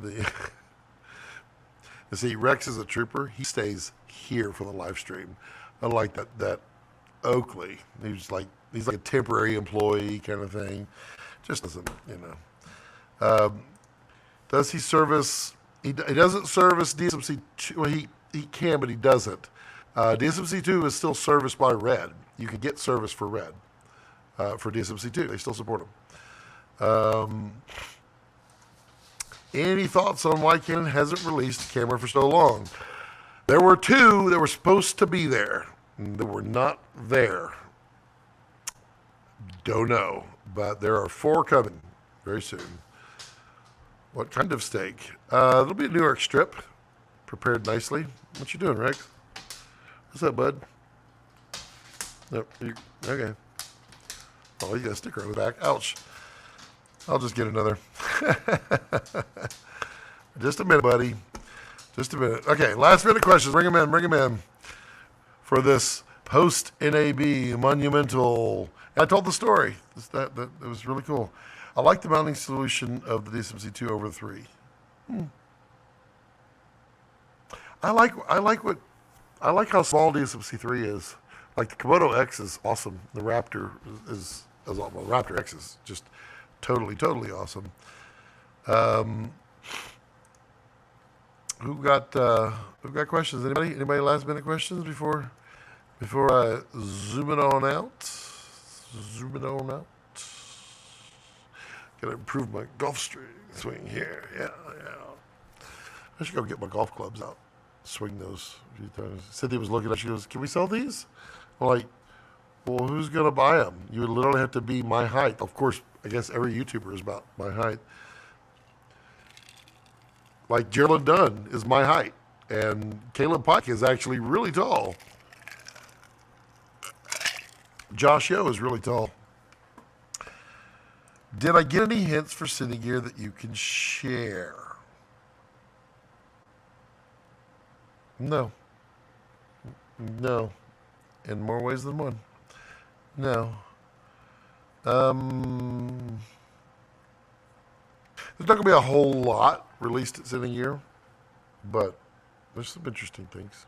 you see, Rex is a trooper. He stays here for the live stream. Unlike that Oakley, he's like a temporary employee kind of thing. Just doesn't, does he service? He doesn't service DSMC 2. Well, he can, but he doesn't. DSMC 2 is still serviced by Red. You can get service for Red for DSMC 2. They still support them. Any thoughts on why Canon hasn't released a camera for so long? There were two that were supposed to be there. They were not there. Don't know, but there are 4 coming very soon. What kind of steak? It'll be a New York strip, prepared nicely. What you doing, Rex? What's up, bud? Nope. Okay. Oh, you got a sticker on the back. Ouch. I'll just get another. Just a minute, buddy. Just a minute. Okay, last minute questions. Bring them in. For this post-NAB monumental. And I told the story. That it was really cool. I like the mounting solution of the DSMC2 over the 3. I like how small DSMC3 is. Like the Komodo X is awesome. The Raptor is Raptor X is just totally awesome. Who got questions? Anybody last minute questions before Before I zoom it on out, gotta improve my golf swing here. Yeah. I should go get my golf clubs out, swing those a few times. Cynthia was looking at, she goes, "Can we sell these?" I'm like, well, who's gonna buy them? You would literally have to be my height. Of course, I guess every YouTuber is about my height. Like Geraldine Dunn is my height, and Caleb Pike is actually really tall. Josh Yo is really tall. Did I get any hints for cine gear that you can share? No. In more ways than one. No. There's not going to be a whole lot released at cine gear, but there's some interesting things.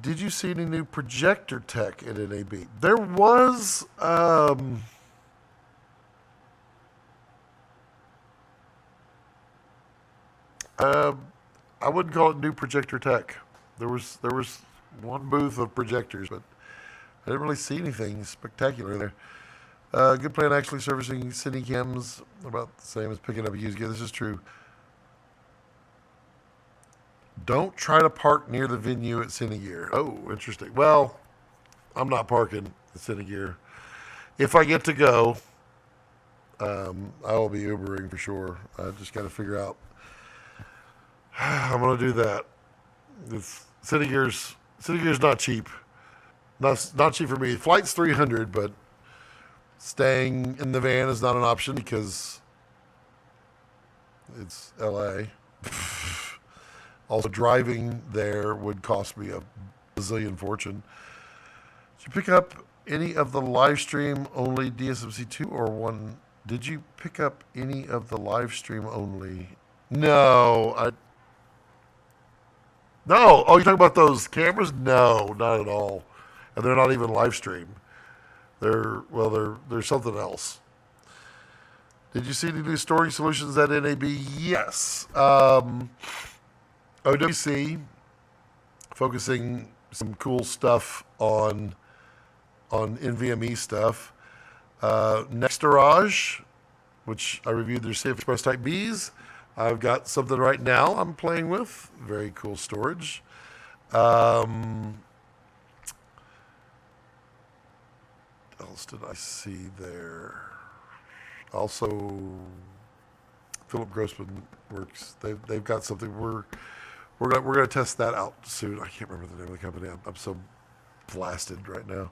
Did you see any new projector tech at NAB? There was, I wouldn't call it new projector tech. There was one booth of projectors, but I didn't really see anything spectacular there. Good plan actually servicing cine cams, about the same as picking up a used gear. This is true. Don't try to park near the venue at Cine Gear. Oh, interesting. Well, I'm not parking at Cine Gear. If I get to go, I will be Ubering for sure. I just got to figure out I'm going to do that. Cine Gear's not cheap. Not cheap for me. Flight's $300, but staying in the van is not an option because it's LA. Also, driving there would cost me a bazillion fortune. Did you pick up any of the live stream only DSMC2 or one? Did you pick up any of the live stream only? No. No. Oh, you're talking about those cameras? No, not at all. And they're not even live stream. They're something else. Did you see any new storing solutions at NAB? Yes. OWC, focusing some cool stuff on NVMe stuff. Nextorage, which I reviewed their Safe Express Type Bs. I've got something right now I'm playing with. Very cool storage. What else did I see there? Also, Philip Grossman Works. They've got something. We're gonna test that out soon. I can't remember the name of the company. I'm so blasted right now.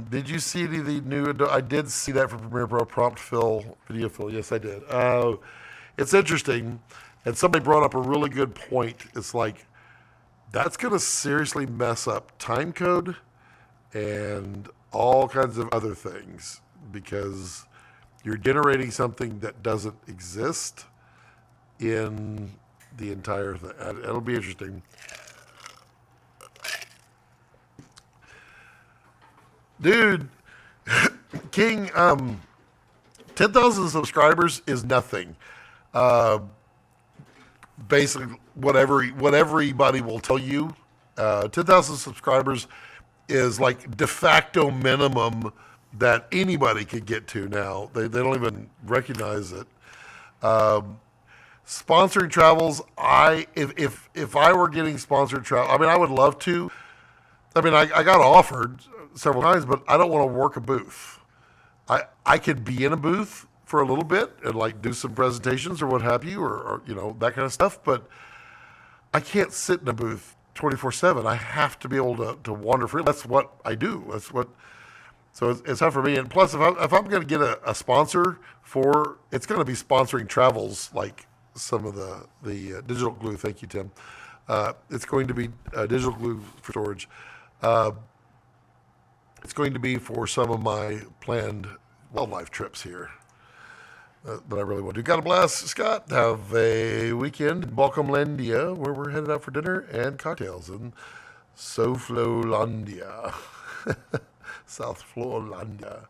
Did you see any of the new? I did see that from Premiere Pro prompt fill, video fill. Yes, I did. It's interesting, and somebody brought up a really good point. It's like that's gonna seriously mess up time code and all kinds of other things because you're generating something that doesn't exist in the entire thing. It'll be interesting. Dude, King, 10,000 subscribers is nothing. Basically, what everybody will tell you, 10,000 subscribers is like de facto minimum that anybody could get to now. They don't even recognize it. Sponsoring travels, if I were getting sponsored travel, I mean, I would love to. I mean, I got offered several times, but I don't want to work a booth. I could be in a booth for a little bit and like do some presentations or what have you, or that kind of stuff, but I can't sit in a booth 24/7. I have to be able to wander free. That's what I do. So it's hard for me. And plus, if I'm going to get a sponsor it's going to be sponsoring travels like some of the digital glue. Thank you, Tim. It's going to be digital glue for storage. It's going to be for some of my planned wildlife trips here that I really want to do. Got a blast, Scott. Have a weekend in Balcomlandia where we're headed out for dinner and cocktails in Soflolandia. South Florida.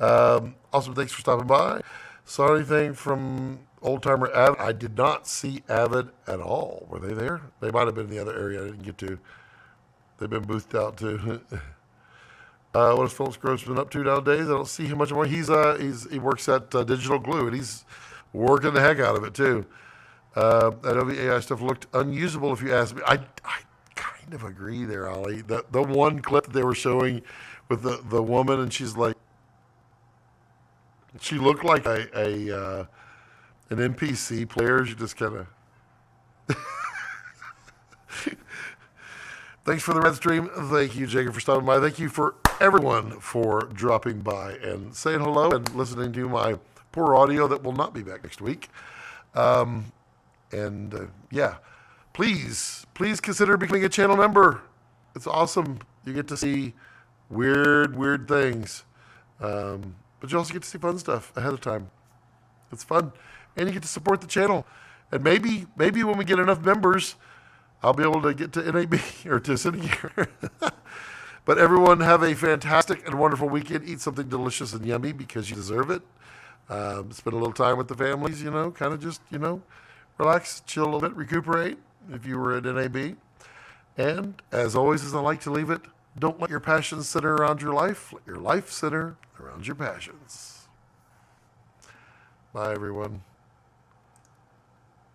Awesome. Thanks for stopping by. Saw anything from Old Timer Avid. I did not see Avid at all. Were they there? They might have been in the other area I didn't get to. They've been boothed out too. What is Phillips Grossman up to nowadays? I don't see him much more. He works at Digital Glue, and he's working the heck out of it too. Adobe AI stuff looked unusable, if you ask me. I kind of agree there, Ollie. The one clip that they were showing with the woman, and she's like, she looked like an NPC player. She just kind of. Thanks for the red stream. Thank you, Jacob, for stopping by. Thank you for everyone for dropping by and saying hello and listening to my poor audio that will not be back next week. Yeah, please consider becoming a channel member. It's awesome. You get to see weird things. But you also get to see fun stuff ahead of time. It's fun. And you get to support the channel. And maybe when we get enough members, I'll be able to get to NAB or to sitting here. But everyone have a fantastic and wonderful weekend. Eat something delicious and yummy because you deserve it. Spend a little time with the families, kind of just, relax, chill a little bit, recuperate if you were at NAB. And as always, as I like to leave it, don't let your passions center around your life. Let your life center around your passions. Bye, everyone.